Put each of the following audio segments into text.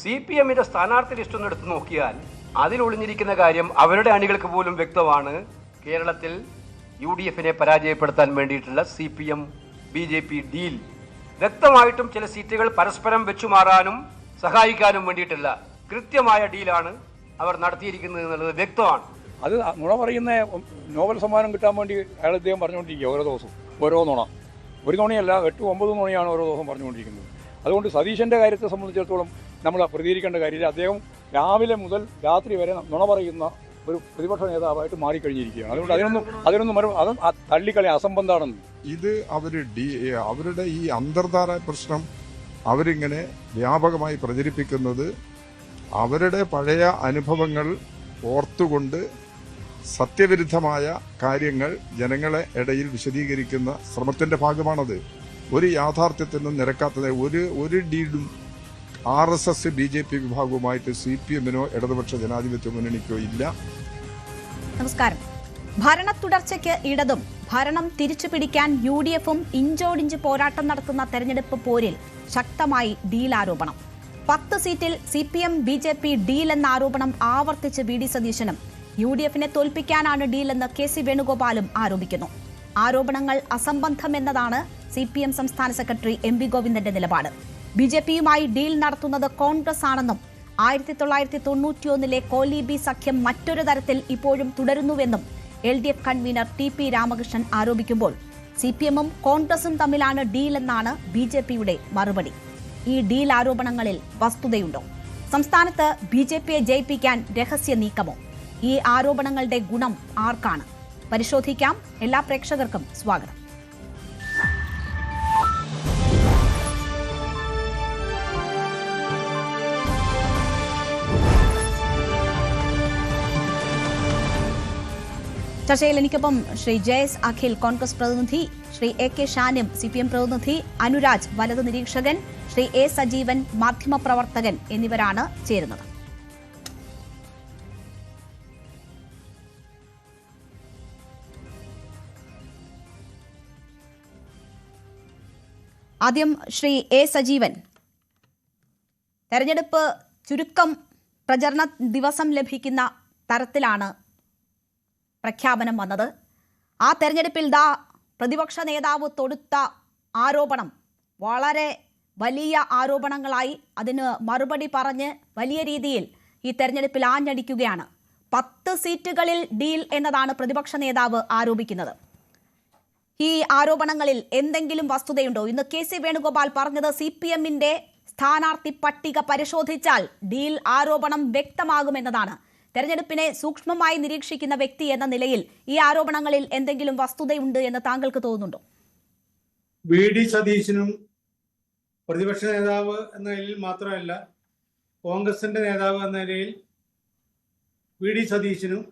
CPM സ്ഥാനാർത്ഥി list ഒന്ന് എടുത്തു നോക്കിയാൽ അതിലൊളിഞ്ഞിരിക്കുന്ന കാര്യം അവരുടെ അണികൾക്ക് പോലും വ്യക്തമാണ്. കേരളത്തിൽ UDF പരാജയപ്പെടുത്താൻ വേണ്ടിയിട്ടുള്ള CPM BJP ഡീൽ വ്യക്തമായിട്ടും ചില സീറ്റുകൾ പരസ്പരം വെച്ചുമാറാനും സഹായിക്കാനും വേണ്ടിയിട്ടുള്ള കൃത്യമായ ഡീലാണ് അവർ നടത്തിയിരിക്കുന്നത് എന്നുള്ളത് വ്യക്തമാണ്. അത് നുണ പറയുന്ന നോബൽ സമ്മാനം കിട്ടാൻ വേണ്ടി അയാൾ അദ്ദേഹം പറഞ്ഞുകൊണ്ടിരിക്കുക ഓരോ ദിവസവും ഓരോ നുണ. ഒരു നുണയല്ല, 8-9 നുണയാണ് ഓരോ ദിവസം പറഞ്ഞുകൊണ്ടിരിക്കുന്നത്. അതുകൊണ്ട് സതീശൻ്റെ കാര്യത്തെ സംബന്ധിച്ചിടത്തോളം നമ്മൾ പ്രതികരിക്കേണ്ട കാര്യമില്ല. അദ്ദേഹം രാവിലെ മുതൽ രാത്രി വരെ നുണ പറയുന്ന ഒരു പ്രതിപക്ഷ നേതാവായിട്ട് മാറിക്കഴിഞ്ഞിരിക്കുകയാണ്. അതുകൊണ്ട് അതിനൊന്നും തള്ളിക്കളി അസംബന്ധമാണെന്ന്. ഇത് അവരുടെ ഈ അന്തർധാര പ്രശ്നം അവരിങ്ങനെ വ്യാപകമായി പ്രചരിപ്പിക്കുന്നത് അവരുടെ പഴയ അനുഭവങ്ങൾ ഓർത്തുകൊണ്ട് സത്യവിരുദ്ധമായ കാര്യങ്ങൾ ജനങ്ങളെ ഇടയിൽ വിശദീകരിക്കുന്ന ശ്രമത്തിന്റെ ഭാഗമാണത്. ഒരു യാഥാർത്ഥ്യത്തിനും നിരക്കാത്തത് ഒരു ഡീലും RSS BJP വിഭാഗവുമായിട്ട് CPM-നോ ഇടതുപക്ഷ ജനാധിപത്യ മുന്നണിക്കോ ഇല്ല. നമസ്കാരം. ഭരണ തുടർച്ചയ്ക്ക് ഇടതും ഭരണം തിരിച്ചുപിടിക്കാൻ UDF-ഉം ഇഞ്ചോടിഞ്ച് പോരാട്ടം നടത്തുന്ന തെരഞ്ഞെടുപ്പ് പോരിൽ ശക്തമായി ഡീൽ ആരോപണം. 10 സീറ്റിൽ CPM BJP ഡീൽ എന്ന ആരോപണം ആവർത്തിച്ച് VD സതീശനും UDF-നെ തോൽപ്പിക്കാനാണ് ഡീലെന്ന് KC വേണുഗോപാലും ആരോപിക്കുന്നു. ആരോപണങ്ങൾ അസംബന്ധമെന്നതാണ് CPM സംസ്ഥാന സെക്രട്ടറി MV ഗോവിന്ദന്റെ നിലപാട്. BJP-യുമായി ഡീൽ നടത്തുന്നത് കോൺഗ്രസ് ആണെന്നും 1991 കോലീബി സഖ്യം മറ്റൊരു തരത്തിൽ ഇപ്പോഴും തുടരുന്നുവെന്നും LDF കൺവീനർ TP രാമകൃഷ്ണൻ ആരോപിക്കുമ്പോൾ CPM-ഉം കോൺഗ്രസും തമ്മിലാണ് ഡീൽ എന്നാണ് BJP-യുടെ മറുപടി. ഈ ഡീൽ ആരോപണങ്ങളിൽ വസ്തുതയുണ്ടോ? സംസ്ഥാനത്ത് BJP-യെ ജയിപ്പിക്കാൻ രഹസ്യ നീക്കമോ? ഈ ആരോപണങ്ങളുടെ ഗുണം ആർക്കാണ്? പരിശോധിക്കാം. എല്ലാ പ്രേക്ഷകർക്കും സ്വാഗതം. ചർച്ചയിൽ എനിക്കൊപ്പം ശ്രീ ജയസ് അഖിൽ കോൺഗ്രസ് പ്രതിനിധി, ശ്രീ AK ഷാനിം CPM പ്രതിനിധി, അനുരാജ് വലതു നിരീക്ഷകൻ, ശ്രീ A സജീവൻ മാധ്യമപ്രവർത്തകൻ എന്നിവരാണ് ചേരുന്നത്. ആദ്യം ശ്രീ A സജീവൻ, തെരഞ്ഞെടുപ്പ് ചുരുക്കം പ്രചരണ ദിവസം ലഭിക്കുന്ന തരത്തിലാണ് പ്രഖ്യാപനം വന്നത്. ആ തെരഞ്ഞെടുപ്പിൽ പ്രതിപക്ഷ നേതാവ് തൊടുത്ത ആരോപണം വളരെ വലിയ ആരോപണങ്ങളായി അതിന് മറുപടി പറഞ്ഞ് വലിയ രീതിയിൽ ഈ തെരഞ്ഞെടുപ്പിൽ ആഞ്ഞടിക്കുകയാണ്. 10 സീറ്റുകളിൽ ഡീൽ എന്നതാണ് പ്രതിപക്ഷ നേതാവ് ആരോപിക്കുന്നത്. ഈ ആരോപണങ്ങളിൽ എന്തെങ്കിലും വസ്തുതയുണ്ടോ? ഇന്ന് KC വേണുഗോപാൽ പറഞ്ഞത് CPM-ന്റെ സ്ഥാനാർത്ഥി പട്ടിക പരിശോധിച്ചാൽ ഡീൽ ആരോപണം വ്യക്തമാകുമെന്നതാണ്. തെരഞ്ഞെടുപ്പിനെ സൂക്ഷ്മമായി നിരീക്ഷിക്കുന്ന വ്യക്തി എന്ന നിലയിൽ ഈ ആരോപണങ്ങളിൽ എന്തെങ്കിലും വസ്തുതയുണ്ട് എന്ന് താങ്കൾക്ക് തോന്നുന്നുണ്ടോ? VD സതീശനും പ്രതിപക്ഷ നേതാവ് എന്ന നിലയിൽ മാത്രമല്ല, കോൺഗ്രസിന്റെ നേതാവ് എന്ന നിലയിൽ VD സതീശനും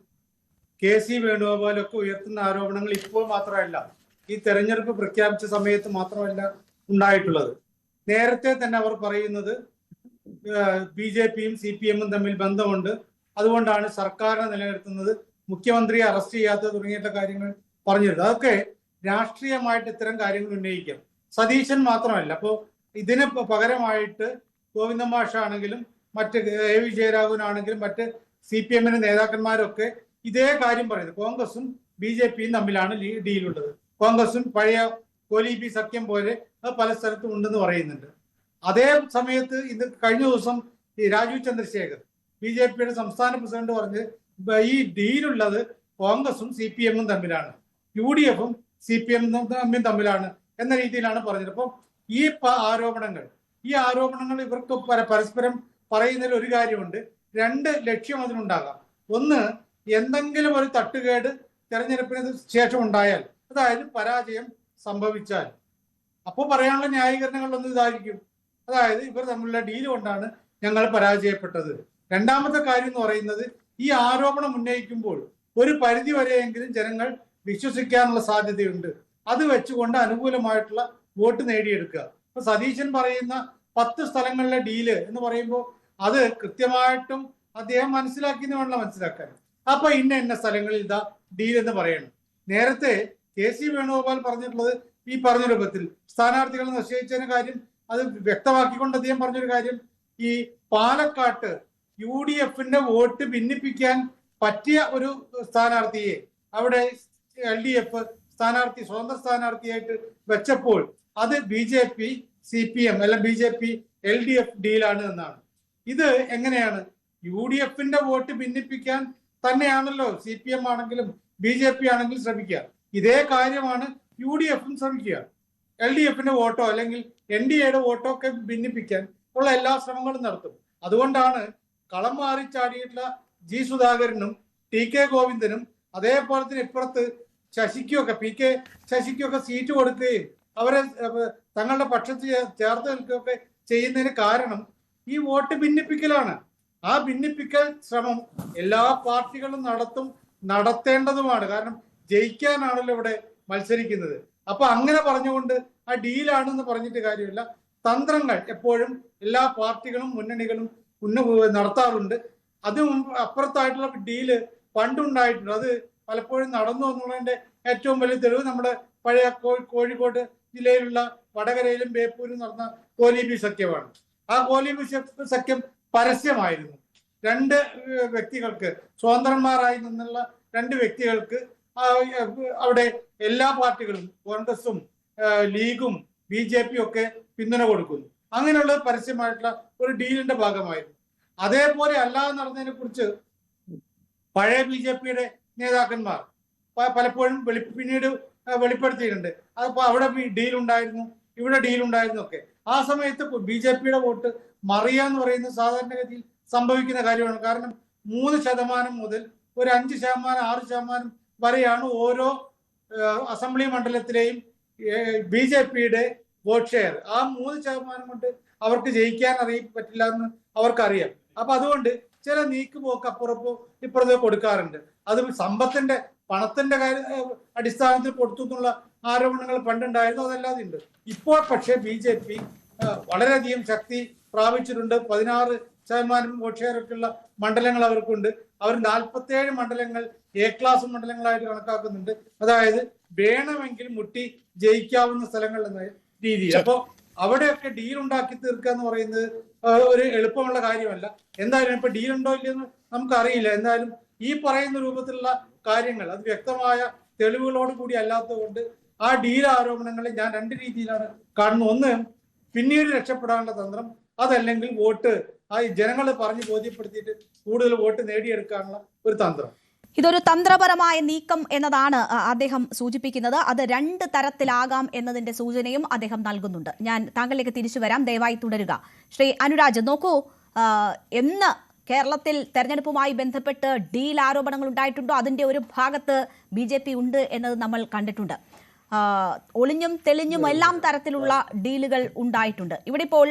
KC വേണുഗോപാലൊക്കെ ഉയർത്തുന്ന ആരോപണങ്ങൾ ഇപ്പോൾ മാത്രമല്ല, ഈ തെരഞ്ഞെടുപ്പ് പ്രഖ്യാപിച്ച സമയത്ത് മാത്രമല്ല ഉണ്ടായിട്ടുള്ളത്. നേരത്തെ തന്നെ അവർ പറയുന്നത് BJP-യും CPM-ഉം തമ്മിൽ ബന്ധമുണ്ട്, അതുകൊണ്ടാണ് സർക്കാരിനെ നിലനിർത്തുന്നത്, മുഖ്യമന്ത്രിയെ അറസ്റ്റ് ചെയ്യാത്തത് തുടങ്ങിയ കാര്യങ്ങൾ പറഞ്ഞിരുന്നത്. അതൊക്കെ രാഷ്ട്രീയമായിട്ട് ഇത്തരം കാര്യങ്ങൾ ഉന്നയിക്കാം. സതീശൻ മാത്രമല്ല, അപ്പോൾ ഇതിന് പകരമായിട്ട് ഗോവിന്ദൻ മാഷാണെങ്കിലും മറ്റ് AV ജയരാഘവനാണെങ്കിലും മറ്റ് CPM-ന്റെ നേതാക്കന്മാരൊക്കെ ഇതേ കാര്യം പറയുന്നത്. കോൺഗ്രസും BJP-യും തമ്മിലാണ് ഡീലുള്ളത്. കോൺഗ്രസും പഴയ കോലീബി സഖ്യം പോലെ അത് പല സ്ഥലത്തും ഉണ്ടെന്ന് പറയുന്നുണ്ട്. അതേ സമയത്ത് ഇത് കഴിഞ്ഞ ദിവസം ഈ രാജീവ് ചന്ദ്രശേഖർ BJP-യുടെ സംസ്ഥാന പ്രസിഡന്റ് പറഞ്ഞ് ഈ ഡീലുള്ളത് കോൺഗ്രസും CPM-ഉം തമ്മിലാണ്, UDF-ഉം CPM-ഉം തമ്മിലാണ് എന്ന രീതിയിലാണ് പറഞ്ഞത്. അപ്പം ഈ ആരോപണങ്ങൾ ഇവർക്ക് പരസ്പരം പറയുന്നതിൽ ഒരു കാര്യമുണ്ട്. 2 ലക്ഷ്യം അതിനുണ്ടാകാം. ഒന്ന്, എന്തെങ്കിലും ഒരു തട്ടുകേട് തെരഞ്ഞെടുപ്പിന് ശേഷം ഉണ്ടായാൽ, അതായത് പരാജയം സംഭവിച്ചാൽ, അപ്പോൾ പറയാനുള്ള ന്യായീകരണങ്ങളൊന്നും ഇതായിരിക്കും. അതായത് ഇവർ തമ്മിലുള്ള ഡീൽ കൊണ്ടാണ് ഞങ്ങൾ പരാജയപ്പെട്ടത്. രണ്ടാമത്തെ കാര്യം എന്ന് പറയുന്നത്, ഈ ആരോപണം ഉന്നയിക്കുമ്പോൾ ഒരു പരിധി വരെയെങ്കിലും ജനങ്ങൾ വിശ്വസിക്കാനുള്ള സാധ്യതയുണ്ട്. അത് വെച്ചുകൊണ്ട് അനുകൂലമായിട്ടുള്ള വോട്ട് നേടിയെടുക്കുക. ഇപ്പൊ സതീശൻ പറയുന്ന 10 സ്ഥലങ്ങളിലെ ഡീല് എന്ന് പറയുമ്പോൾ അത് കൃത്യമായിട്ടും അദ്ദേഹം മനസ്സിലാക്കിയെന്ന് വേണം മനസ്സിലാക്കാൻ. അപ്പൊ ഇന്ന സ്ഥലങ്ങളിൽ ഇതാ ഡീൽ എന്ന് പറയണം. നേരത്തെ KC വേണുഗോപാൽ പറഞ്ഞിട്ടുള്ളത് ഈ പറഞ്ഞ രൂപത്തിൽ സ്ഥാനാർത്ഥികളെ നിശ്ചയിച്ചതിന് കാര്യം അത് വ്യക്തമാക്കിക്കൊണ്ട് അദ്ദേഹം പറഞ്ഞൊരു കാര്യം, ഈ പാലക്കാട്ട് UDFന്റെ വോട്ട് ഭിന്നിപ്പിക്കാൻ പറ്റിയ ഒരു സ്ഥാനാർത്ഥിയെ അവിടെ LDF സ്ഥാനാർത്ഥി സ്വതന്ത്ര സ്ഥാനാർത്ഥിയായിട്ട് വെച്ചപ്പോൾ അത് BJP CPM അല്ല BJP LDF ഡീലാണ് എന്നാണ്. ഇത് എങ്ങനെയാണ്? UDFന്റെ വോട്ട് ഭിന്നിപ്പിക്കാൻ തന്നെയാണല്ലോ CPM ആണെങ്കിലും BJP ആണെങ്കിലും ശ്രമിക്കുക. ഇതേ കാര്യമാണ് UDFും ശ്രമിക്കുക. LDFന്റെ വോട്ടോ അല്ലെങ്കിൽ NDAയുടെ വോട്ടോ ഒക്കെ ഭിന്നിപ്പിക്കാൻ ഉള്ള എല്ലാ ശ്രമങ്ങളും നടത്തും. അതുകൊണ്ടാണ് കളം മാറി ചാടിയിട്ടുള്ള G സുധാകരനും TK ഗോവിന്ദനും അതേപോലെ തന്നെ ഇപ്പുറത്ത് ശശിക്കൊക്കെ PK ശശിക്കൊക്കെ സീറ്റ് കൊടുക്കുകയും അവരെ തങ്ങളുടെ പക്ഷത്ത് ചേർത്ത് നിൽക്കുകയൊക്കെ ചെയ്യുന്നതിന് കാരണം ഈ വോട്ട് ഭിന്നിപ്പിക്കലാണ്. ആ ഭിന്നിപ്പിക്കൽ ശ്രമം എല്ലാ പാർട്ടികളും നടത്തേണ്ടതുമാണ്. കാരണം ജയിക്കാനാണല്ലോ ഇവിടെ മത്സരിക്കുന്നത്. അപ്പൊ അങ്ങനെ പറഞ്ഞുകൊണ്ട് ആ ഡീലാണെന്ന് പറഞ്ഞിട്ട് കാര്യമില്ല. തന്ത്രങ്ങൾ എപ്പോഴും എല്ലാ പാർട്ടികളും മുന്നണികളും നടത്താറുണ്ട്. അതും അപ്പുറത്തായിട്ടുള്ള ഡീല് പണ്ടുണ്ടായിട്ടുണ്ട്. അത് പലപ്പോഴും നടന്നു എന്നുള്ളതിന്റെ ഏറ്റവും വലിയ തെളിവ് നമ്മുടെ പഴയ കോഴിക്കോട് ജില്ലയിലുള്ള വടകരയിലും ബേപ്പൂരും നടന്ന കോലീബി സഖ്യമാണ്. ആ കോലീബി സഖ്യം പരസ്യമായിരുന്നു. രണ്ട് വ്യക്തികൾക്ക്, സ്വതന്ത്രന്മാരായി നിന്നുള്ള രണ്ട് വ്യക്തികൾക്ക് അവിടെ എല്ലാ പാർട്ടികളും കോൺഗ്രസും ലീഗും BJP ഒക്കെ പിന്തുണ കൊടുക്കുന്നു. അങ്ങനെയുള്ള പരസ്യമായിട്ടുള്ള ഒരു ഡീലിന്റെ ഭാഗമായിരുന്നു. അതേപോലെ അല്ലാതെ നടന്നതിനെ കുറിച്ച് പഴയ BJPയുടെ നേതാക്കന്മാർ പലപ്പോഴും പിന്നീട് വെളിപ്പെടുത്തിയിട്ടുണ്ട്. അതിപ്പോ അവിടെ ഡീലുണ്ടായിരുന്നു, ഇവിടെ ഡീലുണ്ടായിരുന്നു ഒക്കെ. ആ സമയത്ത് BJPയുടെ വോട്ട് മറിയാന്ന് പറയുന്നത് സാധാരണഗതിയിൽ സംഭവിക്കുന്ന കാര്യമാണ്. കാരണം 3% മുതൽ ഒരു 5%, 6% വരെയാണ് ഓരോ അസംബ്ലി മണ്ഡലത്തിലെയും BJPയുടെ വോട്ട് ഷെയർ. ആ 3% കൊണ്ട് അവർക്ക് ജയിക്കാൻ പറ്റില്ല എന്ന് അവർക്കറിയാം. അപ്പൊ അതുകൊണ്ട് ചില നീക്കുപോക്ക് അപ്പുറപ്പോ ഇപ്പുറത്തോ കൊടുക്കാറുണ്ട്. അത് സമ്പത്തിന്റെ പണത്തിന്റെ അടിസ്ഥാനത്തിൽ കൊടുത്തു എന്നുള്ള ആരോപണങ്ങൾ പണ്ടുണ്ടായിരുന്നു, അതല്ലാതെ ഉണ്ട്. ഇപ്പോൾ പക്ഷേ BJP വളരെയധികം ശക്തി പ്രാപിച്ചിട്ടുണ്ട്. 16% വോട്ട് ഷെയർ ഒക്കെയുള്ള മണ്ഡലങ്ങൾ അവർക്കുണ്ട്. അവർ 47 മണ്ഡലങ്ങൾ A ക്ലാസ് മണ്ഡലങ്ങളായിട്ട് കണക്കാക്കുന്നുണ്ട്. അതായത് വേണമെങ്കിൽ മുട്ടി ജയിക്കാവുന്ന സ്ഥലങ്ങൾ എന്ന രീതിയിൽ. അപ്പോ അവിടെയൊക്കെ ഡീൽ ഉണ്ടാക്കി തീർക്കുക എന്ന് പറയുന്നത് ഒരു എളുപ്പമുള്ള കാര്യമല്ല. എന്തായാലും ഇപ്പൊ ഡീൽ ഉണ്ടോ ഇല്ലെന്ന് നമുക്കറിയില്ല. എന്തായാലും ഈ പറയുന്ന രൂപത്തിലുള്ള കാര്യങ്ങൾ അത് വ്യക്തമായ തെളിവുകളോട് കൂടി അല്ലാത്തത് കൊണ്ട് ആ ഡീൽ ആരോപണങ്ങളെ ഞാൻ രണ്ട് രീതിയിലാണ് കാണുന്നത്. ഒന്ന്, പിന്നീട് രക്ഷപ്പെടാനുള്ള തന്ത്രം, അതല്ലെങ്കിൽ വോട്ട് ആ ജനങ്ങൾ പറഞ്ഞ് ബോധ്യപ്പെടുത്തിയിട്ട് കൂടുതൽ വോട്ട് നേടിയെടുക്കാനുള്ള ഒരു തന്ത്രം. ഇതൊരു തന്ത്രപരമായ നീക്കം എന്നതാണ് അദ്ദേഹം സൂചിപ്പിക്കുന്നത്. അത് രണ്ട് തരത്തിലാകാം എന്നതിന്റെ സൂചനയും അദ്ദേഹം നൽകുന്നുണ്ട്. ഞാൻ താങ്കളിലേക്ക് തിരിച്ചു വരാം, ദയവായി തുടരുക. ശ്രീ അനുരാജ്, നോക്കൂ, എന്ന് കേരളത്തിൽ തെരഞ്ഞെടുപ്പുമായി ബന്ധപ്പെട്ട് ഡീൽ ആരോപണങ്ങൾ ഉണ്ടായിട്ടുണ്ടോ അതിന്റെ ഒരു ഭാഗത്ത് BJP ഉണ്ട് എന്നത് നമ്മൾ കണ്ടിട്ടുണ്ട്. ഒളിഞ്ഞും തെളിഞ്ഞും എല്ലാം തരത്തിലുള്ള ഡീലുകൾ ഉണ്ടായിട്ടുണ്ട്. ഇവിടെ ഇപ്പോൾ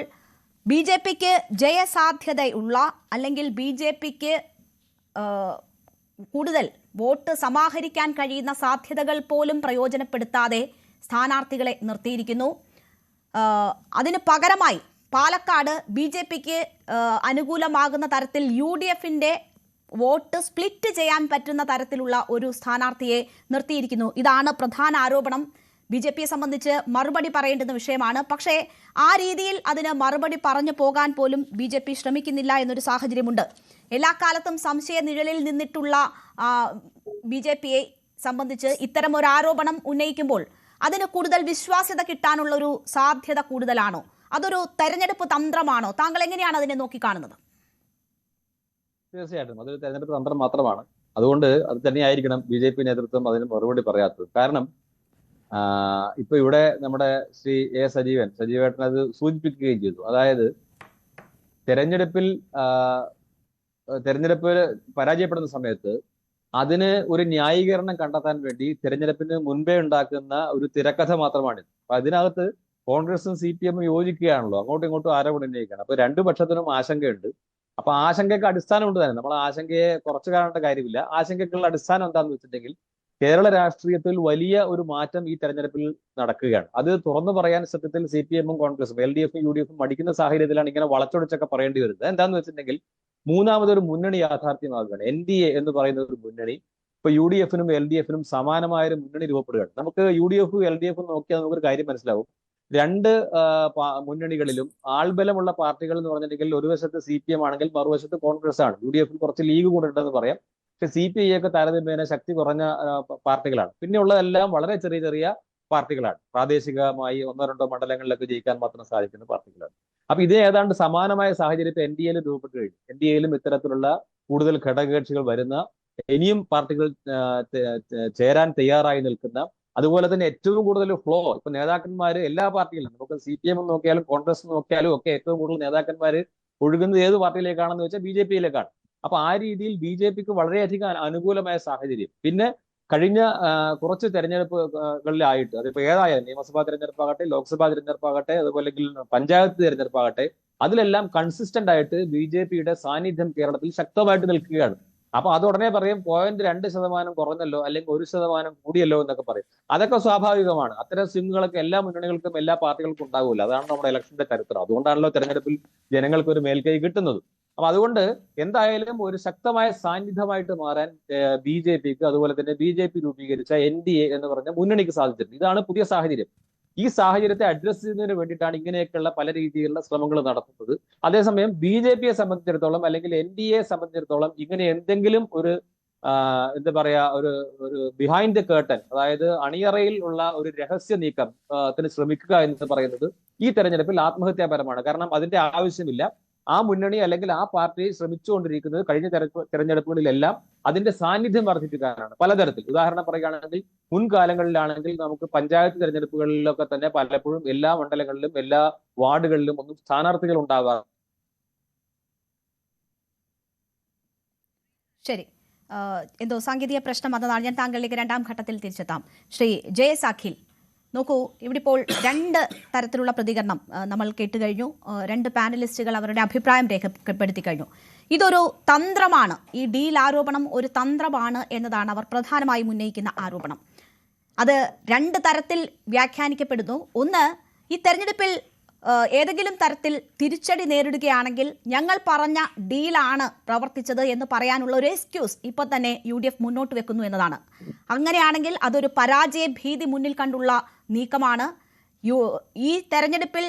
BJPക്ക് ജയസാധ്യതയുള്ള അല്ലെങ്കിൽ BJPക്ക് കൂടുതൽ വോട്ട് സമാഹരിക്കാൻ കഴിയുന്ന സാധ്യതകൾ പോലും പ്രയോജനപ്പെടുത്താതെ സ്ഥാനാർത്ഥികളെ നിർത്തിയിരിക്കുന്നു. അതിന് പകരമായി പാലക്കാട് BJPക്ക് അനുകൂലമാകുന്ന തരത്തിൽ UDFന്റെ വോട്ട് സ്പ്ലിറ്റ് ചെയ്യാൻ പറ്റുന്ന തരത്തിലുള്ള ഒരു സ്ഥാനാർത്ഥിയെ നിർത്തിയിരിക്കുന്നു. ഇതാണ് പ്രധാന ആരോപണം. BJPയെ സംബന്ധിച്ച് മറുപടി പറയേണ്ടുന്ന വിഷയമാണ്. പക്ഷേ ആ രീതിയിൽ അതിന് മറുപടി പറഞ്ഞു പോകാൻ പോലും BJP ശ്രമിക്കുന്നില്ല എന്നൊരു സാഹചര്യമുണ്ട്. എല്ലാ കാലത്തും സംശയ നിഴലിൽ നിന്നിട്ടുള്ള BJPയെ സംബന്ധിച്ച് ഇത്തരം ഒരു ആരോപണം ഉന്നയിക്കുമ്പോൾ അതിന് കൂടുതൽ വിശ്വാസ്യത കിട്ടാനുള്ള ഒരു സാധ്യത കൂടുതലാണോ? അതൊരു തെരഞ്ഞെടുപ്പ് തന്ത്രമാണോ? താങ്കൾ എങ്ങനെയാണ് അതിനെ നോക്കിക്കാണുന്നത്? തീർച്ചയായിട്ടും അതൊരു തെരഞ്ഞെടുപ്പ് തന്ത്രം മാത്രമാണ്. അതുകൊണ്ട് അത് തന്നെയായിരിക്കണം BJP നേതൃത്വം അതിന് മറുപടി പറയാത്തത്. കാരണം ഇപ്പൊ ഇവിടെ നമ്മുടെ ശ്രീ സജീവേട്ടൻ അത് സൂചിപ്പിക്കുകയും ചെയ്തു. അതായത് തെരഞ്ഞെടുപ്പിൽ പരാജയപ്പെടുന്ന സമയത്ത് അതിന് ഒരു ന്യായീകരണം കണ്ടെത്താൻ വേണ്ടി തെരഞ്ഞെടുപ്പിന് മുൻപേ ഉണ്ടാക്കുന്ന ഒരു തിരക്കഥ മാത്രമാണിത്. അപ്പൊ അതിനകത്ത് കോൺഗ്രസും CPM യോജിക്കുകയാണല്ലോ, അങ്ങോട്ടും ഇങ്ങോട്ടും ആരോപണം ഉന്നയിക്കുകയാണ്. അപ്പൊ രണ്ടു പക്ഷത്തിനും ആശങ്കയുണ്ട്. അപ്പൊ ആശങ്കയ്ക്ക് അടിസ്ഥാനമുണ്ട് തന്നെ. നമ്മൾ ആശങ്കയെ കുറച്ചു കാണേണ്ട കാര്യമില്ല. ആശങ്കയ്ക്കുള്ള അടിസ്ഥാനം എന്താണെന്ന് വെച്ചിട്ടുണ്ടെങ്കിൽ കേരള രാഷ്ട്രീയത്തിൽ വലിയ ഒരു മാറ്റം ഈ തെരഞ്ഞെടുപ്പിൽ നടക്കുകയാണ്. അത് തുറന്നു പറയാൻ സത്യത്തിൽ CPM-ഉം കോൺഗ്രസും LDF-ഉം UDF-ഉം മടിക്കുന്ന സാഹചര്യത്തിലാണ് ഇങ്ങനെ വളച്ചൊടിച്ചൊക്കെ പറയേണ്ടി വരുന്നത്. എന്താണെന്ന് വെച്ചിട്ടുണ്ടെങ്കിൽ മൂന്നാമതൊരു മുന്നണി യാഥാർത്ഥ്യമാകുകയാണ്. NDA എന്ന് പറയുന്ന ഒരു മുന്നണി ഇപ്പൊ UDF-നും LDF-നും സമാനമായ ഒരു മുന്നണി രൂപപ്പെടുകയാണ്. നമുക്ക് UDF-ഉം LDF-ഉം നോക്കിയാൽ നമുക്കൊരു കാര്യം മനസ്സിലാവും. രണ്ട് മുന്നണികളിലും ആൾബലമുള്ള പാർട്ടികൾ എന്ന് പറഞ്ഞിട്ടുണ്ടെങ്കിൽ ഒരു വശത്ത് CPM ആണെങ്കിൽ മറുവശത്ത് കോൺഗ്രസ് ആണ്. UDF കുറച്ച് ലീഗ് കൂടെ ഉണ്ടെന്ന് പറയാം. പക്ഷെ CPI ഒക്കെ താരതമ്യേന ശക്തി കുറഞ്ഞ പാർട്ടികളാണ്. പിന്നെ ഉള്ളതെല്ലാം വളരെ ചെറിയ ചെറിയ പാർട്ടികളാണ്. പ്രാദേശികമായി 1-2 മണ്ഡലങ്ങളിലൊക്കെ ജയിക്കാൻ മാത്രം സാധിക്കുന്ന പാർട്ടികളാണ്. അപ്പൊ ഇത് ഏതാണ്ട് സമാനമായ സാഹചര്യത്തിൽ NDA രൂപപ്പെട്ടു കഴിഞ്ഞു. NDA ഇത്തരത്തിലുള്ള കൂടുതൽ ഘടകകക്ഷികൾ വരുന്ന, ഇനിയും പാർട്ടികൾ ചേരാൻ തയ്യാറായി നിൽക്കുന്ന, അതുപോലെ തന്നെ ഏറ്റവും കൂടുതൽ ഫ്ലോ ഇപ്പൊ നേതാക്കന്മാര് എല്ലാ പാർട്ടിയിലും, നമുക്ക് CPM നോക്കിയാലും കോൺഗ്രസ് നോക്കിയാലും ഒക്കെ ഏറ്റവും കൂടുതൽ നേതാക്കന്മാര് ഒഴുകുന്നത് ഏത് പാർട്ടിയിലേക്കാണെന്ന് വെച്ചാൽ BJP-യിലേക്കാണ്. അപ്പൊ ആ രീതിയിൽ BJP-ക്ക് വളരെയധികം അനുകൂലമായ സാഹചര്യം. പിന്നെ കഴിഞ്ഞ കുറച്ച് തെരഞ്ഞെടുപ്പുകളിലായിട്ട്, അതിപ്പോ ഏതായാലും നിയമസഭാ തെരഞ്ഞെടുപ്പാകട്ടെ, ലോക്സഭാ തെരഞ്ഞെടുപ്പാകട്ടെ, അതുപോലെ പഞ്ചായത്ത് തെരഞ്ഞെടുപ്പാകട്ടെ, അതിലെല്ലാം കൺസിസ്റ്റന്റ് ആയിട്ട് BJP-യുടെ സാന്നിധ്യം കേരളത്തിൽ ശക്തമായിട്ട് നിൽക്കുകയാണ്. അപ്പൊ അത് ഉടനെ പറയും 0.2% കുറഞ്ഞല്ലോ, അല്ലെങ്കിൽ 1% കൂടിയല്ലോ എന്നൊക്കെ പറയും. അതൊക്കെ സ്വാഭാവികമാണ്. അത്തരം സ്വിങ്ങുകളൊക്കെ എല്ലാ മുന്നണികൾക്കും എല്ലാ പാർട്ടികൾക്കും ഉണ്ടാവില്ല. അതാണ് നമ്മുടെ ഇലക്ഷന്റെ ചരിത്രം. അതുകൊണ്ടാണല്ലോ തെരഞ്ഞെടുപ്പിൽ ജനങ്ങൾക്ക് ഒരു മേൽക്കൈ കിട്ടുന്നത്. അപ്പൊ അതുകൊണ്ട് എന്തായാലും ഒരു ശക്തമായ സാന്നിധ്യമായിട്ട് മാറാൻ BJP-ക്ക്, അതുപോലെ തന്നെ BJP രൂപീകരിച്ച NDA എന്ന് പറഞ്ഞ മുന്നണിക്ക് സാധിച്ചിട്ടുണ്ട്. ഇതാണ് പുതിയ സാഹചര്യം. ഈ സാഹചര്യത്തെ അഡ്രസ് ചെയ്യുന്നതിന് വേണ്ടിയിട്ടാണ് ഇങ്ങനെയൊക്കെയുള്ള പല രീതിയിലുള്ള ശ്രമങ്ങൾ നടത്തുന്നത്. അതേസമയം BJP-യെ സംബന്ധിച്ചിടത്തോളം അല്ലെങ്കിൽ NDA സംബന്ധിച്ചിടത്തോളം ഇങ്ങനെ എന്തെങ്കിലും ഒരു എന്താ പറയാ ഒരു ബിഹൈൻഡ് ദ കേർട്ടൻ, അതായത് അണിയറയിൽ ഉള്ള ഒരു രഹസ്യ നീക്കത്തിന് ശ്രമിക്കുക എന്ന് പറയുന്നത് ഈ തെരഞ്ഞെടുപ്പിൽ ആത്മഹത്യാപരമാണ്. കാരണം അതിന്റെ ആവശ്യമില്ല. ആ മുന്നണി അല്ലെങ്കിൽ ആ പാർട്ടി ശ്രമിച്ചുകൊണ്ടിരിക്കുന്നത് കഴിഞ്ഞ തെരഞ്ഞെടുപ്പുകളിലെല്ലാം അതിന്റെ സാന്നിധ്യം വർദ്ധിപ്പിക്കാനാണ് പലതരത്തിൽ. ഉദാഹരണം പറയുകയാണെങ്കിൽ മുൻകാലങ്ങളിലാണെങ്കിൽ നമുക്ക് പഞ്ചായത്ത് തെരഞ്ഞെടുപ്പുകളിലൊക്കെ തന്നെ പലപ്പോഴും എല്ലാ മണ്ഡലങ്ങളിലും എല്ലാ വാർഡുകളിലും ഒന്നും സ്ഥാനാർത്ഥികൾ ഉണ്ടാവാറ്. ശരി, എന്തോ സാങ്കേതിക പ്രശ്നം വന്നതാണ്. ഞാൻ താങ്കളിലേക്ക് രണ്ടാം ഘട്ടത്തിൽ തിരിച്ചെത്താം. ശ്രീ JS അഖിൽ, നോക്കൂ, ഇവിടെ ഇപ്പോൾ 2 തരത്തിലുള്ള പ്രതികരണം നമ്മൾ കേട്ടുകഴിഞ്ഞു. 2 പാനലിസ്റ്റുകൾ അവരുടെ അഭിപ്രായം രേഖപ്പെടുത്തി കഴിഞ്ഞു. ഇതൊരു തന്ത്രമാണ്, ഈ ഡീൽ ആരോപണം ഒരു തന്ത്രമാണ് എന്നതാണ് അവർ പ്രധാനമായും ഉന്നയിക്കുന്ന ആരോപണം. അത് 2 തരത്തിൽ വ്യാഖ്യാനിക്കപ്പെടുന്നു. ഒന്ന്, ഈ തെരഞ്ഞെടുപ്പിൽ ഏതെങ്കിലും തരത്തിൽ തിരിച്ചടി നേരിടുകയാണെങ്കിൽ ഞങ്ങൾ പറഞ്ഞ ഡീലാണ് പ്രവർത്തിച്ചത് എന്ന് പറയാനുള്ള ഒരു എക്സ്ക്യൂസ് ഇപ്പോൾ തന്നെ UDF മുന്നോട്ട് വെക്കുന്നു എന്നതാണ്. അങ്ങനെയാണെങ്കിൽ അതൊരു പരാജയ ഭീതി മുന്നിൽ കണ്ടുള്ള നീക്കമാണ്. ഈ തെരഞ്ഞെടുപ്പിൽ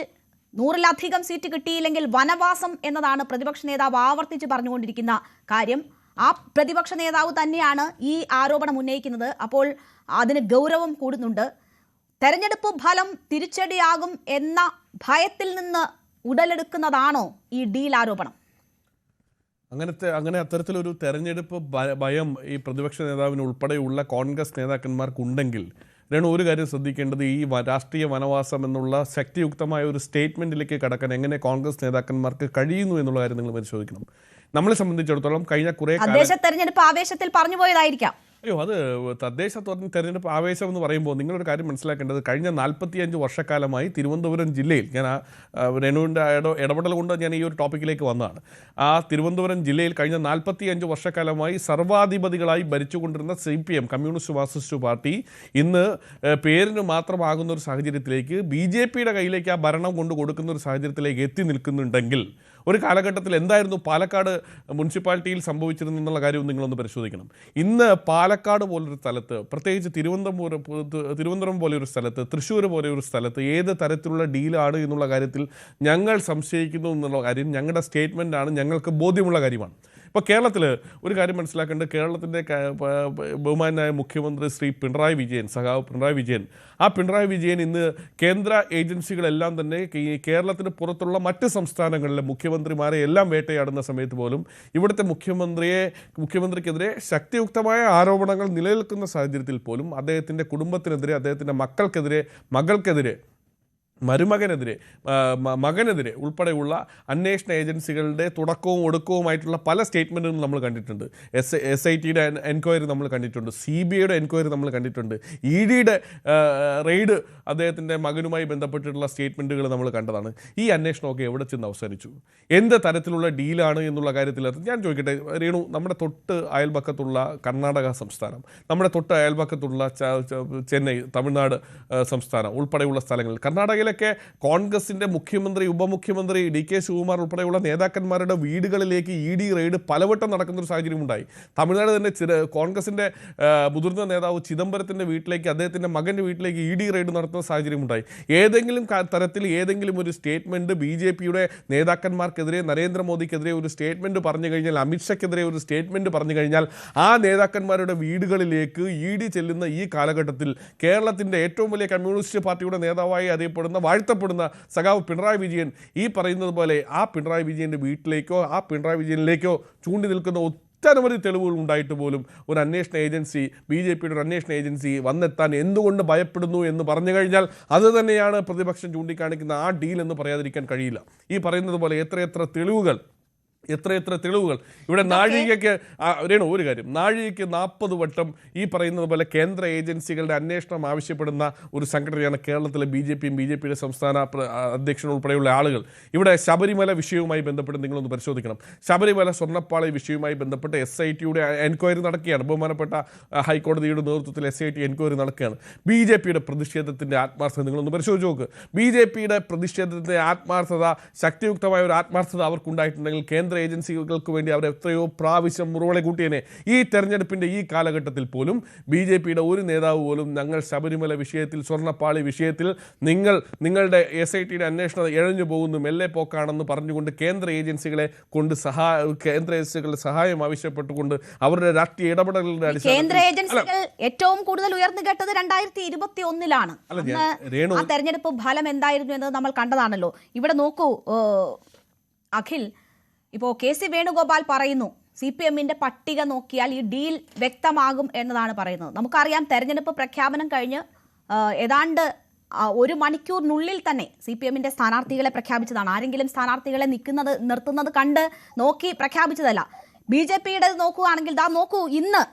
100-ലധികം സീറ്റ് കിട്ടിയില്ലെങ്കിൽ വനവാസം എന്നതാണ് പ്രതിപക്ഷ നേതാവ് ആവർത്തിച്ച് പറഞ്ഞുകൊണ്ടിരിക്കുന്ന കാര്യം. ആ പ്രതിപക്ഷ നേതാവ് തന്നെയാണ് ഈ ആരോപണം ഉന്നയിക്കുന്നത്. അപ്പോൾ അതിന് ഗൗരവം കൂടുന്നുണ്ട്. തെരഞ്ഞെടുപ്പ് ഫലം തിരിച്ചടിയാകും എന്ന ഭയത്തിൽ നിന്ന് ഉടലെടുക്കുന്നതാണോ ഈ ഡീൽ ആരോപണം? അങ്ങനെ അത്തരത്തിലൊരു തെരഞ്ഞെടുപ്പ് ഭയം ഈ പ്രതിപക്ഷ നേതാവിന് ഉൾപ്പെടെയുള്ള കോൺഗ്രസ് നേതാക്കന്മാർക്കുണ്ടെങ്കിൽ രേണു, ഒരു കാര്യം ശ്രദ്ധിക്കേണ്ടത്, ഈ രാഷ്ട്രീയ വനവാസം എന്നുള്ള ശക്തിയുക്തമായ ഒരു സ്റ്റേറ്റ്മെന്റിലേക്ക് കടക്കാൻ എങ്ങനെ കോൺഗ്രസ് നേതാക്കന്മാർക്ക് കഴിയുന്നു എന്നുള്ള കാര്യം നിങ്ങൾ പരിശോധിക്കണം. നമ്മളെ സംബന്ധിച്ചിടത്തോളം കഴിഞ്ഞ കുറെ തെരഞ്ഞെടുപ്പ് ആവേശത്തിൽ പറഞ്ഞു പോയതായിരിക്കാം. അയ്യോ, അത് തദ്ദേശ തെരഞ്ഞെടുപ്പ് ആവേശം എന്ന് പറയുമ്പോൾ നിങ്ങളൊരു കാര്യം മനസ്സിലാക്കേണ്ടത്, കഴിഞ്ഞ 45 വർഷക്കാലമായി തിരുവനന്തപുരം ജില്ലയിൽ, ഞാൻ രേണുവിൻ്റെ ഇടപെടൽ കൊണ്ട് ഞാൻ ഈ ഒരു ടോപ്പിക്കിലേക്ക് വന്നതാണ്. ആ തിരുവനന്തപുരം ജില്ലയിൽ കഴിഞ്ഞ 45 വർഷക്കാലമായി സർവാധിപതികളായി ഭരിച്ചുകൊണ്ടിരുന്ന CPM കമ്മ്യൂണിസ്റ്റ് മാർക്സിസ്റ്റ് പാർട്ടി ഇന്ന് പേരിന് മാത്രമാകുന്ന ഒരു സാഹചര്യത്തിലേക്ക്, BJP-യുടെ കയ്യിലേക്ക് ആ ഭരണം കൊണ്ട് കൊടുക്കുന്ന ഒരു സാഹചര്യത്തിലേക്ക് എത്തി നിൽക്കുന്നുണ്ടെങ്കിൽ, ഒരു കാലഘട്ടത്തിൽ എന്തായിരുന്നു പാലക്കാട് മുനിസിപ്പാലിറ്റിയിൽ സംഭവിച്ചിരുന്നെന്നുള്ള കാര്യവും നിങ്ങളൊന്ന് പരിശോധിക്കണം. ഇന്ന് പാലക്കാട് പോലൊരു സ്ഥലത്ത്, പ്രത്യേകിച്ച് തിരുവനന്തപുരം പോലെയൊരു സ്ഥലത്ത്, തൃശ്ശൂർ പോലെയൊരു സ്ഥലത്ത് ഏത് തരത്തിലുള്ള ഡീലാണ് എന്നുള്ള കാര്യത്തിൽ ഞങ്ങൾ സംശയിക്കുന്നു എന്നുള്ള കാര്യം ഞങ്ങളുടെ സ്റ്റേറ്റ്മെൻറ്റാണ്, ഞങ്ങൾക്ക് ബോധ്യമുള്ള കാര്യമാണ്. ഇപ്പോൾ കേരളത്തിൽ ഒരു കാര്യം മനസ്സിലാക്കേണ്ടത്, കേരളത്തിൻ്റെ ബഹുമാനായ മുഖ്യമന്ത്രി ശ്രീ പിണറായി വിജയൻ, സഖാവ് പിണറായി വിജയൻ, ആ പിണറായി വിജയൻ ഇന്ന് കേന്ദ്ര ഏജൻസികളെല്ലാം തന്നെ ഈ കേരളത്തിന് പുറത്തുള്ള മറ്റ് സംസ്ഥാനങ്ങളിലെ മുഖ്യമന്ത്രിമാരെ എല്ലാം വേട്ടയാടുന്ന സമയത്ത് പോലും ഇവിടുത്തെ മുഖ്യമന്ത്രിക്കെതിരെ ശക്തിയുക്തമായ ആരോപണങ്ങൾ നിലനിൽക്കുന്ന സാഹചര്യത്തിൽ പോലും അദ്ദേഹത്തിൻ്റെ കുടുംബത്തിനെതിരെ, അദ്ദേഹത്തിൻ്റെ മകൾക്കെതിരെ, മകനെതിരെ ഉൾപ്പെടെയുള്ള അന്വേഷണ ഏജൻസികളുടെ തുടക്കവും ഒടുക്കവുമായിട്ടുള്ള പല സ്റ്റേറ്റ്മെൻറ്റുകളും നമ്മൾ കണ്ടിട്ടുണ്ട്. SITയുടെ എൻക്വയറി നമ്മൾ കണ്ടിട്ടുണ്ട്, CBIയുടെ എൻക്വയറി നമ്മൾ കണ്ടിട്ടുണ്ട്, EDയുടെ റെയ്ഡ് അദ്ദേഹത്തിൻ്റെ മകനുമായി ബന്ധപ്പെട്ടിട്ടുള്ള സ്റ്റേറ്റ്മെൻറ്റുകൾ നമ്മൾ കണ്ടതാണ്. ഈ അന്വേഷണമൊക്കെ എവിടെ ചെന്ന് അവസാനിച്ചു? എന്ത് തരത്തിലുള്ള ഡീലാണ് എന്നുള്ള കാര്യത്തിൽ ഞാൻ ചോദിക്കട്ടെ രേണു, നമ്മുടെ തൊട്ട് അയൽപക്കത്തുള്ള കർണാടക സംസ്ഥാനം, നമ്മുടെ തൊട്ട് അയൽപക്കത്തുള്ള ചെന്നൈ, തമിഴ്നാട് സംസ്ഥാനം ഉൾപ്പെടെയുള്ള സ്ഥലങ്ങളിൽ, കർണാടകയിലെ കേരളത്തിലൊക്കെ കോൺഗ്രസിൻ്റെ മുഖ്യമന്ത്രി, ഉപമുഖ്യമന്ത്രി DK ശിവകുമാർ ഉൾപ്പെടെയുള്ള നേതാക്കന്മാരുടെ വീടുകളിലേക്ക് ED റെയ്ഡ് പലവട്ടം നടക്കുന്നൊരു സാഹചര്യമുണ്ടായി. തമിഴ്നാട് തന്നെ കോൺഗ്രസിൻ്റെ മുതിർന്ന നേതാവ് ചിദംബരത്തിൻ്റെ വീട്ടിലേക്ക്, അദ്ദേഹത്തിൻ്റെ മകൻ്റെ വീട്ടിലേക്ക് ED റെയ്ഡ് നടത്തുന്ന സാഹചര്യമുണ്ടായി. ഏതെങ്കിലും തരത്തിൽ ഏതെങ്കിലും ഒരു സ്റ്റേറ്റ്മെൻറ്റ് BJPയുടെ നേതാക്കന്മാർക്കെതിരെ, നരേന്ദ്രമോദിക്കെതിരെ ഒരു സ്റ്റേറ്റ്മെൻറ്റ് പറഞ്ഞു കഴിഞ്ഞാൽ, അമിത്ഷയ്ക്കെതിരെ ഒരു സ്റ്റേറ്റ്മെൻറ്റ് പറഞ്ഞു കഴിഞ്ഞാൽ ആ നേതാക്കന്മാരുടെ വീടുകളിലേക്ക് ED ചെല്ലുന്ന ഈ കാലഘട്ടത്തിൽ കേരളത്തിൻ്റെ ഏറ്റവും വലിയ കമ്മ്യൂണിസ്റ്റ് പാർട്ടിയുടെ നേതാവായി അറിയപ്പെടുന്ന, വാഴ്ത്തപ്പെടുന്ന സഖാവ് പിണറായി വിജയൻ ഈ പറയുന്നത് പോലെ ആ പിണറായി വിജയൻ്റെ വീട്ടിലേക്കോ ആ പിണറായി വിജയനിലേക്കോ ചൂണ്ടി നിൽക്കുന്ന ഒട്ടനവധി തെളിവുകൾ ഉണ്ടായിട്ട് പോലും ഒരു അന്വേഷണ ഏജൻസി, BJPയുടെ ഒരു അന്വേഷണ ഏജൻസി വന്നെത്താൻ എന്തുകൊണ്ട് ഭയപ്പെടുന്നു എന്ന് പറഞ്ഞു കഴിഞ്ഞാൽ അത് തന്നെയാണ് പ്രതിപക്ഷം ചൂണ്ടിക്കാണിക്കുന്ന ആ ഡീൽ എന്ന് പറയാതിരിക്കാൻ കഴിയില്ല. ഈ പറയുന്നത് പോലെ എത്രയെത്ര തെളിവുകൾ ഇവിടെ നാഴികയ്ക്ക് ഒരു കാര്യം, നാഴികയ്ക്ക് 40 വട്ടം ഈ പറയുന്നത് പോലെ കേന്ദ്ര ഏജൻസികളുടെ അന്വേഷണം ആവശ്യപ്പെടുന്ന ഒരു സംഘടനയാണ് കേരളത്തിലെ BJPയുടെ സംസ്ഥാന അധ്യക്ഷൻ ഉൾപ്പെടെയുള്ള ആളുകൾ. ഇവിടെ ശബരിമല വിഷയവുമായി ബന്ധപ്പെട്ട് നിങ്ങളൊന്ന് പരിശോധിക്കണം. ശബരിമല സ്വർണ്ണപ്പാളി വിഷയവുമായി ബന്ധപ്പെട്ട് SITയുടെ എൻക്വയറി നടക്കുകയാണ്. ബഹുമാനപ്പെട്ട ഹൈക്കോടതിയുടെ നേതൃത്വത്തിൽ SIT എൻക്വയറി നടക്കുകയാണ്. BJPയുടെ പ്രതിഷേധത്തിൻ്റെ ആത്മാർത്ഥത നിങ്ങളൊന്ന് പരിശോധിച്ച് നോക്ക്. BJPയുടെ പ്രതിഷേധത്തിൻ്റെ ആത്മാർത്ഥത, ശക്തിയുക്തമായ ഒരു ആത്മാർത്ഥത അവർക്കുണ്ടായിട്ടുണ്ടെങ്കിൽ കേന്ദ്ര ഏജൻസികൾക്ക് വേണ്ടി അവർ എത്രയോ പ്രാവശ്യം മുറവിളി കൂട്ടിയനെ. ഈ തെരഞ്ഞെടുപ്പിൻ്റെ ഈ കാലഘട്ടത്തിൽ പോലും BJPയുടെ ഒരു നേതാവ് പോലും ഞങ്ങൾ ശബരിമല വിഷയത്തിൽ, സ്വർണ്ണപ്പാളി വിഷയത്തിൽ നിങ്ങളുടെ SITയുടെ അന്വേഷണം ഇഴഞ്ഞു പോകുന്നു, മെല്ലെ പോക്കാണെന്ന് പറഞ്ഞുകൊണ്ട് കേന്ദ്ര ഏജൻസികളുടെ സഹായം ആവശ്യപ്പെട്ടുകൊണ്ട് അവരുടെ രാഷ്ട്രീയ ഇടപെടലുകളുടെ കേന്ദ്ര ഏജൻസികൾ ഏറ്റവും കൂടുതൽ ഉയർന്നു കേട്ടത് 2021-ലാണ്. ആ തെരഞ്ഞെടുപ്പ് ഫലം എന്തായിരുന്നു എന്നത് നമ്മൾ കണ്ടതാണല്ലോ. ഇവിടെ നോക്കൂ അഖിൽ, ഇപ്പോൾ KC വേണുഗോപാൽ പറയുന്നു CPMന്റെ പട്ടിക നോക്കിയാൽ ഈ ഡീൽ വ്യക്തമാകും എന്നതാണ് പറയുന്നത്. നമുക്കറിയാം തെരഞ്ഞെടുപ്പ് പ്രഖ്യാപനം കഴിഞ്ഞ് ഏതാണ്ട് 1 മണിക്കൂറിനുള്ളിൽ തന്നെ CPMന്റെ സ്ഥാനാർത്ഥികളെ പ്രഖ്യാപിച്ചതാണ്. ആരെങ്കിലും സ്ഥാനാർത്ഥികളെ നിർത്തുന്നത് കണ്ട് നോക്കി പ്രഖ്യാപിച്ചതല്ല. BJPയുടെ നോക്കുകയാണെങ്കിൽ നോക്കൂ, ഇന്ന്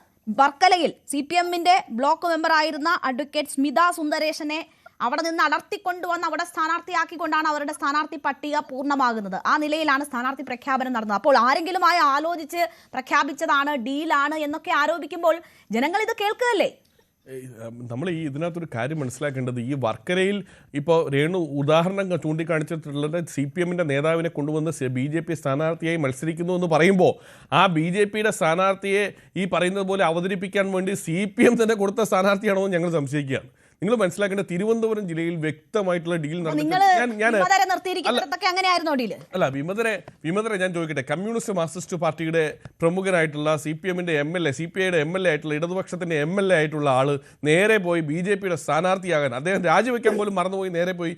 വർക്കലയിൽ CPMന്റെ ബ്ലോക്ക് മെമ്പറായിരുന്ന അഡ്വക്കേറ്റ് സ്മിത സുന്ദരേശനെ അവിടെ നിന്ന് അടർത്തിക്കൊണ്ടുവന്ന് അവിടെ സ്ഥാനാർത്ഥിയാക്കിക്കൊണ്ടാണ് അവരുടെ സ്ഥാനാർത്ഥി പട്ടിക പൂർണ്ണമാകുന്നത്. ആ നിലയിലാണ് സ്ഥാനാർത്ഥി പ്രഖ്യാപനം നടന്നത്. അപ്പോൾ ആരെങ്കിലുമായി ആലോചിച്ച് പ്രഖ്യാപിച്ചതാണ്, ഡീലാണ് എന്നൊക്കെ ആരോപിക്കുമ്പോൾ ജനങ്ങൾ ഇത് കേൾക്കുകയല്ലേ? നമ്മൾ ഇതിനകത്തൊരു കാര്യം മനസ്സിലാക്കേണ്ടത്, ഈ വർക്കലയിൽ ഇപ്പോൾ രേണു ഉദാഹരണം ചൂണ്ടിക്കാണിച്ചിട്ടുള്ളത് CPMന്റെ നേതാവിനെ കൊണ്ടുവന്ന് BJP സ്ഥാനാർത്ഥിയായി മത്സരിക്കുന്നു എന്ന് പറയുമ്പോൾ ആ BJPയുടെ സ്ഥാനാർത്ഥിയെ ഈ പറയുന്നത് പോലെ അവതരിപ്പിക്കാൻ വേണ്ടി CPM തന്നെ കൊടുത്ത സ്ഥാനാർത്ഥിയാണോ എന്ന് ഞങ്ങൾ സംശയിക്കുകയാണ്. നിങ്ങൾ മനസ്സിലാക്കേണ്ട, തിരുവനന്തപുരം ജില്ലയിൽ വ്യക്തമായിട്ടുള്ള ഡീൽ അല്ല വിമതരെ ഞാൻ ചോദിക്കട്ടെ, കമ്മ്യൂണിസ്റ്റ് മാർക്സിസ്റ്റ് പാർട്ടിയുടെ പ്രമുഖനായിട്ടുള്ള CPMന്റെ MLA, CPIയുടെ MLA ആയിട്ടുള്ള, ഇടതുപക്ഷത്തിന്റെ MLA ആയിട്ടുള്ള ആള് നേരെ പോയി BJPയുടെ സ്ഥാനാർത്ഥിയാകാൻ, അദ്ദേഹം രാജിവെക്കാൻ പോലും മറന്നുപോയി നേരെ പോയി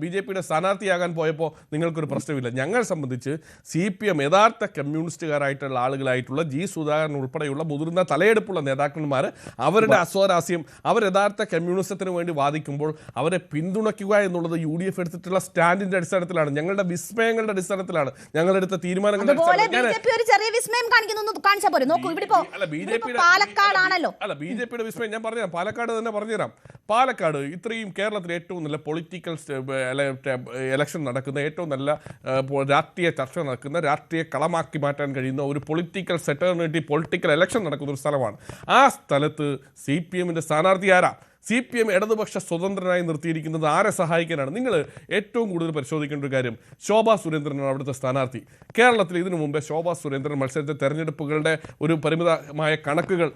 BJPയുടെ സ്ഥാനാർത്ഥിയാകാൻ പോയപ്പോൾ നിങ്ങൾക്കൊരു പ്രശ്നമില്ല. ഞങ്ങളെ സംബന്ധിച്ച് CPM യഥാർത്ഥ കമ്മ്യൂണിസ്റ്റുകാരായിട്ടുള്ള ആളുകളായിട്ടുള്ള G സുധാകരൻ ഉൾപ്പെടെയുള്ള മുതിർന്ന തലയെടുപ്പുള്ള നേതാക്കന്മാർ അവരുടെ അസ്വാരസ്യം, അവർ യഥാർത്ഥ കമ്മ്യൂണിസത്തിന് വേണ്ടി വാദിക്കുമ്പോൾ അവരെ പിന്തുണയ്ക്കുക എന്നുള്ളത് UDF എടുത്തിട്ടുള്ള സ്റ്റാൻഡിന്റെ അടിസ്ഥാനത്തിലാണ്, ഞങ്ങളുടെ വിസ്മയങ്ങളുടെ അടിസ്ഥാനത്തിലാണ്, ഞങ്ങളെടുത്ത തീരുമാനങ്ങളുടെ BJPയുടെ വിസ്മയം ഞാൻ പറഞ്ഞുതരാം. പാലക്കാട് തന്നെ പറഞ്ഞുതരാം. പാലക്കാട് ഇത്രയും കേരളത്തിൽ ഏറ്റവും നല്ല പൊളിറ്റിക്കൽ എലക്ഷൻ നടക്കുന്ന, ഏറ്റവും നല്ല രാഷ്ട്രീയ ചർച്ച നടക്കുന്ന, രാഷ്ട്രീയ കളമാക്കി മാറ്റാൻ കഴിയുന്ന ഒരു പൊളിറ്റിക്കൽ സെറ്റേണിറ്റി, പൊളിറ്റിക്കൽ എലക്ഷൻ നടക്കുന്ന ഒരു സ്ഥലമാണ്. ആ സ്ഥലത്ത് CPMന്റെ സ്ഥാനാർത്ഥി ആരാ? CPM ഇടതുപക്ഷ സ്വതന്ത്രനായി നിർത്തിയിരിക്കുന്നത് ആരെ സഹായിക്കാനാണ്? നിങ്ങൾ ഏറ്റവും കൂടുതൽ പരിശോധിക്കേണ്ട ഒരു കാര്യം, ശോഭാ സുരേന്ദ്രനാണ് അവിടുത്തെ സ്ഥാനാർത്ഥി. കേരളത്തിൽ ഇതിനു മുമ്പേ ശോഭാ സുരേന്ദ്രൻ മത്സരിച്ച തെരഞ്ഞെടുപ്പുകളുടെ ഒരു പരിമിതമായ കണക്കുകൾ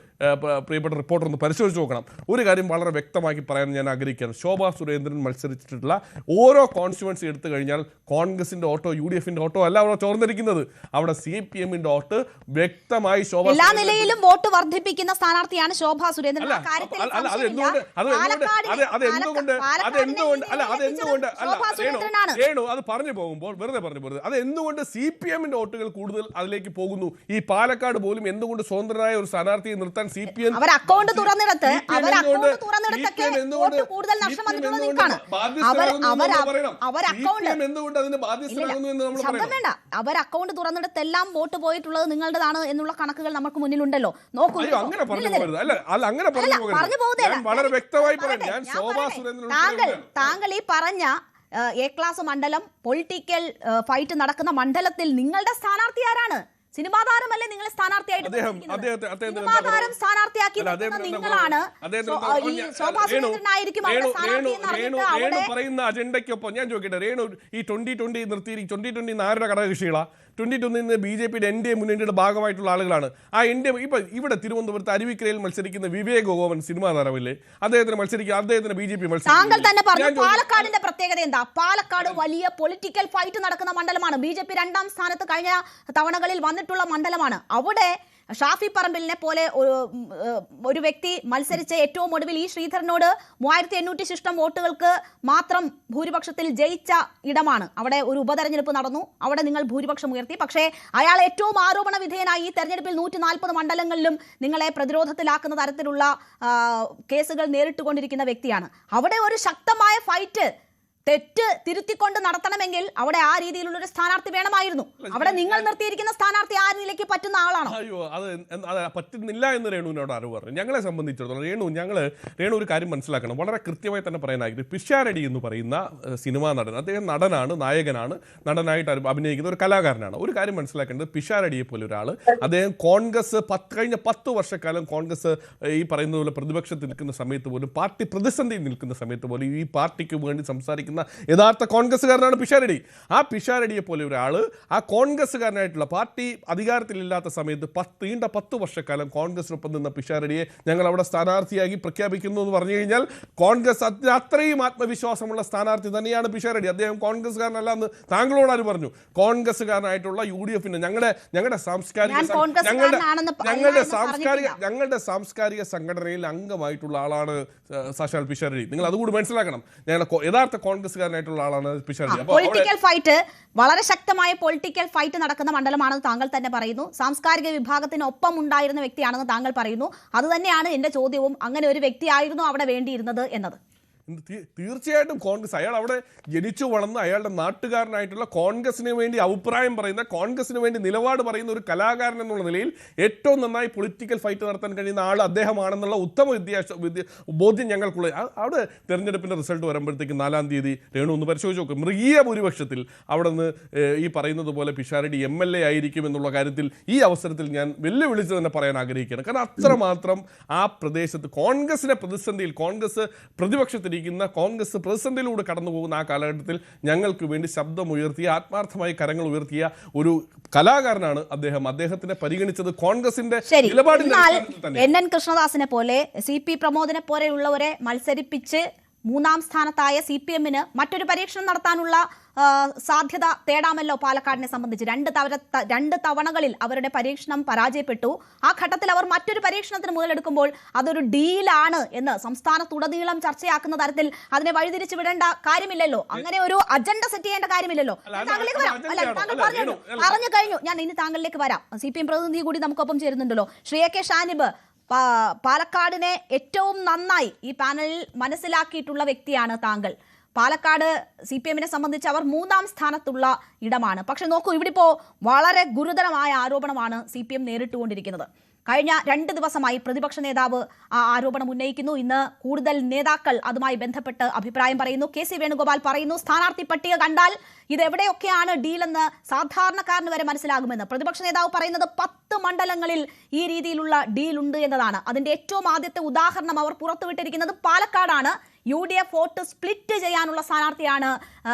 പ്രിയപ്പെട്ട റിപ്പോർട്ടർ ഒന്ന് പരിശോധിച്ച് നോക്കണം. ഒരു കാര്യം വളരെ വ്യക്തമാക്കി പറയാൻ ഞാൻ ആഗ്രഹിക്കുകയാണ്. ശോഭാ സുരേന്ദ്രൻ മത്സരിച്ചിട്ടുള്ള ഓരോ കോൺസ്റ്റിറ്റ്യുവൻസി എടുത്തു കഴിഞ്ഞാൽ കോൺഗ്രസിന്റെ ഓട്ടോ, UDFന്റെ ഓട്ടോ അല്ല അവിടെ ചോർന്നിരിക്കുന്നത്. അവിടെ CPMന്റെ വോട്ട് വ്യക്തമായി ശോഭാ എല്ലാ നിലയിലും വോട്ട് വർദ്ധിപ്പിക്കുന്ന സ്ഥാനാർത്ഥിയാണ് ശോഭാ സുരേന്ദ്രൻ. അത് പറഞ്ഞു പോകുമ്പോൾ വെറുതെ പറഞ്ഞു പോരുത്. അത് എന്തുകൊണ്ട് CPMന്റെ വോട്ടുകൾ കൂടുതൽ അതിലേക്ക് പോകുന്നു? ഈ പാലക്കാട് പോലും എന്തുകൊണ്ട് സ്വതന്ത്രനായ ഒരു സ്ഥാനാർത്ഥിയെ നിർത്താൻ CPM എന്തുകൊണ്ട് അതിന് ബാധ്യസ്ഥരാകുന്നു എന്ന് നമ്മൾ പറയണം. അവർ അക്കൗണ്ട് തുറന്നിടത്തെല്ലാം വോട്ട് പോയിട്ടുള്ളത് നിങ്ങളുടേതാണ് എന്നുള്ള കണക്കുകൾ നമുക്ക് മുന്നിലുണ്ടല്ലോ. നോക്കൂ, അങ്ങനെ പറഞ്ഞു പോകരുത്. അങ്ങനെ പറഞ്ഞു പോകരുത്. വളരെ വ്യക്തമായി പറയാം. ഞാൻ ശോഭാ സുരേന്ദ്രൻ താങ്കൾ ഈ പറഞ്ഞ A ക്ലാസ് മണ്ഡലം പൊളിറ്റിക്കൽ ഫൈറ്റ് നടക്കുന്ന മണ്ഡലത്തിൽ നിങ്ങളുടെ സ്ഥാനാർത്ഥി ആരാണ്? സിനിമാ താരമല്ലേ നിങ്ങളെ സ്ഥാനാർത്ഥിയായിട്ട് സിനിമാ താരം സ്ഥാനാർത്ഥിയാക്കി നിങ്ങളാണ്. ശോഭാ സുരേന്ദ്രനായിരിക്കും അവിടെ സ്ഥാനാർത്ഥി എന്ന് അറിഞ്ഞിട്ട് അവിടെ പറയുന്ന അജണ്ടയ്ക്കൊപ്പം ഞാൻ ചോദിക്കട്ടെ, രേണു ഈ 2020 നിർത്തി 2020 ആരുടെ ഘടകകക്ഷികളാ? 2020 BJPയുടെ NDA മുന്നണിയുടെ ഭാഗമായിട്ടുള്ള ആളുകളാണ്. ആ NDA ഇപ്പൊ ഇവിടെ തിരുവനന്തപുരത്ത് അരുവിക്കരയിൽ മത്സരിക്കുന്ന വിവേക് ഗോവൻ സിനിമാ താരമില്ലേ? അദ്ദേഹത്തിന് മത്സരിക്കുക, അദ്ദേഹത്തിന് BJP താങ്കൾ തന്നെ പറഞ്ഞു. പാലക്കാടിന്റെ പ്രത്യേകത എന്താ? പാലക്കാട് വലിയ പൊളിറ്റിക്കൽ ഫൈറ്റ് നടക്കുന്ന മണ്ഡലമാണ്. BJP 2ാം സ്ഥാനത്ത് കഴിഞ്ഞ തവണകളിൽ വന്നിട്ടുള്ള മണ്ഡലമാണ്. അവിടെ ഷാഫി പറമ്പിലിനെ പോലെ ഒരു വ്യക്തി മത്സരിച്ച ഏറ്റവും ഒടുവിൽ ഈ ശ്രീധരനോട് 3800 ശിഷ്ടം വോട്ടുകൾക്ക് മാത്രം ഭൂരിപക്ഷത്തിൽ ജയിച്ച ഇടമാണ്. അവിടെ ഒരു ഉപതെരഞ്ഞെടുപ്പ് നടന്നു, അവിടെ നിങ്ങൾ ഭൂരിപക്ഷം ഉയർത്തി. പക്ഷേ അയാൾ ഏറ്റവും ആരോപണ വിധേയനായി ഈ തെരഞ്ഞെടുപ്പിൽ 140 മണ്ഡലങ്ങളിലും നിങ്ങളെ പ്രതിരോധത്തിലാക്കുന്ന തരത്തിലുള്ള കേസുകൾ നേരിട്ടുകൊണ്ടിരിക്കുന്ന വ്യക്തിയാണ്. അവിടെ ഒരു ശക്തമായ ഫൈറ്റ് തെറ്റ് തിരുത്തിക്കൊണ്ട് നടത്തണമെങ്കിൽ അവിടെ ആ രീതിയിലുള്ള ഒരു സ്ഥാനാർത്ഥി വേണമായിരുന്നു. അവിടെ നിങ്ങൾ നിർത്തിയിരിക്കുന്ന സ്ഥാനാർത്ഥി ആ നിലയ്ക്ക് പറ്റുന്ന ആളാണോ? അയ്യോ, അത് പറ്റുന്നില്ല എന്ന് രേണുവിനോട് അറിവ് പറഞ്ഞു. ഞങ്ങളെ സംബന്ധിച്ചിടത്തോളം രേണു ഒരു കാര്യം മനസ്സിലാക്കണം, വളരെ കൃത്യമായി തന്നെ പറയാനായിട്ട്. പിഷാരടി എന്ന് പറയുന്ന സിനിമാ നടൻ, അദ്ദേഹം നടനാണ്, നായകനാണ്, നടനായിട്ട് അഭിനയിക്കുന്ന ഒരു കലാകാരനാണ്. ഒരു കാര്യം മനസ്സിലാക്കേണ്ടത്, പിഷാരടിയെ പോലെ ഒരാൾ, അദ്ദേഹം കോൺഗ്രസ് കഴിഞ്ഞ 10 വർഷക്കാലം കോൺഗ്രസ് ഈ പറയുന്ന പോലെ പ്രതിപക്ഷത്തിൽ നിൽക്കുന്ന സമയത്ത് പോലും, പാർട്ടി പ്രതിസന്ധിയിൽ നിൽക്കുന്ന സമയത്ത് പോലും ഈ പാർട്ടിക്ക് വേണ്ടി സംസാരിക്കുന്ന യഥാർത്ഥ കോൺഗ്രസ്സുകാരനാണ് പിഷാരടി. ആ പിഷാരടിയെ പോലെ ഒരാൾ, ആ കോൺഗ്രസ്സുകാരനായിട്ടുള്ള, പാർട്ടി അധികാരത്തിലില്ലാത്ത സമയത്ത് 10 വർഷക്കാലം കോൺഗ്രസിനൊപ്പം നിന്ന പിഷാരടിയെ ഞങ്ങൾ അവിടെ സ്ഥാനാർത്ഥിയാക്കി പ്രഖ്യാപിക്കുന്നു എന്ന് പറഞ്ഞു കഴിഞ്ഞാൽ കോൺഗ്രസ് അത്രയും ആത്മവിശ്വാസമുള്ള സ്ഥാനാർത്ഥി തന്നെയാണ് പിഷാരടി. അദ്ദേഹം കോൺഗ്രസ്സുകാരനല്ല എന്ന് താങ്കളോട് ആര് പറഞ്ഞു? കോൺഗ്രസ്സുകാരനായിട്ടുള്ള UDFന്റെ ഞങ്ങളുടെ സാംസ്കാരിക സംഘടനയിൽ അംഗമായിട്ടുള്ള ആളാണ് സാക്ഷാൽ പിഷാരടി. നിങ്ങൾ അതുകൂടി മനസ്സിലാക്കണം. ഞങ്ങളുടെ യഥാർത്ഥ കോൺഗ്രസ്സുകാരനായിട്ടുള്ള ആളാണ് പിഷാരടി. പൊളിറ്റിക്കൽ ഫൈറ്റ്, വളരെ ശക്തമായ പൊളിറ്റിക്കൽ ഫൈറ്റ് നടക്കുന്ന മണ്ഡലമാണെന്ന് താങ്കൾ തന്നെ പറയുന്നു. സാംസ്കാരിക വിഭാഗത്തിനൊപ്പം ഉണ്ടായിരുന്ന വ്യക്തിയാണെന്ന് താങ്കൾ പറയുന്നു. അതുതന്നെയാണ് എന്റെ ചോദ്യവും. അങ്ങനെ ഒരു വ്യക്തിയായിരുന്നു അവിടെ വേണ്ടിയിരുന്നത് എന്നത്. തീർച്ചയായിട്ടും കോൺഗ്രസ്, അയാൾ അവിടെ ജനിച്ചു വളർന്ന് അയാളുടെ നാട്ടുകാരനായിട്ടുള്ള, കോൺഗ്രസിന് വേണ്ടി അഭിപ്രായം പറയുന്ന, കോൺഗ്രസിന് വേണ്ടി നിലപാട് പറയുന്ന ഒരു കലാകാരൻ എന്നുള്ള നിലയിൽ ഏറ്റവും നന്നായി പൊളിറ്റിക്കൽ ഫൈറ്റ് നടത്താൻ കഴിയുന്ന ആൾ അദ്ദേഹമാണെന്നുള്ള ഉത്തമ ബോധ്യം ഞങ്ങൾക്കുള്ള. അവിടെ തെരഞ്ഞെടുപ്പിൻ്റെ റിസൾട്ട് വരുമ്പോഴത്തേക്ക് 4-ാം തീയതി രേണു ഒന്ന് പരിശോധിച്ച് നോക്കും, മൃഗീയ ഭൂരിപക്ഷത്തിൽ അവിടെ നിന്ന് ഈ പറയുന്നത് പോലെ പിഷാരടി MLA ആയിരിക്കും എന്നുള്ള കാര്യത്തിൽ ഈ അവസരത്തിൽ ഞാൻ വെല്ലുവിളിച്ച് തന്നെ പറയാൻ ആഗ്രഹിക്കുകയാണ്. കാരണം അത്രമാത്രം ആ പ്രദേശത്ത് കോൺഗ്രസിനെ പ്രതിസന്ധിയിൽ, കോൺഗ്രസ് പ്രതിപക്ഷത്തിൽ കോൺഗ്രസ് പ്രതിസന്ധിയിലൂടെ കടന്നു പോകുന്ന ആ കാലഘട്ടത്തിൽ ഞങ്ങൾക്ക് വേണ്ടി ശബ്ദമുയർത്തിയ, ആത്മാർത്ഥമായി കരങ്ങൾ ഉയർത്തിയ ഒരു കലാകാരനാണ് അദ്ദേഹം. അദ്ദേഹത്തിനെ പരിഗണിച്ചത് കോൺഗ്രസിന്റെ നിലപാടിന്റെ തന്നെ. NN കൃഷ്ണദാസിനെ പോലെ, CP പ്രമോദിനെ പോലെയുള്ളവരെ മത്സരിപ്പിച്ച് 3ാം സ്ഥാനത്തായ CPM-ന് മറ്റൊരു പരീക്ഷണം നടത്താനുള്ള സാധ്യത തേടാമല്ലോ. പാലക്കാടിനെ സംബന്ധിച്ച് 2 തവണകളിൽ അവരുടെ പരീക്ഷണം പരാജയപ്പെട്ടു. ആ ഘട്ടത്തിൽ അവർ മറ്റൊരു പരീക്ഷണത്തിന് മുതലെടുക്കുമ്പോൾ അതൊരു ഡീലാണ് എന്ന് സംസ്ഥാനത്തുടനീളം ചർച്ചയാക്കുന്ന തരത്തിൽ അതിനെ വഴിതിരിച്ചു വിടേണ്ട കാര്യമില്ലല്ലോ. അങ്ങനെ ഒരു അജണ്ട സെറ്റ് ചെയ്യേണ്ട കാര്യമില്ലല്ലോ. താങ്കളിലേക്ക് വരാം. താങ്കൾ പറഞ്ഞു കഴിഞ്ഞു. ഞാൻ ഇനി താങ്കളിലേക്ക് വരാം. CPM പ്രതിനിധി കൂടി നമുക്കൊപ്പം ചേരുന്നുണ്ടല്ലോ. ശ്രീ AK ഷാനിബ്, പാലക്കാടിനെ ഏറ്റവും നന്നായി ഈ പാനലിൽ മനസ്സിലാക്കിയിട്ടുള്ള വ്യക്തിയാണ് താങ്കൾ. പാലക്കാട് CPM-നെ സംബന്ധിച്ച് അവർ 3ാം സ്ഥാനത്തുള്ള ഇടമാണ്. പക്ഷെ നോക്കൂ, ഇവിടെ ഇപ്പോൾ വളരെ ഗുരുതരമായ ആരോപണമാണ് CPM നേരിട്ടുകൊണ്ടിരിക്കുന്നത്. കഴിഞ്ഞ 2 ദിവസമായി പ്രതിപക്ഷ നേതാവ് ആ ആരോപണം ഉന്നയിക്കുന്നു. ഇന്ന് കൂടുതൽ നേതാക്കൾ അതുമായി ബന്ധപ്പെട്ട് അഭിപ്രായം പറയുന്നു. KC വേണുഗോപാൽ പറയുന്നു, സ്ഥാനാർത്ഥി പട്ടിക കണ്ടാൽ ഇതെവിടെയൊക്കെയാണ് ഡീലെന്ന് സാധാരണക്കാരന് വരെ മനസ്സിലാകുമെന്ന്. പ്രതിപക്ഷ നേതാവ് പറയുന്നത് 10 മണ്ഡലങ്ങളിൽ ഈ രീതിയിലുള്ള ഡീൽ ഉണ്ട് എന്നതാണ്. അതിന്റെ ഏറ്റവും ആദ്യത്തെ ഉദാഹരണം അവർ പുറത്തുവിട്ടിരിക്കുന്നത് പാലക്കാടാണ്. UDF വോട്ട് സ്പ്ലിറ്റ് ചെയ്യാനുള്ള സ്ഥാനാർത്ഥിയാണ്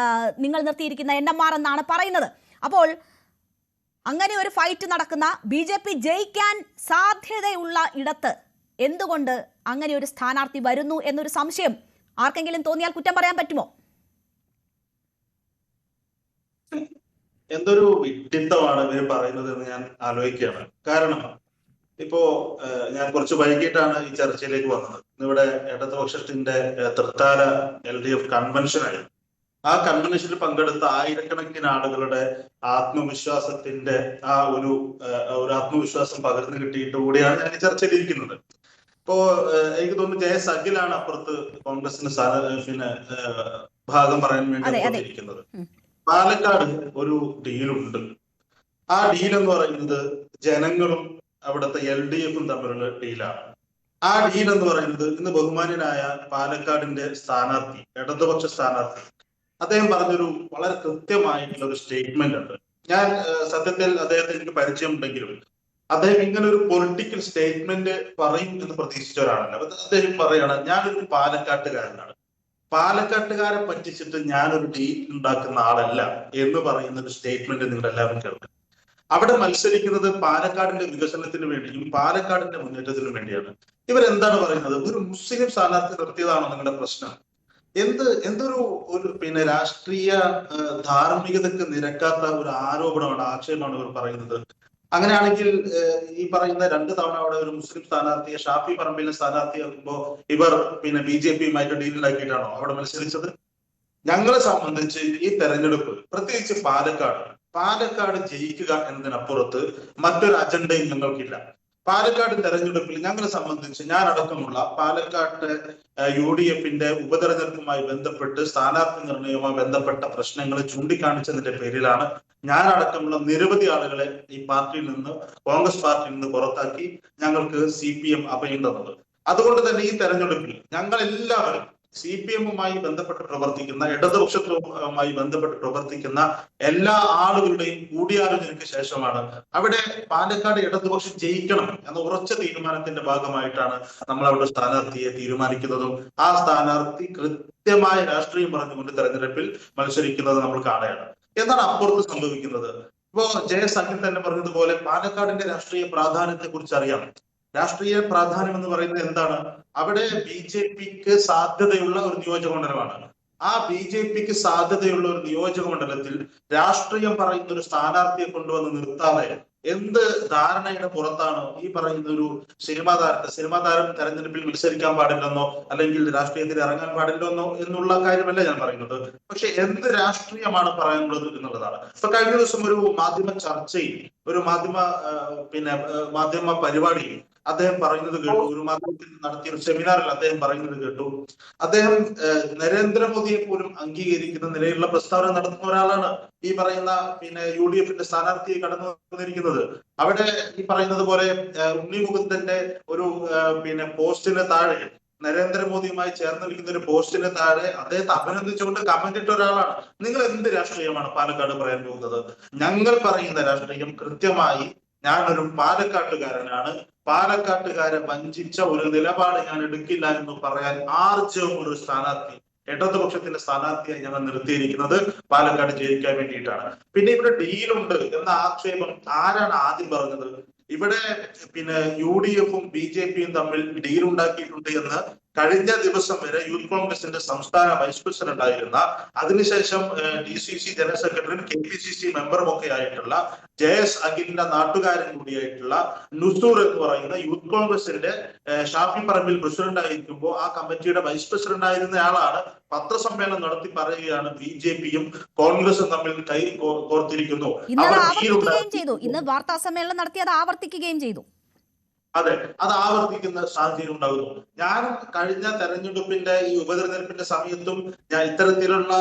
നിങ്ങൾ നിർത്തിയിരിക്കുന്ന NMR എന്നാണ് പറയുന്നത്. അപ്പോൾ അങ്ങനെ ഒരു ഫൈറ്റ് നടക്കുന്ന, BJP ജയിക്കാൻ സാധ്യതയുള്ള ഇടത്ത് എന്തുകൊണ്ട് അങ്ങനെ ഒരു സ്ഥാനാർത്ഥി വരുന്നു എന്നൊരു സംശയം ആർക്കെങ്കിലും തോന്നിയാൽ കുറ്റം പറയാൻ പറ്റുമോ? എന്തൊരു വിഡ്ഢിത്തമാണ് ഇവർ പറയുന്നത് എന്ന് ഞാൻ ആലോചിക്കുകയാണ്. കാരണം ഇപ്പോ ഞാൻ കുറച്ച് വൈകിട്ടാണ് ഈ ചർച്ചയിലേക്ക് വന്നത്. ഇവിടെ ഇടതുപക്ഷത്തിന്റെ തൃത്താല LDF കൺവെൻഷനായിരുന്നു. ആ കൺവെൻഷനിൽ പങ്കെടുത്ത ആയിരക്കണക്കിന് ആളുകളുടെ ആത്മവിശ്വാസത്തിന്റെ ആ ഒരു ആത്മവിശ്വാസം പകർന്നു കിട്ടിയിട്ട് കൂടിയാണ് ഞാൻ ഈ ചർച്ചയിലിരിക്കുന്നത്. ഇപ്പോ എനിക്ക് തോന്നുന്നു JS അഖിലാണ് അപ്പുറത്ത് കോൺഗ്രസിന് പിന്നെ ഭാഗം പറയാൻ വേണ്ടി ഇരിക്കുന്നത്. പാലക്കാട് ഒരു ഡീലുണ്ട്. ആ ഡീൽ എന്ന് പറയുന്നത് ജനങ്ങളും അവിടുത്തെ LDF-ഉം തമ്മിലുള്ള ഡീലാണ്. ആ ഡീൽ എന്ന് പറയുന്നത് ഇന്ന് ബഹുമാന്യനായ പാലക്കാടിന്റെ സ്ഥാനാർത്ഥി, ഇടതുപക്ഷ സ്ഥാനാർത്ഥി, അദ്ദേഹം പറഞ്ഞൊരു വളരെ കൃത്യമായിട്ടുള്ള ഒരു സ്റ്റേറ്റ്മെന്റ് ഉണ്ട്. ഞാൻ സത്യത്തിൽ അദ്ദേഹത്തെ എനിക്ക് പരിചയമുണ്ടെങ്കിലും അദ്ദേഹം ഇങ്ങനെ ഒരു പൊളിറ്റിക്കൽ സ്റ്റേറ്റ്മെന്റ് പറയും എന്ന് പ്രതീക്ഷിച്ച ഒരാളല്ല. അദ്ദേഹം പറയാണ്, ഞാനൊരു പാലക്കാട്ടുകാരനാണ്, പാലക്കാട്ടുകാരെ പറ്റിച്ചിട്ട് ഞാനൊരു ഡീൽ ഉണ്ടാക്കുന്ന ആളല്ല എന്ന് പറയുന്ന ഒരു സ്റ്റേറ്റ്മെന്റ് നിങ്ങൾ എല്ലാവരും കേൾക്കും. അവിടെ മത്സരിക്കുന്നത് പാലക്കാടിന്റെ വികസനത്തിന് വേണ്ടിയും പാലക്കാടിന്റെ മുന്നേറ്റത്തിനും വേണ്ടിയാണ്. ഇവരെന്താണ് പറയുന്നത്? ഒരു മുസ്ലിം സ്ഥാനാർത്ഥി നിർത്തിയതാണോ നിങ്ങളുടെ പ്രശ്നം? എന്തൊരു രാഷ്ട്രീയ ധാർമ്മികതക്ക് നിരക്കാത്ത ഒരു ആരോപണമാണ്, ആക്ഷേപമാണ് ഇവർ പറയുന്നത്. അങ്ങനെയാണെങ്കിൽ ഈ പറയുന്ന 2 തവണ അവിടെ ഒരു മുസ്ലിം സ്ഥാനാർത്ഥിയെ ഷാഫി പറമ്പിലിനെ സ്ഥാനാർത്ഥിയാക്കുമ്പോ ഇവർ BJP-യുമായിട്ട് ഡീൽ ഉണ്ടാക്കിയിട്ടാണോ അവിടെ മത്സരിച്ചത്? ഞങ്ങളെ സംബന്ധിച്ച് ഈ തെരഞ്ഞെടുപ്പ്, പ്രത്യേകിച്ച് പാലക്കാട് ജയിക്കുക എന്നതിനപ്പുറത്ത് മറ്റൊരു അജണ്ടയും ഞങ്ങൾക്കില്ല. പാലക്കാട് തെരഞ്ഞെടുപ്പിൽ ഞങ്ങളെ സംബന്ധിച്ച്, ഞാൻ അടക്കമുള്ള പാലക്കാട്ട് UDF-ന്റെ ഉപതെരഞ്ഞെടുപ്പുമായി ബന്ധപ്പെട്ട് സ്ഥാനാർത്ഥി നിർണയവുമായി ബന്ധപ്പെട്ട പ്രശ്നങ്ങൾ ചൂണ്ടിക്കാണിച്ചതിന്റെ പേരിലാണ് ഞാൻ അടക്കമുള്ള നിരവധി ആളുകളെ ഈ പാർട്ടിയിൽ നിന്ന്, കോൺഗ്രസ് പാർട്ടിയിൽ നിന്ന് പുറത്താക്കി ഞങ്ങൾക്ക് CPM അഭയം തന്നത്. അതുകൊണ്ട് തന്നെ ഈ തെരഞ്ഞെടുപ്പിൽ ഞങ്ങൾ എല്ലാവരും CPM-മായി ബന്ധപ്പെട്ട് പ്രവർത്തിക്കുന്ന, ഇടതുപക്ഷവുമായി ബന്ധപ്പെട്ട് പ്രവർത്തിക്കുന്ന എല്ലാ ആളുകളുടെയും കൂടിയാലോചനയ്ക്ക് ശേഷമാണ് അവിടെ പാലക്കാട് ഇടതുപക്ഷം ജയിക്കണം എന്ന ഉറച്ച തീരുമാനത്തിന്റെ ഭാഗമായിട്ടാണ് നമ്മൾ അവിടെ സ്ഥാനാർത്ഥിയെ തീരുമാനിക്കുന്നതും ആ സ്ഥാനാർത്ഥി കൃത്യമായ രാഷ്ട്രീയം പറഞ്ഞുകൊണ്ട് തെരഞ്ഞെടുപ്പിൽ മത്സരിക്കുന്നത് നമ്മൾ കാണുകയാണ്. എന്താണ് അപ്പുറത്ത് സംഭവിക്കുന്നത്? ഇപ്പോ JS അഖിൽ തന്നെ പറഞ്ഞതുപോലെ പാലക്കാടിന്റെ രാഷ്ട്രീയ പ്രാധാന്യത്തെ കുറിച്ച് അറിയാം. രാഷ്ട്രീയ പ്രാധാന്യം എന്ന് പറയുന്നത് എന്താണ്? അവിടെ BJP-ക്ക് സാധ്യതയുള്ള ഒരു നിയോജകമണ്ഡലമാണ്. ആ BJP-ക്ക് സാധ്യതയുള്ള ഒരു നിയോജകമണ്ഡലത്തിൽ രാഷ്ട്രീയം പറയുന്ന ഒരു സ്ഥാനാർത്ഥിയെ കൊണ്ടുവന്ന് നിർത്താതെ എന്ത് ധാരണയുടെ പുറത്താണ് ഈ പറയുന്ന ഒരു സിനിമാ താരം തെരഞ്ഞെടുപ്പിൽ മത്സരിക്കാൻ പാടില്ലെന്നോ അല്ലെങ്കിൽ രാഷ്ട്രീയത്തിൽ ഇറങ്ങാൻ പാടില്ലെന്നോ എന്നുള്ള കാര്യമല്ല ഞാൻ പറയുന്നത്. പക്ഷെ എന്ത് രാഷ്ട്രീയമാണ് പറയാനുള്ളത് എന്നുള്ളതാണ്. ഇപ്പൊ കഴിഞ്ഞ ദിവസം ഒരു മാധ്യമ ചർച്ചയിൽ, ഒരു മാധ്യമ പരിപാടിയിൽ അദ്ദേഹം പറയുന്നത് കേട്ടു, ഒരു മാധ്യമത്തിൽ നടത്തിയ ഒരു സെമിനാറിൽ അദ്ദേഹം പറയുന്നത് കേട്ടു. അദ്ദേഹം നരേന്ദ്രമോദിയെ പോലും അംഗീകരിക്കുന്ന നിലയിലുള്ള പ്രസ്താവന നടത്തുന്ന ഒരാളാണ് ഈ പറയുന്ന UDF-ന്റെ സ്ഥാനാർത്ഥിയെ കടന്നു വന്നിരിക്കുന്നത്. അവിടെ ഈ പറയുന്നത് പോലെ ഉണ്ണി മുകുന്ദന്റെ ഒരു പോസ്റ്റിന് താഴെ, നരേന്ദ്രമോദിയുമായി ചേർന്ന് നിൽക്കുന്ന ഒരു പോസ്റ്റിന് താഴെ അദ്ദേഹത്തെ അഭിനന്ദിച്ചുകൊണ്ട് കമന്റ് ഇട്ട ഒരാളാണ്. നിങ്ങൾ എന്ത് രാഷ്ട്രീയമാണ് പാലക്കാട് പറയാൻ പോകുന്നത്? ഞങ്ങൾ പറയുന്ന രാഷ്ട്രീയം കൃത്യമായി, ഞാനൊരു പാലക്കാട്ടുകാരനാണ്, പാലക്കാട്ടുകാരെ വഞ്ചിച്ച ഒരു നിലപാട് ഞാൻ എടുക്കില്ല എന്ന് പറയാൻ ആർജവം ഒരു സ്ഥാനാർത്ഥി, ഇടതുപക്ഷത്തിന്റെ സ്ഥാനാർത്ഥിയായി ഞങ്ങൾ നിർത്തിയിരിക്കുന്നത് പാലക്കാട് ജയിക്കാൻ വേണ്ടിയിട്ടാണ്. പിന്നെ ഇവിടെ ഡീലുണ്ട് എന്ന ആക്ഷേപം ആരാണ് ആദ്യം പറഞ്ഞത്? ഇവിടെ UDF-ഉം BJP-യും തമ്മിൽ ഡീൽ ഉണ്ടാക്കിയിട്ടുണ്ട് എന്ന് കഴിഞ്ഞ ദിവസം വരെ യൂത്ത് കോൺഗ്രസിന്റെ സംസ്ഥാന വൈസ് പ്രസിഡന്റ് ആയിരുന്ന, അതിനുശേഷം DCC ജനറൽ സെക്രട്ടറിയും KPCC മെമ്പറും ഒക്കെ ആയിട്ടുള്ള JS അഖിലിന്റെ നാട്ടുകാരൻ കൂടിയായിട്ടുള്ള നുസൂർ എന്ന് പറയുന്ന യൂത്ത് കോൺഗ്രസിന്റെ ഷാഫി പറമ്പിൽ പ്രസിഡന്റ് ആയിരിക്കുമ്പോൾ ആ കമ്മിറ്റിയുടെ വൈസ് പ്രസിഡന്റ് ആയിരുന്ന ആളാണ് പത്രസമ്മേളനം നടത്തി പറയുകയാണ് BJP-യും കോൺഗ്രസും തമ്മിൽ കൈ കോർത്തിരിക്കുന്നു. ഇന്ന് വാർത്താ സമ്മേളനം നടത്തി അത് ആവർത്തിക്കുകയും ചെയ്തു. അതെ, അത് ആവർത്തിക്കുന്ന സാഹചര്യം ഉണ്ടാകുന്നു. ഞാൻ കഴിഞ്ഞ തെരഞ്ഞെടുപ്പിന്റെ ഈ ഉപതെരഞ്ഞെടുപ്പിന്റെ സമയത്തും ഞാൻ ഇത്തരത്തിലുള്ള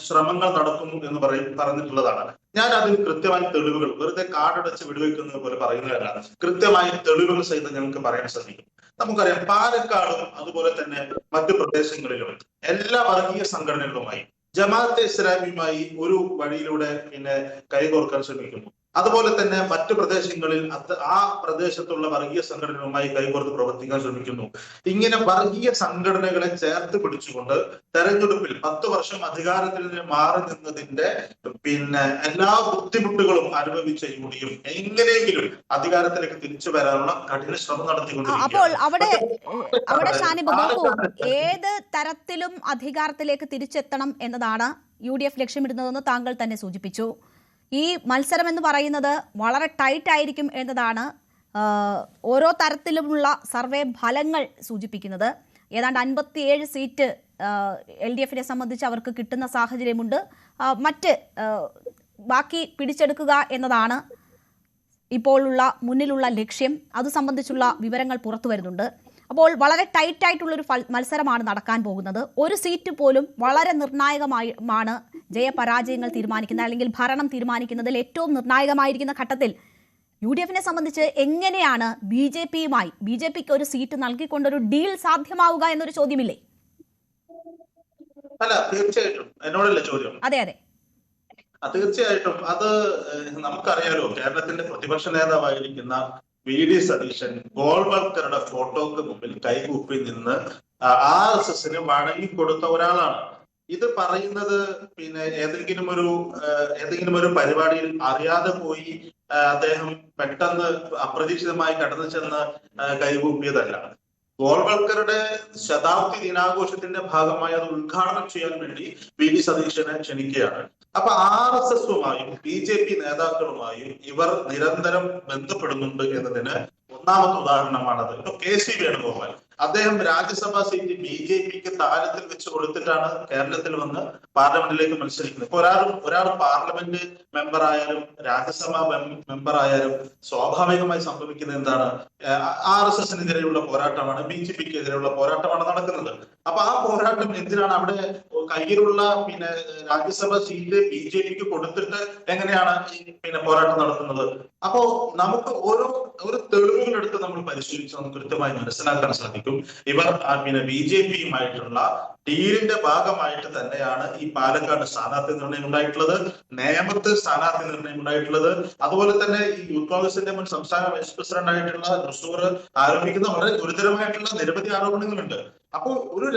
ശ്രമങ്ങൾ നടക്കുന്നു എന്ന് പറഞ്ഞിട്ടുള്ളതാണ്. ഞാൻ അതിന് കൃത്യമായ തെളിവുകൾ, വെറുതെ കാർഡടച്ച് വെടിവെക്കുന്നത് പോലെ പറയുന്നതല്ല, കൃത്യമായ തെളിവുകൾ സഹിതം ഞങ്ങൾക്ക് പറയാൻ സാധിക്കും. നമുക്കറിയാം, പാലക്കാടും അതുപോലെ തന്നെ മറ്റു പ്രദേശങ്ങളിലും എല്ലാ വർഗീയ സംഘടനകളുമായി, ജമാഅത്തെ ഇസ്ലാമിയുമായി ഒരു വഴിയിലൂടെ കൈകോർക്കാൻ ശ്രമിക്കുന്നു. അതുപോലെ തന്നെ മറ്റു പ്രദേശങ്ങളിൽ ആ പ്രദേശത്തുള്ള വർഗീയ സംഘടനകളുമായി കൈകോർത്ത് പ്രവർത്തിക്കാൻ ശ്രമിക്കുന്നു. ഇങ്ങനെ വർഗീയ സംഘടനകളെ ചേർത്ത് പിടിച്ചുകൊണ്ട് തെരഞ്ഞെടുപ്പിൽ 10 വർഷം അധികാരത്തിൽ നിന്ന് മാറി നിന്നതിന്റെ എല്ലാ ബുദ്ധിമുട്ടുകളും അനുഭവിച്ച UDF എങ്ങനെയെങ്കിലും അധികാരത്തിലേക്ക് തിരിച്ചു വരാനുള്ള കഠിന ശ്രമം നടത്തിക്കൊണ്ടിരിക്കുകയാണ്. ഏത് തരത്തിലും അധികാരത്തിലേക്ക് തിരിച്ചെത്തണം എന്നതാണ് UDF ലക്ഷ്യമിടുന്നതെന്ന് താങ്കൾ തന്നെ സൂചിപ്പിച്ചു. ഈ മത്സരം എന്ന് പറയുന്നത് വളരെ ടൈറ്റ് ആയിരിക്കും എന്നതാണ് ഓരോ തരത്തിലുമുള്ള സർവേ ഫലങ്ങൾ സൂചിപ്പിക്കുന്നത്. ഏതാണ്ട് 57 സീറ്റ് LDF-നെ സംബന്ധിച്ച് അവർക്ക് കിട്ടുന്ന സാഹചര്യമുണ്ട്. മറ്റ് ബാക്കി പിടിച്ചെടുക്കുക എന്നതാണ് ഇപ്പോഴുള്ള മുന്നിലുള്ള ലക്ഷ്യം. അത് സംബന്ധിച്ചുള്ള വിവരങ്ങൾ പുറത്തു വരുന്നുണ്ട്. അപ്പോൾ വളരെ ടൈറ്റ് ആയിട്ടുള്ളൊരു മത്സരമാണ് നടക്കാൻ പോകുന്നത്. ഒരു സീറ്റ് പോലും വളരെ നിർണായകമാണ് ജയപരാജയങ്ങൾ തീരുമാനിക്കുന്ന, അല്ലെങ്കിൽ ഭരണം തീരുമാനിക്കുന്നതിൽ ഏറ്റവും നിർണായകമായിരിക്കുന്ന ഘട്ടത്തിൽ UDF-നെ സംബന്ധിച്ച് എങ്ങനെയാണ് BJP-ക്ക് ഒരു സീറ്റ് നൽകിക്കൊണ്ടൊരു ഡീൽ സാധ്യമാവുക എന്നൊരു ചോദ്യമില്ലേ? അല്ല, തീർച്ചയായിട്ടും എന്നോടല്ലേ ചോദ്യം? അതെ അതെ. തീർച്ചയായിട്ടും അത് നമുക്കറിയാലോ, കേരളത്തിന്റെ പ്രതിപക്ഷ നേതാവായിരിക്കുന്ന വി.ഡി. സതീശൻ ഗോൾവൽക്കറുടെ ഫോട്ടോക്ക് മുമ്പിൽ കൈകൂപ്പി നിന്ന് RSSന് വഴങ്ങിക്കൊടുത്ത ഒരാളാണ്. ഇത് പറയുന്നത് പിന്നെ ഏതെങ്കിലും ഒരു പരിപാടിയിൽ അറിയാതെ പോയി അദ്ദേഹം പെട്ടെന്ന് അപ്രതീക്ഷിതമായി കടന്നു ചെന്ന് കൈകൂപ്പിയതല്ല. ഗോൾവൽക്കറുടെ ശതാബ്ദി ദിനാഘോഷത്തിന്റെ ഭാഗമായി അത് ഉദ്ഘാടനം ചെയ്യാൻ വേണ്ടി വി.ഡി. സതീശനെ ക്ഷണിക്കുകയാണ്. അപ്പൊ RSSുമായും BJP നേതാക്കളുമായും ഇവർ നിരന്തരം ബന്ധപ്പെടുന്നുണ്ട് എന്നതിന് ഒന്നാമത്തെ ഉദാഹരണമാണത്. ഇപ്പൊ KC വേണുഗോപാൽ അദ്ദേഹം രാജ്യസഭാ സീറ്റ് BJPക്ക് താരത്തിൽ വെച്ച് കൊടുത്തിട്ടാണ് കേരളത്തിൽ വന്ന് പാർലമെന്റിലേക്ക് മത്സരിക്കുന്നത്. ഇപ്പൊ ഒരാൾ പാർലമെന്റ് മെമ്പർ ആയാലും രാജ്യസഭാ മെമ്പർ ആയാലും സ്വാഭാവികമായി സംഭവിക്കുന്നത് എന്താണ്? RSSനെതിരെയുള്ള പോരാട്ടമാണ്, BJPക്കെതിരെയുള്ള പോരാട്ടമാണ് നടക്കുന്നത്. അപ്പൊ ആ പോരാട്ടം എന്തിനാണ്? അവിടെ കയ്യിലുള്ള രാജ്യസഭാ സീറ്റ് BJPക്ക് കൊടുത്തിട്ട് എങ്ങനെയാണ് പോരാട്ടം നടത്തുന്നത്? അപ്പോ നമുക്ക് ഒരു തെളിവുകളെടുത്ത് നമ്മൾ പരിശോധിച്ച് നമുക്ക് കൃത്യമായി മനസ്സിലാക്കാൻ സാധിക്കും. ഇവർ BJPയുമായിട്ടുള്ള ഡീലിന്റെ ഭാഗമായിട്ട് തന്നെയാണ് ഈ പാലക്കാട് സ്ഥാനാർത്ഥി നിർണയം ഉണ്ടായിട്ടുള്ളത്, നേമത്ത് സ്ഥാനാർത്ഥി നിർണയം ഉണ്ടായിട്ടുള്ളത്. അതുപോലെ തന്നെ ഈ യൂത്ത് കോൺഗ്രസിന്റെ മുൻ സംസ്ഥാന വൈസ് പ്രസിഡന്റ് ആയിട്ടുള്ള തൃശ്ശൂർ ആരോപിക്കുന്ന വളരെ ഗുരുതരമായിട്ടുള്ള നിരവധി ആരോപണങ്ങളുണ്ട്. അപ്പോൾ ഒരു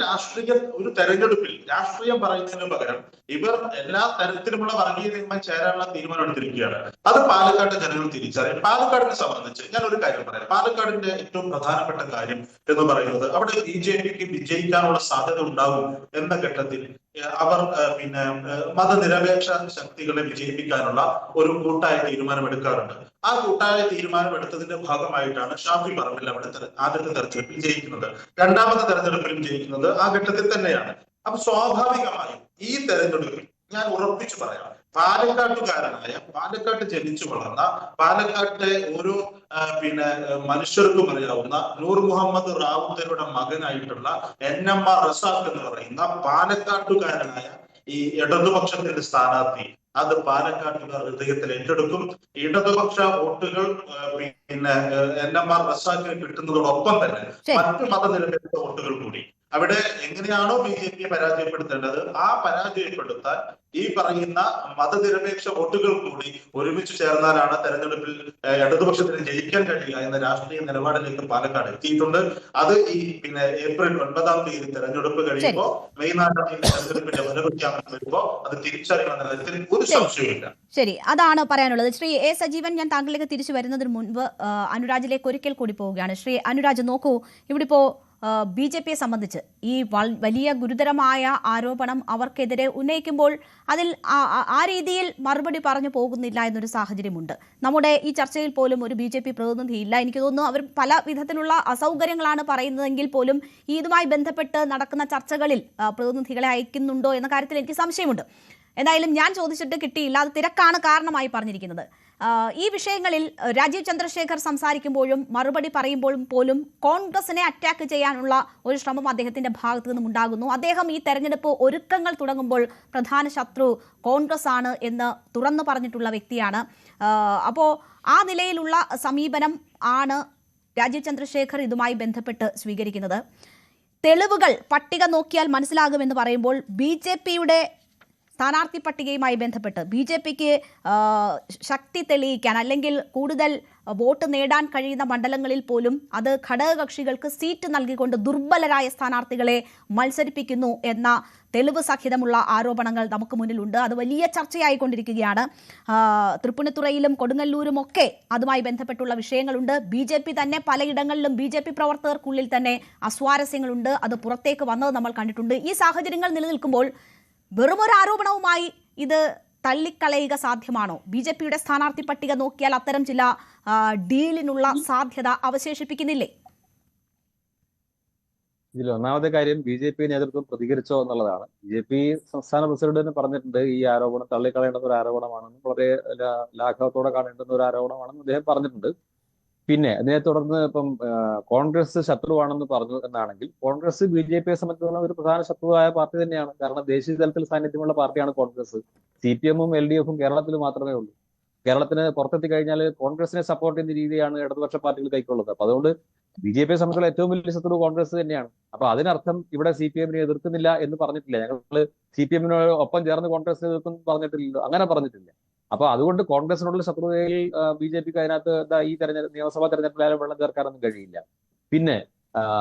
തെരഞ്ഞെടുപ്പിൽ രാഷ്ട്രീയം പറയുന്നതിന് പകരം ഇവർ എല്ലാ തരത്തിലുമുള്ള വർഗീയതയുമായി ചേരാനുള്ള തീരുമാനം എടുത്തിരിക്കുകയാണ്. അത് പാലക്കാട് ജനങ്ങൾ തിരിച്ചറിയും. പാലക്കാടിനെ സംബന്ധിച്ച് ഞാൻ ഒരു കാര്യം പറയാം. പാലക്കാടിന്റെ ഏറ്റവും പ്രധാനപ്പെട്ട കാര്യം എന്ന് പറയുന്നത് അവിടെ BJPക്ക് വിജയിക്കാനുള്ള സാധ്യത ഉണ്ടാകും എന്ന ഘട്ടത്തിൽ അവർ മതനിരപേക്ഷ ശക്തികളെ വിജയിപ്പിക്കാനുള്ള ഒരു കൂട്ടായ തീരുമാനം എടുക്കാറുണ്ട്. ആ കൂട്ടായ തീരുമാനം എടുത്തതിന്റെ ഭാഗമായിട്ടാണ് ഷാഫി പറമ്പിൽ അവിടെ ആദ്യത്തെ തെരഞ്ഞെടുപ്പിൽ ജയിക്കുന്നത്, രണ്ടാമത്തെ തെരഞ്ഞെടുപ്പിലും ജയിക്കുന്നത് ആ ഘട്ടത്തിൽ തന്നെയാണ്. അപ്പൊ സ്വാഭാവികമായും ഈ തെരഞ്ഞെടുപ്പിൽ ഞാൻ ഉറപ്പിച്ചു പറയാം, പാലക്കാട്ട് ജനിച്ചു വളർന്ന പാലക്കാട്ടെ ഓരോ മനുഷ്യർക്കും അറിയാവുന്ന നൂർ മുഹമ്മദ് റാവുത്തരുടെ മകനായിട്ടുള്ള NMR റസാഖ് എന്ന് പറയുന്ന പാലക്കാട്ടുകാരനായ ഈ ഇടതുപക്ഷത്തിന്റെ സ്ഥാനാർത്ഥി അത് പാലക്കാട്ടുകാർ ഹൃദയത്തിൽ ഏറ്റെടുക്കും. ഇടതുപക്ഷ വോട്ടുകൾ NMR റസാഖിന് കിട്ടുന്നതോടൊപ്പം തന്നെ മറ്റു മതനിരപേക്ഷ വോട്ടുകൾ കൂടി അവിടെ എങ്ങനെയാണോ BJPയെ പരാജയപ്പെടുത്തേണ്ടത് ആ പരാജയപ്പെടുത്താൻ ഈ പറയുന്ന മതനിരപേക്ഷ വോട്ടുകൾ കൂടി ഒരുമിച്ച് ചേർന്നാലാണ് തെരഞ്ഞെടുപ്പിൽ ഇടതുപക്ഷത്തിന് ജയിക്കാൻ കഴിയുക എന്ന രാഷ്ട്രീയ നിലപാടിലേക്ക് പാലക്കാട് എത്തിയിട്ടുണ്ട്. അത് ഈ ഏപ്രിൽ 9-ാം തീയതി തെരഞ്ഞെടുപ്പ് കഴിയുമ്പോൾ മെയ് 4-ാം തീയതി തെരഞ്ഞെടുപ്പിന്റെ ഫലപ്രഖ്യാപനം വരുമ്പോൾ അത് തിരിച്ചറിയുമെന്ന കാര്യത്തിൽ ഒരു സംശയമില്ല. ശരി, അതാണ് പറയാനുള്ളത്. ശ്രീ A. സജീവൻ, ഞാൻ താങ്കളിലേക്ക് തിരിച്ചു വരുന്നതിന് മുൻപ് അനുരാജിലേക്ക് ഒരിക്കൽ കൂടി പോവുകയാണ്. ശ്രീ അനുരാജ്, നോക്കൂ, ഇവിടെ ഇപ്പോ BJPയെ സംബന്ധിച്ച് ഈ വലിയ ഗുരുതരമായ ആരോപണം അവർക്കെതിരെ ഉന്നയിക്കുമ്പോൾ അതിൽ ആ രീതിയിൽ മറുപടി പറഞ്ഞു പോകുന്നില്ല എന്നൊരു സാഹചര്യമുണ്ട്. നമ്മുടെ ഈ ചർച്ചയിൽ പോലും ഒരു BJP പ്രതിനിധി ഇല്ല. എനിക്ക് തോന്നുന്നു അവർ പല വിധത്തിലുള്ള അസൗകര്യങ്ങളാണ് പറയുന്നതെങ്കിൽ പോലും ഇതുമായി ബന്ധപ്പെട്ട് നടക്കുന്ന ചർച്ചകളിൽ പ്രതിനിധികളെ അയക്കുന്നുണ്ടോ എന്ന കാര്യത്തിൽ എനിക്ക് സംശയമുണ്ട്. എന്തായാലും ഞാൻ ചോദിച്ചിട്ട് കിട്ടിയില്ല. അത് തിരക്കാണ് കാരണമായി പറഞ്ഞിരിക്കുന്നത്. ഈ വിഷയങ്ങളിൽ രാജീവ് ചന്ദ്രശേഖർ സംസാരിക്കുമ്പോഴും മറുപടി പറയുമ്പോഴും പോലും കോൺഗ്രസിനെ അറ്റാക്ക് ചെയ്യാനുള്ള ഒരു ശ്രമം അദ്ദേഹത്തിന്റെ ഭാഗത്തു നിന്നും ഉണ്ടാകുന്നു. അദ്ദേഹം ഈ തെരഞ്ഞെടുപ്പ് ഒരുക്കങ്ങൾ തുടങ്ങുമ്പോൾ പ്രധാന ശത്രു കോൺഗ്രസ് ആണ് എന്ന് തുറന്നു പറഞ്ഞിട്ടുള്ള വ്യക്തിയാണ്. അപ്പോൾ ആ നിലയിലുള്ള സമീപനം ആണ് രാജീവ് ചന്ദ്രശേഖർ ഇതുമായി ബന്ധപ്പെട്ട് സ്വീകരിക്കുന്നത്. തെളിവുകൾ പട്ടിക നോക്കിയാൽ മനസ്സിലാകുമെന്ന് പറയുമ്പോൾ BJPയുടെ സ്ഥാനാർത്ഥി പട്ടികയുമായി ബന്ധപ്പെട്ട് BJPക്ക് ശക്തി തെളിയിക്കാൻ അല്ലെങ്കിൽ കൂടുതൽ വോട്ട് നേടാൻ കഴിയുന്ന മണ്ഡലങ്ങളിൽ പോലും അത് ഘടകകക്ഷികൾക്ക് സീറ്റ് നൽകിക്കൊണ്ട് ദുർബലരായ സ്ഥാനാർത്ഥികളെ മത്സരിപ്പിക്കുന്നു എന്ന തെളിവ് സഹിതമുള്ള ആരോപണങ്ങൾ നമുക്ക് മുന്നിലുണ്ട്. അത് വലിയ ചർച്ചയായിക്കൊണ്ടിരിക്കുകയാണ്. തൃപ്പൂണിത്തുറയിലും കൊടുങ്ങല്ലൂരും ഒക്കെ അതുമായി ബന്ധപ്പെട്ടുള്ള വിഷയങ്ങളുണ്ട്. BJP തന്നെ പലയിടങ്ങളിലും BJP പ്രവർത്തകർക്കുള്ളിൽ തന്നെ അസ്വാരസ്യങ്ങളുണ്ട്. അത് പുറത്തേക്ക് വന്നത് നമ്മൾ കണ്ടിട്ടുണ്ട്. ഈ സാഹചര്യങ്ങൾ നിലനിൽക്കുമ്പോൾ വെറുമൊരു ആരോപണവുമായി ഇത് തള്ളിക്കളയുക സാധ്യമാണോ? BJPയുടെ സ്ഥാനാർത്ഥി പട്ടിക നോക്കിയാൽ അത്തരം ചില ഡീലിനുള്ള സാധ്യത അവശേഷിപ്പിക്കുന്നില്ലേ? ഇതിൽ ഒന്നാമത്തെ കാര്യം BJP നേതൃത്വം പ്രതികരിച്ചോ എന്നുള്ളതാണ്. BJP സംസ്ഥാന പ്രസിഡന്റ് പറഞ്ഞിട്ടുണ്ട് ഈ ആരോപണം തള്ളിക്കളയേണ്ടുന്ന ഒരു ആരോപണമാണെന്നും വളരെ ലാഘവത്തോടെ കാണേണ്ടുന്ന ഒരു ആരോപണമാണെന്നും അദ്ദേഹം പറഞ്ഞിട്ടുണ്ട്. പിന്നെ അതിനെ തുടർന്ന് ഇപ്പം കോൺഗ്രസ് ശത്രുവാണെന്ന് പറഞ്ഞു എന്നാണെങ്കിൽ കോൺഗ്രസ് BJPയെ സംബന്ധിച്ചുള്ള ഒരു പ്രധാന ശത്രുവായ പാർട്ടി തന്നെയാണ്. കാരണം ദേശീയ തലത്തിൽ സാന്നിധ്യമുള്ള പാർട്ടിയാണ് കോൺഗ്രസ്. CPM-ഉം LDF-ഉം കേരളത്തിൽ മാത്രമേ ഉള്ളൂ. കേരളത്തിന് പുറത്തെത്തി കഴിഞ്ഞാൽ കോൺഗ്രസിനെ സപ്പോർട്ട് ചെയ്യുന്ന രീതിയാണ് ഇടതുപക്ഷ പാർട്ടികൾ കൈക്കൊള്ളുന്നത്. അപ്പൊ അതുകൊണ്ട് BJPയെ സംബന്ധിച്ചുള്ള ഏറ്റവും വലിയ ശത്രു കോൺഗ്രസ് തന്നെയാണ്. അപ്പൊ അതിനർത്ഥം ഇവിടെ CPM എതിർക്കുന്നില്ല എന്ന് പറഞ്ഞിട്ടില്ല. ഞങ്ങൾ CPM ഒപ്പം ചേർന്ന് കോൺഗ്രസ് എതിർക്കും പറഞ്ഞിട്ടില്ലല്ലോ, അങ്ങനെ പറഞ്ഞിട്ടില്ല. അപ്പൊ അതുകൊണ്ട് കോൺഗ്രസിനോടുള്ള ശത്രുതയിൽ BJPക്ക് അതിനകത്ത് ഈ നിയമസഭാ തെരഞ്ഞെടുപ്പിലായാലും വെള്ളം ചേർക്കാനൊന്നും കഴിയില്ല. പിന്നെ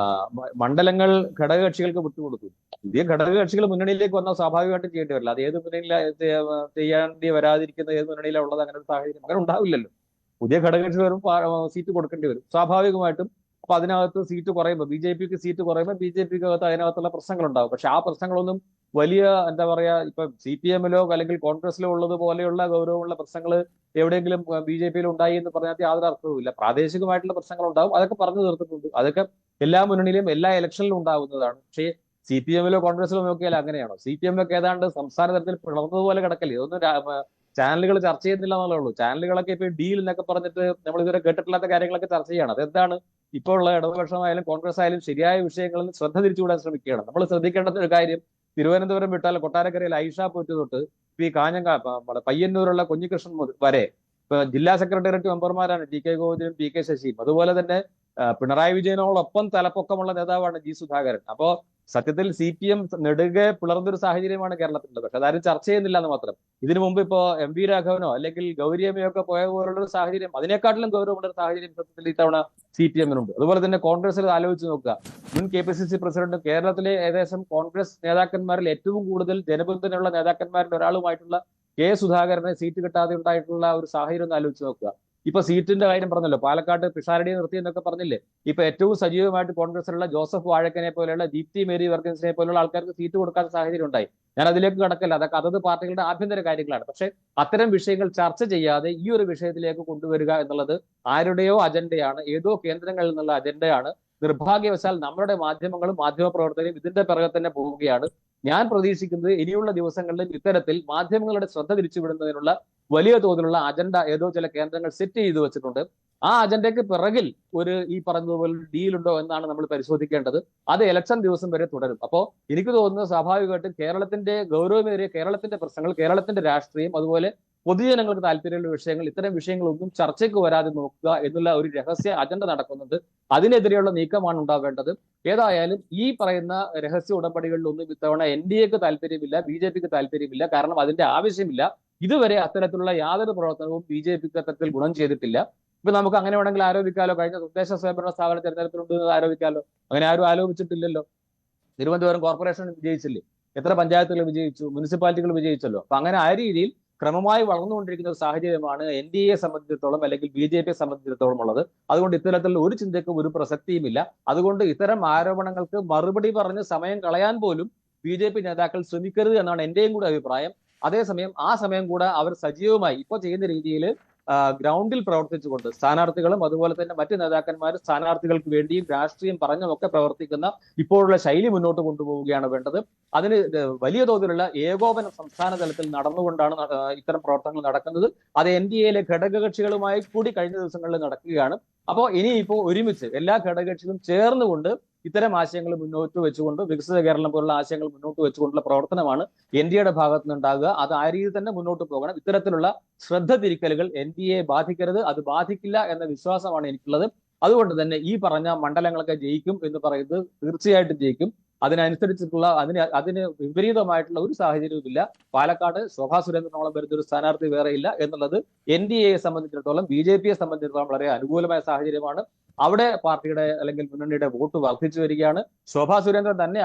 മണ്ഡലങ്ങൾ ഘടകകക്ഷികൾക്ക് വിട്ടുകൊടുത്തു. പുതിയ ഘടകകക്ഷികൾ മുന്നണിയിലേക്ക് വന്നാൽ സ്വാഭാവികമായിട്ടും ചെയ്യേണ്ടി വരില്ല. അത് ഏത് മുന്നണിയില ചെയ്യേണ്ടി വരാതിരിക്കുന്ന ഏത് മുന്നണിയിലാണ് ഉള്ളത്, അങ്ങനെ ഒരു സാഹചര്യം അങ്ങനെ ഉണ്ടാവില്ലല്ലോ. പുതിയ ഘടകകക്ഷി വരുമ്പോൾ സീറ്റ് കൊടുക്കേണ്ടി വരും സ്വാഭാവികമായിട്ടും. അപ്പൊ അതിനകത്ത് സീറ്റ് കുറയുമ്പോൾ BJPക്ക് സീറ്റ് കുറയുമ്പോൾ BJPക്ക് അകത്ത് അതിനകത്തുള്ള പ്രശ്നങ്ങളുണ്ടാവും. പക്ഷെ ആ പ്രശ്നങ്ങളൊന്നും വലിയ എന്താ പറയാ ഇപ്പൊ CPM-ലോ അല്ലെങ്കിൽ കോൺഗ്രസിലോ ഉള്ളത് പോലെയുള്ള ഗൗരവമുള്ള പ്രശ്നങ്ങൾ എവിടെയെങ്കിലും BJPയിൽ ഉണ്ടായി എന്ന് പറഞ്ഞാൽ യാതൊരു അർത്ഥവുമില്ല. പ്രാദേശികമായിട്ടുള്ള പ്രശ്നങ്ങൾ ഉണ്ടാവും, അതൊക്കെ പറഞ്ഞു തീർത്തിട്ടുണ്ട്. അതൊക്കെ എല്ലാ മുന്നണിയിലും എല്ലാ ഇലക്ഷനിലും ഉണ്ടാവുന്നതാണ്. പക്ഷേ CPM-ലോ കോൺഗ്രസിലോ നോക്കിയാൽ അങ്ങനെയാണോ? CPM-ഒക്കെ ഏതാണ്ട് സംസ്ഥാന തലത്തിൽ പിളർന്നതുപോലെ കിടക്കല്ലേ. ഇതൊന്നും ചാനലുകൾ ചർച്ച ചെയ്യുന്നില്ല എന്നുള്ളേ ഉള്ളൂ. ചാനലുകളൊക്കെ ഇപ്പൊ ഡീൽ എന്നൊക്കെ പറഞ്ഞിട്ട് നമ്മൾ ഇതുവരെ കേട്ടിട്ടില്ലാത്ത കാര്യങ്ങളൊക്കെ ചർച്ച ചെയ്യണം. അതെന്താണ്? ഇപ്പോൾ ഉള്ള ഇടതുപക്ഷമായാലും കോൺഗ്രസ് ആയാലും ശരിയായ വിഷയങ്ങളിൽ ശ്രദ്ധ തിരിച്ചുവിടാൻ ശ്രമിക്കുകയാണ്. നമ്മൾ ശ്രദ്ധിക്കേണ്ട ഒരു കാര്യം, തിരുവനന്തപുരം വിട്ടാൽ കൊട്ടാരക്കരയിൽ ഐഷ പോറ്റ് തൊട്ട് പയ്യന്നൂരുള്ള കുഞ്ഞികൃഷ്ണൻ വരെ ജില്ലാ സെക്രട്ടേറിയറ്റ് മെമ്പർമാരാണ് TK ഗോവിന്ദനും PK ശശിയും. അതുപോലെ തന്നെ പിണറായി വിജയനോടൊപ്പം തലപ്പൊക്കമുള്ള നേതാവാണ് G സുധാകരൻ. അപ്പോ സത്യത്തിൽ CPM നെടുകെ പിളർന്നൊരു സാഹചര്യമാണ് കേരളത്തിലുള്ളത്. പക്ഷെ അതാരും ചർച്ച ചെയ്യുന്നില്ല എന്ന് മാത്രം. ഇതിനു മുമ്പ് ഇപ്പോ MV രാഘവനോ അല്ലെങ്കിൽ ഗൗരിയമ്മയോ ഒക്കെ പോയ പോലുള്ള ഒരു സാഹചര്യം, അതിനെക്കാട്ടിലും ഗൗരവമുള്ള ഒരു സാഹചര്യം സത്യത്തിൽ ഇത്തവണ CPM-നുണ്ട്. അതുപോലെ തന്നെ കോൺഗ്രസിൽ ആലോചിച്ച് നോക്കുക. മുൻ KPCC പ്രസിഡന്റും കേരളത്തിലെ ഏകദേശം കോൺഗ്രസ് നേതാക്കന്മാരിൽ ഏറ്റവും കൂടുതൽ ജനപിന്തുണയുള്ള നേതാക്കന്മാരിൽ ഒരാളുമായിട്ടുള്ള K സുധാകരനെ സീറ്റ് കിട്ടാതെ ഉണ്ടായിട്ടുള്ള ഒരു സാഹചര്യം ഒന്ന് ആലോചിച്ച് നോക്കുക. ഇപ്പൊ സീറ്റിന്റെ കാര്യം പറഞ്ഞല്ലോ, പാലക്കാട് പിഷാരടി നിർത്തി എന്നൊക്കെ പറഞ്ഞില്ലേ. ഇപ്പൊ ഏറ്റവും സജീവമായിട്ട് കോൺഗ്രസിലുള്ള ജോസഫ് വാഴക്കനെ പോലെയുള്ള ദീപ്തി മേരി വർഗീസിനെ പോലുള്ള ആൾക്കാർക്ക് സീറ്റ് കൊടുക്കാത്ത സാഹചര്യം ഉണ്ടായി. ഞാൻ അതിലേക്ക് കടക്കല്ല, അതൊക്കെ അതത് പാർട്ടികളുടെ ആഭ്യന്തര കാര്യങ്ങളാണ്. പക്ഷെ അത്തരം വിഷയങ്ങൾ ചർച്ച ചെയ്യാതെ ഈ ഒരു വിഷയത്തിലേക്ക് കൊണ്ടുവരിക എന്നുള്ളത് ആരുടെയോ അജണ്ടയാണ്, ഏതോ കേന്ദ്രങ്ങളിൽ നിന്നുള്ള അജണ്ടയാണ്. നിർഭാഗ്യവശാൽ നമ്മുടെ മാധ്യമങ്ങളും മാധ്യമപ്രവർത്തകരും ഇതിന്റെ പിറകെ തന്നെ പോവുകയാണ്. ഞാൻ പ്രതീക്ഷിക്കുന്നത് ഇനിയുള്ള ദിവസങ്ങളിൽ ഇത്തരത്തിൽ മാധ്യമങ്ങളുടെ ശ്രദ്ധ തിരിച്ചുവിടുന്നതിനുള്ള വലിയ തോതിലുള്ള അജണ്ട ഏതോ ചില കേന്ദ്രങ്ങൾ സെറ്റ് ചെയ്തു വെച്ചിട്ടുണ്ട്. ആ അജണ്ടയ്ക്ക് പിറകിൽ ഈ പറഞ്ഞതുപോലെ ഡീലുണ്ടോ എന്നാണ് നമ്മൾ പരിശോധിക്കേണ്ടത്. അത് ഇലക്ഷൻ ദിവസം വരെ തുടരും. അപ്പോൾ എനിക്ക് തോന്നുന്നത് സ്വാഭാവികമായിട്ടും കേരളത്തിന്റെ ഗൗരവമേറിയ കേരളത്തിന്റെ പ്രശ്നങ്ങൾ, കേരളത്തിന്റെ രാഷ്ട്രീയം, അതുപോലെ പൊതുജനങ്ങൾക്ക് താല്പര്യമുള്ള വിഷയങ്ങൾ, ഇത്തരം വിഷയങ്ങളൊന്നും ചർച്ചയ്ക്ക് വരാതെ നോക്കുക എന്നുള്ള ഒരു രഹസ്യ അജണ്ട നടക്കുന്നുണ്ട്. അതിനെതിരെയുള്ള നീക്കമാണ് ഉണ്ടാവേണ്ടത്. ഏതായാലും ഈ പറയുന്ന രഹസ്യ ഉടമ്പടികളിലൊന്നും ഇത്തവണ NDAക്ക് താല്പര്യമില്ല, BJPക്ക് താല്പര്യമില്ല. കാരണം അതിന്റെ ആവശ്യമില്ല. ഇതുവരെ അത്തരത്തിലുള്ള യാതൊരു പ്രവർത്തനവും BJPക്ക് അത്തരത്തിൽ ഗുണം ചെയ്തിട്ടില്ല. ഇപ്പൊ നമുക്ക് അങ്ങനെ വേണമെങ്കിൽ ആരോപിക്കാലോ, കഴിഞ്ഞ തദ്ദേശ സ്വയംഭരണ സ്ഥാപന തെരഞ്ഞെടുപ്പിലുണ്ട് ആരോപിക്കാലോ. അങ്ങനെ ആരും ആലോചിച്ചിട്ടില്ലല്ലോ. തിരുവനന്തപുരം കോർപ്പറേഷൻ വിജയിച്ചില്ലേ, എത്ര പഞ്ചായത്തുകൾ വിജയിച്ചു, മുനിസിപ്പാലിറ്റികൾ വിജയിച്ചല്ലോ. അപ്പൊ അങ്ങനെ ആ രീതിയിൽ ക്രമമായി വളർന്നുകൊണ്ടിരിക്കുന്ന ഒരു സാഹചര്യമാണ് NDAയെ സംബന്ധിച്ചിടത്തോളം അല്ലെങ്കിൽ BJPയെ സംബന്ധിച്ചിടത്തോളം ഉള്ളത്. അതുകൊണ്ട് ഇത്തരത്തിലുള്ള ഒരു ചിന്തയ്ക്കും ഒരു പ്രസക്തിയുമില്ല. അതുകൊണ്ട് ഇത്തരം ആരോപണങ്ങൾക്ക് മറുപടി പറഞ്ഞ് സമയം കളയാൻ പോലും BJP നേതാക്കൾ ശ്രമിക്കരുത് എന്നാണ് എന്റെയും കൂടെ അഭിപ്രായം. അതേസമയം ആ സമയം കൂടെ അവർ സജീവമായി ഇപ്പോൾ ചെയ്യുന്ന രീതിയിൽ ഗ്രൗണ്ടിൽ പ്രവർത്തിച്ചുകൊണ്ട് സ്ഥാനാർത്ഥികളും അതുപോലെ തന്നെ മറ്റ് നേതാക്കന്മാർ സ്ഥാനാർത്ഥികൾക്ക് വേണ്ടിയും രാഷ്ട്രീയം പറഞ്ഞുമൊക്കെ പ്രവർത്തിക്കുന്ന ഇപ്പോഴുള്ള ശൈലി മുന്നോട്ട് കൊണ്ടുപോവുകയാണ് വേണ്ടത്. അതിന് വലിയ തോതിലുള്ള ഏകോപനം സംസ്ഥാന തലത്തിൽ നടന്നുകൊണ്ടാണ് ഇത്തരം പ്രവർത്തനങ്ങൾ നടക്കുന്നത്. അത് NDAയിലെ ഘടകകക്ഷികളുമായി കൂടി കഴിഞ്ഞ ദിവസങ്ങളിൽ നടക്കുകയാണ്. അപ്പോൾ ഇനിയിപ്പോൾ ഒരുമിച്ച് എല്ലാ ഘടകകക്ഷികളും ചേർന്നുകൊണ്ട് ഇത്തരം ആശയങ്ങൾ മുന്നോട്ട് വെച്ചുകൊണ്ട് വികസിത കേരളം പോലുള്ള ആശയങ്ങൾ മുന്നോട്ട് വെച്ചുകൊണ്ടുള്ള പ്രവർത്തനമാണ് NDAയുടെ ഭാഗത്ത് നിന്നുണ്ടാകുക. അത് ആ രീതിയിൽ തന്നെ മുന്നോട്ട് പോകണം. ഇത്തരത്തിലുള്ള ശ്രദ്ധ തിരിക്കലുകൾ NDAയെ ബാധിക്കരുത്, അത് ബാധിക്കില്ല എന്ന വിശ്വാസമാണ് എനിക്കുള്ളത്. അതുകൊണ്ട് തന്നെ ഈ പറഞ്ഞ മണ്ഡലങ്ങളൊക്കെ ജയിക്കും എന്ന് പറയുന്നത് തീർച്ചയായിട്ടും ജയിക്കും. അതിനനുസരിച്ചിട്ടുള്ള അതിന് വിപരീതമായിട്ടുള്ള ഒരു സാഹചര്യവുമില്ല. പാലക്കാട് ശോഭാ സുരേന്ദ്രനോളം വരുന്ന ഒരു സ്ഥാനാർത്ഥി വേറെയില്ല എന്നുള്ളത് NDAയെ സംബന്ധിച്ചിടത്തോളം BJPയെ സംബന്ധിച്ചിടത്തോളം വളരെ അനുകൂലമായ സാഹചര്യമാണ്. അവിടെ പാർട്ടിയുടെ അല്ലെങ്കിൽ മുന്നണിയുടെ വോട്ട് വർദ്ധിച്ചു വരികയാണ്. ശോഭാ സുരേന്ദ്രൻ തന്നെ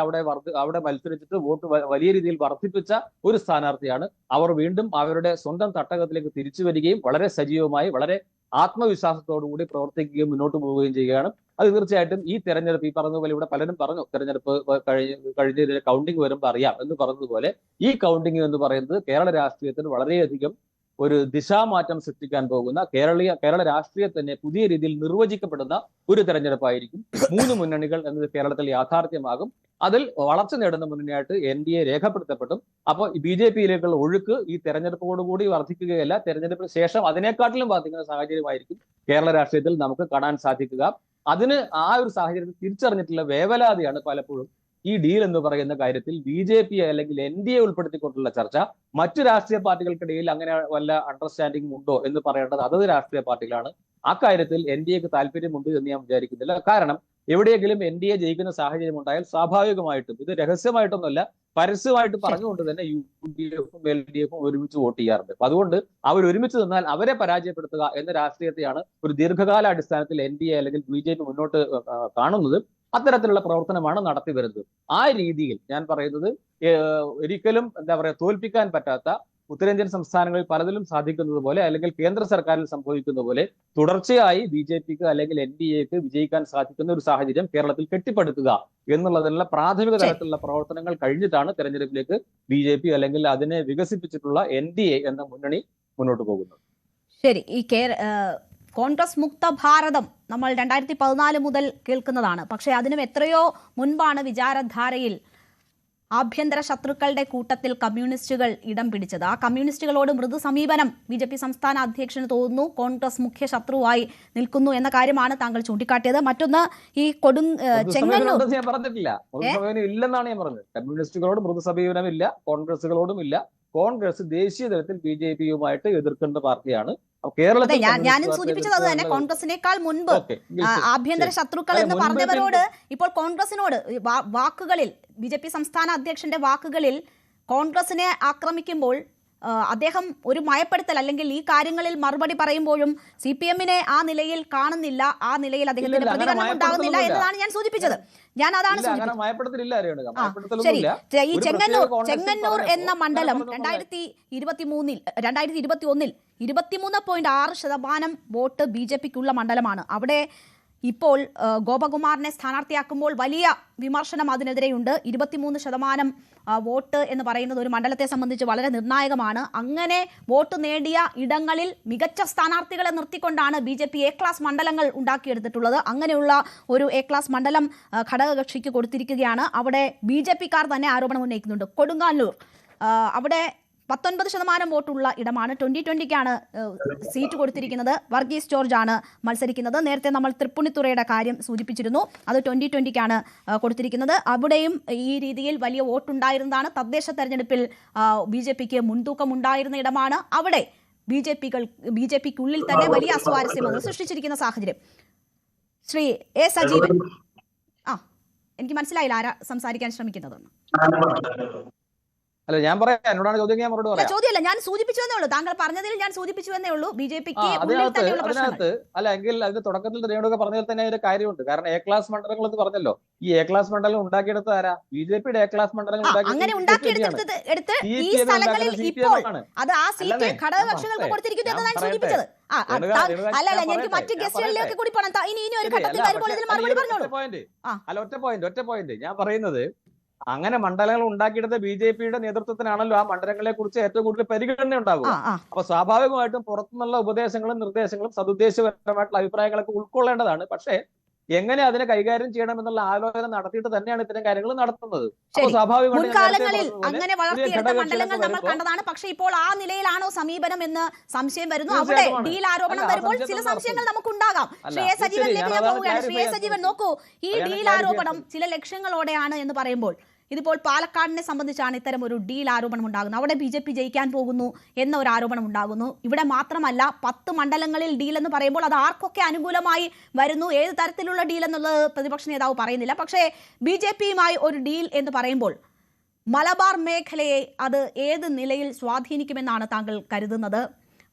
അവിടെ മത്സരിച്ചിട്ട് വോട്ട് വലിയ രീതിയിൽ വർദ്ധിപ്പിച്ച ഒരു സ്ഥാനാർത്ഥിയാണ്. അവർ വീണ്ടും അവരുടെ സ്വന്തം തട്ടകത്തിലേക്ക് തിരിച്ചു വരികയും വളരെ സജീവമായി വളരെ ആത്മവിശ്വാസത്തോടുകൂടി പ്രവർത്തിക്കുകയും മുന്നോട്ട് പോവുകയും ചെയ്യുകയാണ്. അത് തീർച്ചയായിട്ടും ഈ തെരഞ്ഞെടുപ്പ്, ഈ പറഞ്ഞതുപോലെ ഇവിടെ പലരും പറഞ്ഞു തെരഞ്ഞെടുപ്പ് കഴിഞ്ഞ കൗണ്ടിങ് വരുമ്പോൾ അറിയാം എന്ന് പറഞ്ഞതുപോലെ ഈ കൗണ്ടിങ് എന്ന് പറയുന്നത് കേരള രാഷ്ട്രീയത്തിന് വളരെയധികം ഒരു ദിശാമാറ്റം സൃഷ്ടിക്കാൻ പോകുന്ന കേരള രാഷ്ട്രീയത്തിനെ പുതിയ രീതിയിൽ നിർവചിക്കപ്പെടുന്ന ഒരു തെരഞ്ഞെടുപ്പായിരിക്കും. 3 മുന്നണികൾ എന്നത് കേരളത്തിൽ യാഥാർത്ഥ്യമാകും. അതിൽ വളർച്ച നേടുന്ന മുന്നണിയായിട്ട് NDA രേഖപ്പെടുത്തപ്പെടും. അപ്പോൾ BJPയിലേക്കുള്ള ഒഴുക്ക് ഈ തെരഞ്ഞെടുപ്പോടുകൂടി വർദ്ധിക്കുകയല്ല, തെരഞ്ഞെടുപ്പിന് ശേഷം അതിനെക്കാട്ടിലും വർദ്ധിക്കുന്ന സാഹചര്യമായിരിക്കും കേരള രാഷ്ട്രീയത്തിൽ നമുക്ക് കാണാൻ സാധിക്കുക. അതിന് ആ ഒരു സാഹചര്യത്തിൽ തിരിച്ചറിഞ്ഞിട്ടുള്ള വേവലാതിയാണ് പലപ്പോഴും ഈ ഡീൽ എന്ന് പറയുന്ന കാര്യത്തിൽ BJP അല്ലെങ്കിൽ NDA ഉൾപ്പെടുത്തിക്കൊണ്ടുള്ള ചർച്ച. മറ്റു രാഷ്ട്രീയ പാർട്ടികൾക്കിടയിൽ അങ്ങനെ വല്ല അണ്ടർസ്റ്റാൻഡിംഗ് ഉണ്ടോ എന്ന് പറയേണ്ടത് അതത് രാഷ്ട്രീയ പാർട്ടികളാണ്. അക്കാര്യത്തിൽ NDAക്ക് താല്പര്യമുണ്ട് എന്ന് ഞാൻ വിചാരിക്കുന്നില്ല. കാരണം എവിടെയെങ്കിലും NDA ജയിക്കുന്ന സാഹചര്യം ഉണ്ടായാൽ സ്വാഭാവികമായിട്ടും, ഇത് രഹസ്യമായിട്ടൊന്നുമല്ല, പരസ്യമായിട്ട് പറഞ്ഞുകൊണ്ട് തന്നെ UDFും LDFും ഒരുമിച്ച് വോട്ട് ചെയ്യാറുണ്ട്. അപ്പൊ അതുകൊണ്ട് അവർ ഒരുമിച്ച് നിന്നാൽ അവരെ പരാജയപ്പെടുത്തുക എന്ന രാഷ്ട്രീയത്തെയാണ് ഒരു ദീർഘകാല അടിസ്ഥാനത്തിൽ NDA അല്ലെങ്കിൽ BJP മുന്നോട്ട് കാണുന്നത്. അത്തരത്തിലുള്ള പ്രവർത്തനമാണ് നടത്തി വരുന്നത്. ആ രീതിയിൽ ഞാൻ പറയുന്നത് ഒരിക്കലും തോൽപ്പിക്കാൻ പറ്റാത്ത ഉത്തരേന്ത്യൻ സംസ്ഥാനങ്ങളിൽ പലതിലും സാധിക്കുന്നത് പോലെ, അല്ലെങ്കിൽ കേന്ദ്ര സർക്കാരിൽ സംഭവിക്കുന്ന പോലെ തുടർച്ചയായി BJPക്ക് അല്ലെങ്കിൽ NDAക്ക് വിജയിക്കാൻ സാധിക്കുന്ന ഒരു സാഹചര്യം കേരളത്തിൽ കെട്ടിപ്പടുക്കുക എന്നുള്ളതിനുള്ള പ്രാഥമിക തലത്തിലുള്ള പ്രവർത്തനങ്ങൾ കഴിഞ്ഞിട്ടാണ് തെരഞ്ഞെടുപ്പിലേക്ക് BJP അല്ലെങ്കിൽ അതിനെ വികസിപ്പിച്ചിട്ടുള്ള NDA എന്ന മുന്നണി മുന്നോട്ട് പോകുന്നത്. ശരി, ഈ കോൺഗ്രസ് മുക്ത ഭാരതം നമ്മൾ 2014 മുതൽ കേൾക്കുന്നതാണ്. പക്ഷേ അതിനും എത്രയോ മുൻപാണ് വിചാരധാരയിൽ ആഭ്യന്തര ശത്രുക്കളുടെ കൂട്ടത്തിൽ കമ്മ്യൂണിസ്റ്റുകൾ ഇടം പിടിച്ചത്. ആ കമ്മ്യൂണിസ്റ്റുകളോട് മൃദു സമീപനം BJP സംസ്ഥാന അധ്യക്ഷന് തോന്നുന്നു കോൺഗ്രസ് മുഖ്യ ശത്രുവായി നിൽക്കുന്നു എന്ന കാര്യമാണ് താങ്കൾ ചൂണ്ടിക്കാട്ടിയത്. മറ്റൊന്ന്, ഈ ചെങ്ങന്നൂർ ഞാൻ പറഞ്ഞിട്ടില്ല, മൃദുസമീപനം ഇല്ലെന്നാണ് ഞാൻ പറഞ്ഞത്. കമ്മ്യൂണിസ്റ്റുകളോട് മൃദു സമീപനമില്ല, കോൺഗ്രസുകളോടും ഇല്ല. കോൺഗ്രസ് ദേശീയ തലത്തിൽ BJPയുമായിട്ട് എതിർക്കുന്ന പാർട്ടിയാണ്. കേരളത്തിൽ ഞാനും സൂചിപ്പിച്ചത് അത് തന്നെ. കോൺഗ്രസിനേക്കാൾ മുൻപ് ആഭ്യന്തര ശത്രുക്കൾ എന്ന് പറഞ്ഞവരോട് ഇപ്പോൾ കോൺഗ്രസിനോട് വാക്കുകളിൽ, BJP സംസ്ഥാന അധ്യക്ഷന്റെ വാക്കുകളിൽ കോൺഗ്രസിനെ ആക്രമിക്കുമ്പോൾ അദ്ദേഹം ഒരു മയപ്പെടുത്തൽ അല്ലെങ്കിൽ ഈ കാര്യങ്ങളിൽ മറുപടി പറയുമ്പോഴും CPMനെ ആ നിലയിൽ കാണുന്നില്ല, ആ നിലയിൽ അദ്ദേഹത്തിന്റെ പ്രതികരണം ഉണ്ടാകുന്നില്ല എന്നതാണ് ഞാൻ സൂചിപ്പിച്ചത്. ഞാൻ അതാണ് ശരി. ഈ ചെങ്ങന്നൂർ എന്ന മണ്ഡലം 2021 23.6% വോട്ട് BJPക്കുള്ള മണ്ഡലമാണ്. അവിടെ ഇപ്പോൾ ഗോപകുമാറിനെ സ്ഥാനാർത്ഥിയാക്കുമ്പോൾ വലിയ വിമർശനം അതിനെതിരെയുണ്ട്. 23% വോട്ട് എന്ന് പറയുന്നത് ഒരു മണ്ഡലത്തെ സംബന്ധിച്ച് വളരെ നിർണായകമാണ്. അങ്ങനെ വോട്ട് നേടിയ ഇടങ്ങളിൽ മികച്ച സ്ഥാനാർത്ഥികളെ നിർത്തിക്കൊണ്ടാണ് BJP A ക്ലാസ് മണ്ഡലങ്ങൾ ഉണ്ടാക്കിയെടുത്തിട്ടുള്ളത്. അങ്ങനെയുള്ള ഒരു A ക്ലാസ് മണ്ഡലം ഘടകകക്ഷിക്ക് കൊടുത്തിരിക്കുകയാണ്. അവിടെ BJPക്കാർ തന്നെ ആരോപണം ഉന്നയിക്കുന്നുണ്ട്. കൊടുങ്ങല്ലൂർ, അവിടെ 19% വോട്ടുള്ള ഇടമാണ്. 2020ക്കാണ് സീറ്റ് കൊടുത്തിരിക്കുന്നത്. വർഗീസ് ജോർജ് ആണ് മത്സരിക്കുന്നത്. നേരത്തെ നമ്മൾ തൃപ്പൂണിത്തുറയുടെ കാര്യം സൂചിപ്പിച്ചിരുന്നു, അത് 2020ക്കാണ് കൊടുത്തിരിക്കുന്നത്. അവിടെയും ഈ രീതിയിൽ വലിയ വോട്ടുണ്ടായിരുന്നതാണ്. തദ്ദേശ തെരഞ്ഞെടുപ്പിൽ BJPക്ക് മുൻതൂക്കം ഉണ്ടായിരുന്ന ഇടമാണ്. അവിടെ BJPക്കുള്ളിൽ തന്നെ വലിയ അസ്വാരസ്യം സൃഷ്ടിച്ചിരിക്കുന്ന സാഹചര്യം. ശ്രീ A സജീവൻ, എനിക്ക് മനസ്സിലായില്ല ആരാ സംസാരിക്കാൻ ശ്രമിക്കുന്നതെന്ന്. അല്ല, ഞാൻ പറയാം, എന്നോടാണ് ചോദ്യം, ഞാൻ മറുപടി പറയാം. ചോദ്യമല്ല, ഞാൻ സൂചിപ്പിച്ചു എന്നേ ഉള്ളൂ. താങ്കൾ പറഞ്ഞതിൽ ഞാൻ സൂചിപ്പിച്ചു എന്നേ ഉള്ളൂ. BJPക്ക് അതിനകത്ത് അല്ല എങ്കിൽ അതിന്റെ തുടക്കത്തിൽ രേണുക പറഞ്ഞതിൽ തന്നെ ഒരു കാര്യമുണ്ട്. കാരണം A ക്ലാസ് മണ്ഡലങ്ങൾ എന്ന് പറഞ്ഞല്ലോ. ഈ A ക്ലാസ് മണ്ഡലം ഉണ്ടാക്കിയെടുത്ത ആരാ? BJPയുടെ A ക്ലാസ് മണ്ഡലങ്ങൾ അങ്ങനെ ഉണ്ടാക്കിയെടുത്ത് ഈ സ്ഥലങ്ങളിൽ ഇപ്പോൾ അത് ആ സീറ്റ് ഘടകകക്ഷികൾക്ക് കൊടുത്തിരിക്കുന്നു എന്നാണ് ഞാൻ സൂചിപ്പിച്ചത്. അല്ല, എനിക്ക് മറ്റു ഗസ്റ്റുകളിലേക്ക് കൂടി പോകണം. ഇനി ഒരു ഘട്ടത്തിൽ വരുമ്പോൾ ഇതിന് മറുപടി പറഞ്ഞോളൂ. അല്ല, ഒറ്റ പോയിന്റ് ഞാൻ പറയുന്നത്, അങ്ങനെ മണ്ഡലങ്ങൾ ഉണ്ടാക്കിയെടുത്ത BJPയുടെ നേതൃത്വത്തിനാണല്ലോ ആ മണ്ഡലങ്ങളെ കുറിച്ച് ഏറ്റവും കൂടുതൽ പരിഗണന ഉണ്ടാവുക. അപ്പൊ സ്വാഭാവികമായിട്ടും പുറത്തുനിന്നുള്ള ഉപദേശങ്ങളും നിർദ്ദേശങ്ങളും സതുദ്ദേശപരമായിട്ടുള്ള അഭിപ്രായങ്ങളൊക്കെ ഉൾക്കൊള്ളേണ്ടതാണ്. പക്ഷേ എങ്ങനെ അതിനെ കൈകാര്യം ചെയ്യണമെന്നുള്ള ആലോചന നടത്തിയിട്ട് തന്നെയാണ് ഇത്തരം കാര്യങ്ങൾ നടത്തുന്നത്. മുൻകാലങ്ങളിൽ അങ്ങനെ വളർത്തിയെടുത്ത മണ്ഡലങ്ങൾ നമ്മൾ കണ്ടതാണ്. പക്ഷേ ഇപ്പോൾ ആ നിലയിലാണോ സമീപനം എന്ന് സംശയം വരുന്നു. അവിടെ ഡീൽ ആരോപണം വരുമ്പോൾ ചില സംശയങ്ങൾ നമുക്കുണ്ടാകാം. ശ്രീ A സജീവനിലേക്ക് ഞാൻ പോവുകയാണ്. ശ്രീ A സജീവൻ, നോക്കൂ, ഈ ഡീൽ ആരോപണം ചില ലക്ഷ്യങ്ങളോടെയാണ് എന്ന് പറയുമ്പോൾ ഇതിപ്പോൾ പാലക്കാടിനെ സംബന്ധിച്ചാണ് ഇത്തരം ഒരു ഡീൽ ആരോപണം ഉണ്ടാകുന്നത്. അവിടെ BJP ജയിക്കാൻ പോകുന്നു എന്ന ഒരു ആരോപണം ഉണ്ടാകുന്നു. ഇവിടെ മാത്രമല്ല, 10 മണ്ഡലങ്ങളിൽ ഡീൽ എന്ന് പറയുമ്പോൾ അത് ആർക്കൊക്കെ അനുകൂലമായി വരുന്നു, ഏത് തരത്തിലുള്ള ഡീൽ എന്നുള്ളത് പ്രതിപക്ഷ നേതാവ് പറയുന്നില്ല. പക്ഷേ BJPയുമായി ഒരു ഡീൽ എന്ന് പറയുമ്പോൾ മലബാർ മേഖലയെ അത് ഏത് നിലയിൽ സ്വാധീനിക്കുമെന്നാണ് താങ്കൾ കരുതുന്നത്?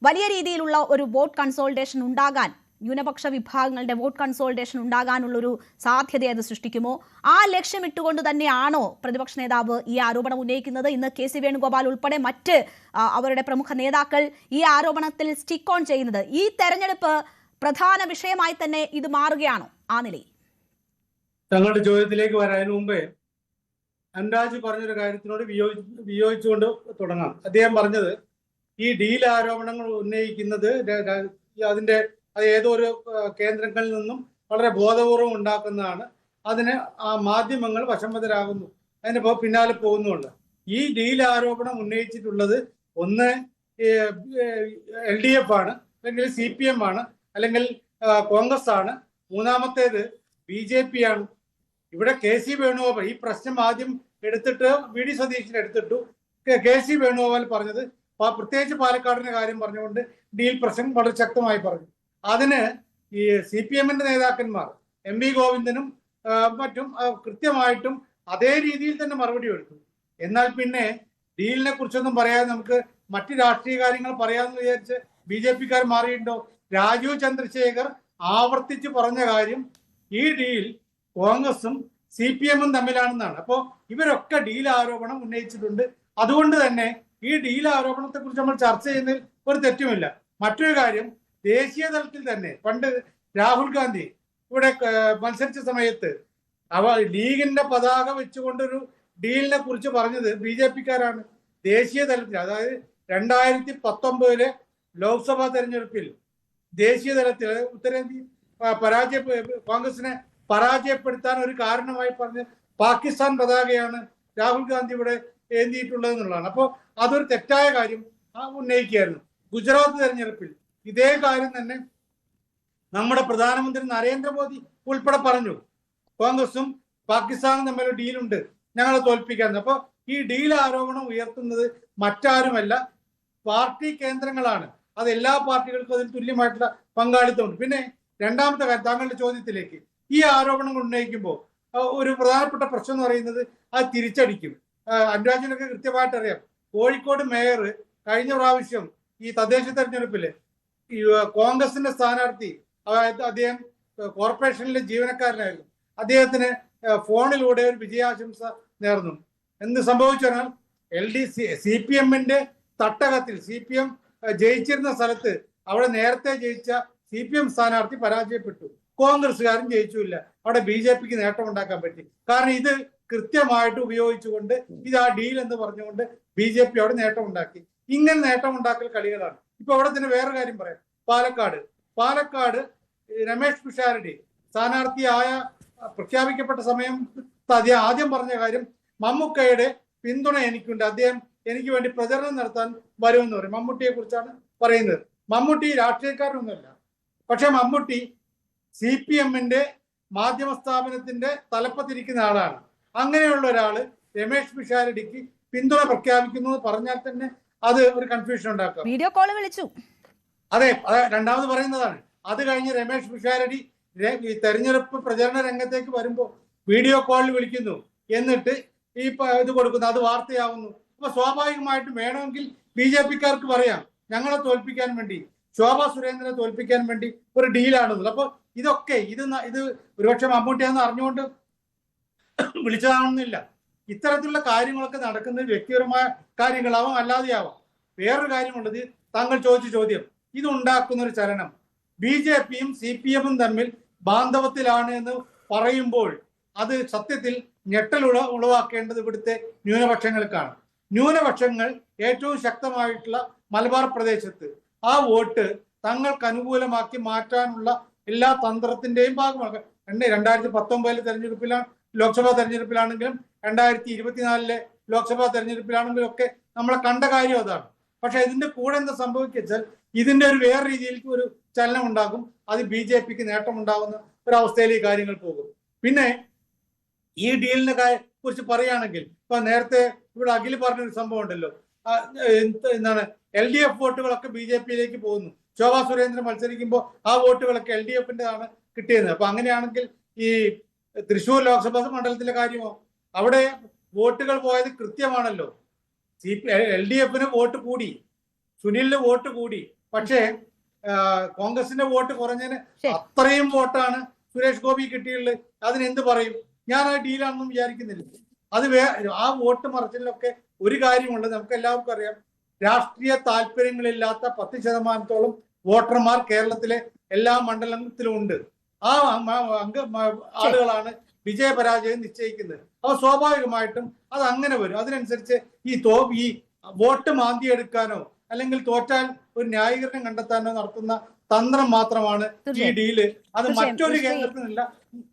വലിയ രീതിയിലുള്ള ഒരു വോട്ട് കൺസോളിഡേഷൻ ഉണ്ടാകാൻ, ന്യൂനപക്ഷ വിഭാഗങ്ങളുടെ വോട്ട് കൺസോളിഡേഷൻ ഉണ്ടാകാനുള്ളൊരു സാധ്യത അത് സൃഷ്ടിക്കുമോ? ആ ലക്ഷ്യമിട്ടുകൊണ്ട് തന്നെയാണോ പ്രതിപക്ഷ നേതാവ് ഈ ആരോപണം ഉന്നയിക്കുന്നത്? ഇന്ന് KC വേണുഗോപാൽ ഉൾപ്പെടെ മറ്റ് അവരുടെ പ്രമുഖ നേതാക്കൾ ഈ ആരോപണത്തിൽ സ്റ്റിക്ക് ഓൺ ചെയ്യുന്നത്. ഈ തെരഞ്ഞെടുപ്പ് പ്രധാന വിഷയമായി തന്നെ ഇത് മാറുകയാണോ ആ നിലയിൽ? തങ്ങളുടെ ചോദ്യത്തിലേക്ക് വരാതിന് മുമ്പേ അനുരാജ് പറഞ്ഞൊരു കാര്യത്തിനോട് വിയോജിച്ചുകൊണ്ട് തുടങ്ങാം. അദ്ദേഹം പറഞ്ഞത് ഈ ഡീൽ ആരോപണങ്ങൾ ഉന്നയിക്കുന്നത് അത് ഏതോ ഒരു കേന്ദ്രങ്ങളിൽ നിന്നും വളരെ ബോധപൂർവം ഉണ്ടാക്കുന്നതാണ്. അതിന് ആ മാധ്യമങ്ങൾ വശംവദരാകുന്നു, അതിന് പിന്നാലെ പോകുന്നുണ്ട്. ഈ ഡീൽ ആരോപണം ഉന്നയിച്ചിട്ടുള്ളത് ഒന്ന് LDF ആണ്, അല്ലെങ്കിൽ CPM ആണ്, അല്ലെങ്കിൽ കോൺഗ്രസ് ആണ്. മൂന്നാമത്തേത് BJP ആണ്. ഇവിടെ KC വേണുഗോപാൽ ഈ പ്രശ്നം ആദ്യം എടുത്തിട്ട് VD സതീശൻ എടുത്തിട്ടു. KC വേണുഗോപാൽ പറഞ്ഞത് പ്രത്യേകിച്ച് പാലക്കാടിന്റെ കാര്യം പറഞ്ഞുകൊണ്ട് ഡീൽ പ്രശ്നം വളരെ ശക്തമായി പറഞ്ഞു. അതിന് ഈ CPM-ന്റെ നേതാക്കന്മാർ MV ഗോവിന്ദനും മറ്റും കൃത്യമായിട്ടും അതേ രീതിയിൽ തന്നെ മറുപടി കൊടുത്തു. എന്നാൽ പിന്നെ ഡീലിനെ കുറിച്ചൊന്നും പറയാതെ നമുക്ക് മറ്റ് രാഷ്ട്രീയ കാര്യങ്ങൾ പറയാമെന്ന് വിചാരിച്ച് BJP-ക്കാർ മാറിയിട്ടുണ്ടോ? രാജീവ് ചന്ദ്രശേഖർ ആവർത്തിച്ച് പറഞ്ഞ കാര്യം ഈ ഡീൽ കോൺഗ്രസും CPM-ഉം തമ്മിലാണെന്നാണ്. അപ്പോൾ ഇവരൊക്കെ ഡീൽ ആരോപണം ഉന്നയിച്ചിട്ടുണ്ട്. അതുകൊണ്ട് തന്നെ ഈ ഡീൽ ആരോപണത്തെ കുറിച്ച് നമ്മൾ ചർച്ച ചെയ്യുന്നതിൽ ഒരു തെറ്റുമില്ല. മറ്റൊരു കാര്യം, ദേശീയ തലത്തിൽ തന്നെ പണ്ട് രാഹുൽ ഗാന്ധി ഇവിടെ മത്സരിച്ച സമയത്ത് ലീഗിന്റെ പതാക വെച്ചുകൊണ്ടൊരു ഡീലിനെ കുറിച്ച് പറഞ്ഞത് BJP-ക്കാരാണ്. ദേശീയ തലത്തിൽ, അതായത് 2019 ലോക്സഭാ തെരഞ്ഞെടുപ്പിൽ ദേശീയ തലത്തിൽ ഉത്തരേന്ത്യ കോൺഗ്രസിനെ പരാജയപ്പെടുത്താൻ ഒരു കാരണമായി പറഞ്ഞ് പാകിസ്ഥാൻ പതാകയാണ് രാഹുൽ ഗാന്ധി ഇവിടെ ഏന്തിയിട്ടുള്ളത് എന്നുള്ളതാണ്. അപ്പോൾ അതൊരു തെറ്റായ കാര്യം ഉന്നയിക്കുകയായിരുന്നു. ഗുജറാത്ത് തെരഞ്ഞെടുപ്പിൽ ഇതേ കാര്യം തന്നെ നമ്മുടെ പ്രധാനമന്ത്രി നരേന്ദ്രമോദി ഉൾപ്പെടെ പറഞ്ഞു, കോൺഗ്രസും പാകിസ്ഥാനും തമ്മിൽ ഡീലുണ്ട്, ഞങ്ങളെ തോൽപ്പിക്കാൻ. അപ്പോൾ ഈ ഡീൽ ആരോപണം ഉയർത്തുന്നത് മറ്റാരുമല്ല, പാർട്ടി കേന്ദ്രങ്ങളാണ്. അത് എല്ലാ പാർട്ടികൾക്കും അതിൽ തുല്യമായിട്ടുള്ള പങ്കാളിത്തമുണ്ട്. പിന്നെ രണ്ടാമത്തെ കാര്യം, താങ്കളുടെ ചോദ്യത്തിലേക്ക്, ഈ ആരോപണങ്ങൾ ഉന്നയിക്കുമ്പോൾ ഒരു പ്രധാനപ്പെട്ട പ്രശ്നം എന്ന് പറയുന്നത് അത് തിരിച്ചടിക്കും. അനുരാജിനൊക്കെ കൃത്യമായിട്ട് അറിയാം, കോഴിക്കോട് മേയർ കഴിഞ്ഞ പ്രാവശ്യം ഈ തദ്ദേശ തെരഞ്ഞെടുപ്പില് ഈ കോൺഗ്രസിന്റെ സ്ഥാനാർത്ഥി, അതായത് അദ്ദേഹം കോർപ്പറേഷനിലെ ജീവനക്കാരനായിരുന്നു, അദ്ദേഹത്തിന് ഫോണിലൂടെ ഒരു വിജയാശംസ നേർന്നു. എന്ത് സംഭവിച്ചാൽ CPM-ന്റെ തട്ടകത്തിൽ CPM ജയിച്ചിരുന്ന സ്ഥലത്ത് അവിടെ നേരത്തെ ജയിച്ച CPM സ്ഥാനാർത്ഥി പരാജയപ്പെട്ടു, കോൺഗ്രസ്സുകാരും ജയിച്ചില്ല. അവിടെ BJP-ക്ക് നേട്ടം ഉണ്ടാക്കാൻ പറ്റി. കാരണം ഇത് കൃത്യമായിട്ട് ഉപയോഗിച്ചുകൊണ്ട് ഇത് ആ ഡീൽ എന്ന് പറഞ്ഞുകൊണ്ട് BJP അവിടെ നേട്ടം ഉണ്ടാക്കി. ഇങ്ങനെ നേട്ടം ഉണ്ടാക്കൽ കളികളാണ്. ഇപ്പൊ അവിടെ തന്നെ വേറെ കാര്യം പറയാം. പാലക്കാട് രമേഷ് പിഷാരടി സ്ഥാനാർത്ഥിയായ പ്രഖ്യാപിക്കപ്പെട്ട സമയം ആദ്യം പറഞ്ഞ കാര്യം, മമ്മൂക്കയുടെ പിന്തുണ എനിക്കുണ്ട്, അദ്ദേഹം എനിക്ക് വേണ്ടി പ്രചരണം നടത്താൻ വരുമെന്ന് പറയും. മമ്മൂട്ടിയെ കുറിച്ചാണ് പറയുന്നത്. മമ്മൂട്ടി രാഷ്ട്രീയക്കാരനൊന്നുമല്ല, പക്ഷെ മമ്മൂട്ടി CPM-ന്റെ മാധ്യമ സ്ഥാപനത്തിന്റെ തലപ്പത്തിരിക്കുന്ന ആളാണ്. അങ്ങനെയുള്ള ഒരാള് രമേഷ് പിഷാരടിക്ക് പിന്തുണ പ്രഖ്യാപിക്കുന്നു എന്ന് പറഞ്ഞാൽ തന്നെ അത് ഒരു കൺഫ്യൂഷൻ ഉണ്ടാക്കും. വീഡിയോ കോൾ വിളിച്ചു. അതെ, രണ്ടാമത് പറയുന്നതാണ്. അത് കഴിഞ്ഞ് രമേഷ് പിഷാരടി ഈ തെരഞ്ഞെടുപ്പ് പ്രചരണ രംഗത്തേക്ക് വരുമ്പോൾ വീഡിയോ കോളിൽ വിളിക്കുന്നു, എന്നിട്ട് ഈ ഇത് കൊടുക്കുന്നു, അത് വാർത്തയാവുന്നു. അപ്പൊ സ്വാഭാവികമായിട്ടും വേണമെങ്കിൽ BJP-ക്കാർക്ക് പറയാം, ഞങ്ങളെ തോൽപ്പിക്കാൻ വേണ്ടി, ശോഭാ സുരേന്ദ്രനെ തോൽപ്പിക്കാൻ വേണ്ടി ഒരു ഡീലാണെന്നത്. അപ്പൊ ഇതൊക്കെ ഇത് ഒരുപക്ഷെ മമ്മൂട്ടിയാന്ന് അറിഞ്ഞുകൊണ്ട് വിളിച്ചതാണെന്നില്ല. ഇത്തരത്തിലുള്ള കാര്യങ്ങളൊക്കെ നടക്കുന്നത് വ്യക്തിപരമായ കാര്യങ്ങളാവാം, അല്ലാതെയാവാം. വേറൊരു കാര്യമുള്ളത്, താങ്കൾ ചോദിച്ച ചോദ്യം, ഇത് ഉണ്ടാക്കുന്ന ഒരു ചലനം BJP-യും CPM-ഉം തമ്മിൽ ബാന്ധവത്തിലാണ് എന്ന് പറയുമ്പോൾ അത് സത്യത്തിൽ ഞെട്ടൽ ഉളവാക്കേണ്ടത് ഇവിടുത്തെ ന്യൂനപക്ഷങ്ങൾക്കാണ്. ന്യൂനപക്ഷങ്ങൾ ഏറ്റവും ശക്തമായിട്ടുള്ള മലബാർ പ്രദേശത്ത് ആ വോട്ട് തങ്ങൾക്ക് അനുകൂലമാക്കി മാറ്റാനുള്ള എല്ലാ തന്ത്രത്തിന്റെയും ഭാഗമാണ്. 2019 തെരഞ്ഞെടുപ്പിലാണ്, ലോക്സഭാ തെരഞ്ഞെടുപ്പിലാണെങ്കിലും 2024 ലോക്സഭാ തെരഞ്ഞെടുപ്പിലാണെങ്കിലും ഒക്കെ നമ്മളെ കണ്ട കാര്യം അതാണ്. പക്ഷെ ഇതിന്റെ കൂടെ എന്താ സംഭവിച്ചാൽ ഇതിന്റെ ഒരു വേറെ രീതിയിലേക്ക് ഒരു ചലനം ഉണ്ടാകും. അത് BJP-ക്ക് നേട്ടമുണ്ടാകുന്ന ഒരവസ്ഥയിലേക്ക് കാര്യങ്ങൾ പോകും. പിന്നെ ഈ ഡീലിനെ കുറിച്ച് പറയുകയാണെങ്കിൽ, ഇപ്പൊ നേരത്തെ ഇവിടെ അഖിൽ പറഞ്ഞൊരു സംഭവം ഉണ്ടല്ലോ, എന്താണ് LDF വോട്ടുകളൊക്കെ BJP-യിലേക്ക് പോകുന്നു. ശോഭാ സുരേന്ദ്രൻ മത്സരിക്കുമ്പോൾ ആ വോട്ടുകളൊക്കെ LDF-ന്റെതാണ് കിട്ടിയത്. അപ്പൊ അങ്ങനെയാണെങ്കിൽ ഈ തൃശ്ശൂർ ലോക്സഭാ മണ്ഡലത്തിലെ കാര്യമോ, അവിടെ വോട്ടുകൾ പോയത് കൃത്യമാണല്ലോ. LDF-ന് വോട്ട് കൂടി, സുനിലിന് വോട്ട് കൂടി, പക്ഷേ കോൺഗ്രസിന്റെ വോട്ട് കുറഞ്ഞതിന് അത്രയും വോട്ടാണ് സുരേഷ് ഗോപി കിട്ടിയുള്ളത്. അതിനെന്ത് പറയും? ഞാൻ ആ ഡീലാണെന്നും വിചാരിക്കുന്നില്ല. അത് ആ വോട്ട് മറിച്ചിലൊക്കെ ഒരു കാര്യമുണ്ട്, നമുക്ക് എല്ലാവർക്കും അറിയാം. രാഷ്ട്രീയ താല്പര്യങ്ങളില്ലാത്ത 10% വോട്ടർമാർ കേരളത്തിലെ എല്ലാ മണ്ഡലത്തിലും ഉണ്ട്. ആ ആളുകളാണ് വിജയപരാജയം നിശ്ചയിക്കുന്നത്. അപ്പോൾ സ്വാഭാവികമായിട്ടും അത് അങ്ങനെ വരും. അതിനനുസരിച്ച് ഈ വോട്ട് മാന്തിയെടുക്കാനോ അല്ലെങ്കിൽ തോറ്റാൽ ഒരു ന്യായീകരണം കണ്ടെത്താനോ നടത്തുന്ന തന്ത്രം മാത്രമാണ് ഈ ഡീല്. അത് മറ്റൊരു കേന്ദ്രത്തിനല്ല.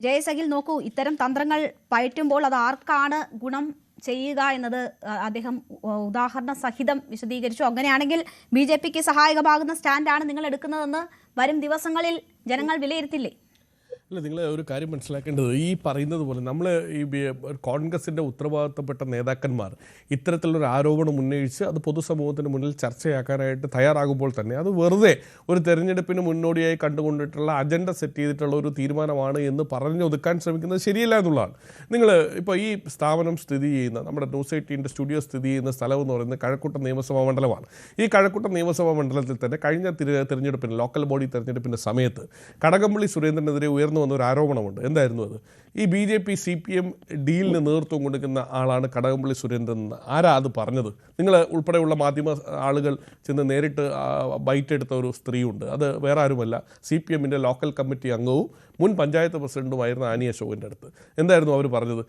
ജയസഖിൽ നോക്കൂ, ഇത്തരം തന്ത്രങ്ങൾ പയറ്റുമ്പോൾ അത് ആർക്കാണ് ഗുണം ചെയ്യുക എന്നത് അദ്ദേഹം ഉദാഹരണ സഹിതം വിശദീകരിച്ചു. അങ്ങനെയാണെങ്കിൽ BJP-ക്ക് സഹായകമാകുന്ന സ്റ്റാൻഡാണ് നിങ്ങൾ എടുക്കുന്നതെന്ന് വരും ദിവസങ്ങളിൽ ജനങ്ങൾ വിലയിരുത്തില്ലേ? അല്ല, നിങ്ങൾ ഒരു കാര്യം മനസ്സിലാക്കേണ്ടത് ഈ പറയുന്നത് പോലെ നമ്മൾ ഈ കോൺഗ്രസിൻ്റെ ഉത്തരവാദിത്തപ്പെട്ട നേതാക്കന്മാർ ഇത്തരത്തിലൊരു ആരോപണം ഉന്നയിച്ച് അത് പൊതുസമൂഹത്തിന് മുന്നിൽ ചർച്ചയാക്കാനായിട്ട് തയ്യാറാകുമ്പോൾ തന്നെ അത് വെറുതെ ഒരു തെരഞ്ഞെടുപ്പിന് മുന്നോടിയായി കണ്ടുകൊണ്ടിട്ടുള്ള അജണ്ട സെറ്റ് ചെയ്തിട്ടുള്ള ഒരു തീരുമാനമാണ് എന്ന് പറഞ്ഞൊതുക്കാൻ ശ്രമിക്കുന്നത് ശരിയല്ല എന്നുള്ളതാണ്. നിങ്ങൾ ഇപ്പോൾ ഈ സ്ഥാപനം സ്ഥിതി ചെയ്യുന്ന നമ്മുടെ ന്യൂസ് 18 സ്റ്റുഡിയോ സ്ഥിതി ചെയ്യുന്ന സ്ഥലം എന്ന് പറയുന്നത് കഴക്കൂട്ടം നിയമസഭാ മണ്ഡലമാണ്. ഈ കഴക്കൂട്ടം നിയമസഭാ മണ്ഡലത്തിൽ തന്നെ കഴിഞ്ഞ തെരഞ്ഞെടുപ്പിന് ലോക്കൽ ബോഡി തെരഞ്ഞെടുപ്പിൻ്റെ സമയത്ത് കടകംപള്ളി സുരേന്ദ്രനെതിരെ ഉയർന്നു വന്ന ഒരു ആരോപണമുണ്ട്. എന്തായിരുന്നു അത്? ഈ BJP CPM ഡീലിന് നേതൃത്വം കൊടുക്കുന്ന ആളാണ് കടകംപള്ളി സുരേന്ദ്രൻ എന്ന്. ആരാ അത് പറഞ്ഞത്? നിങ്ങൾ ഉൾപ്പെടെയുള്ള മാധ്യമ ആളുകൾ ചെന്ന് നേരിട്ട് ബൈറ്റ് എടുത്ത ഒരു സ്ത്രീയുണ്ട്. അത് വേറെ ആരുമല്ല, CPMൻ്റെ ലോക്കൽ കമ്മിറ്റി അംഗവും മുൻ പഞ്ചായത്ത് പ്രസിഡന്റുമായിരുന്ന ആനി അശോകൻ്റെ അടുത്ത്. എന്തായിരുന്നു അവർ പറഞ്ഞത്?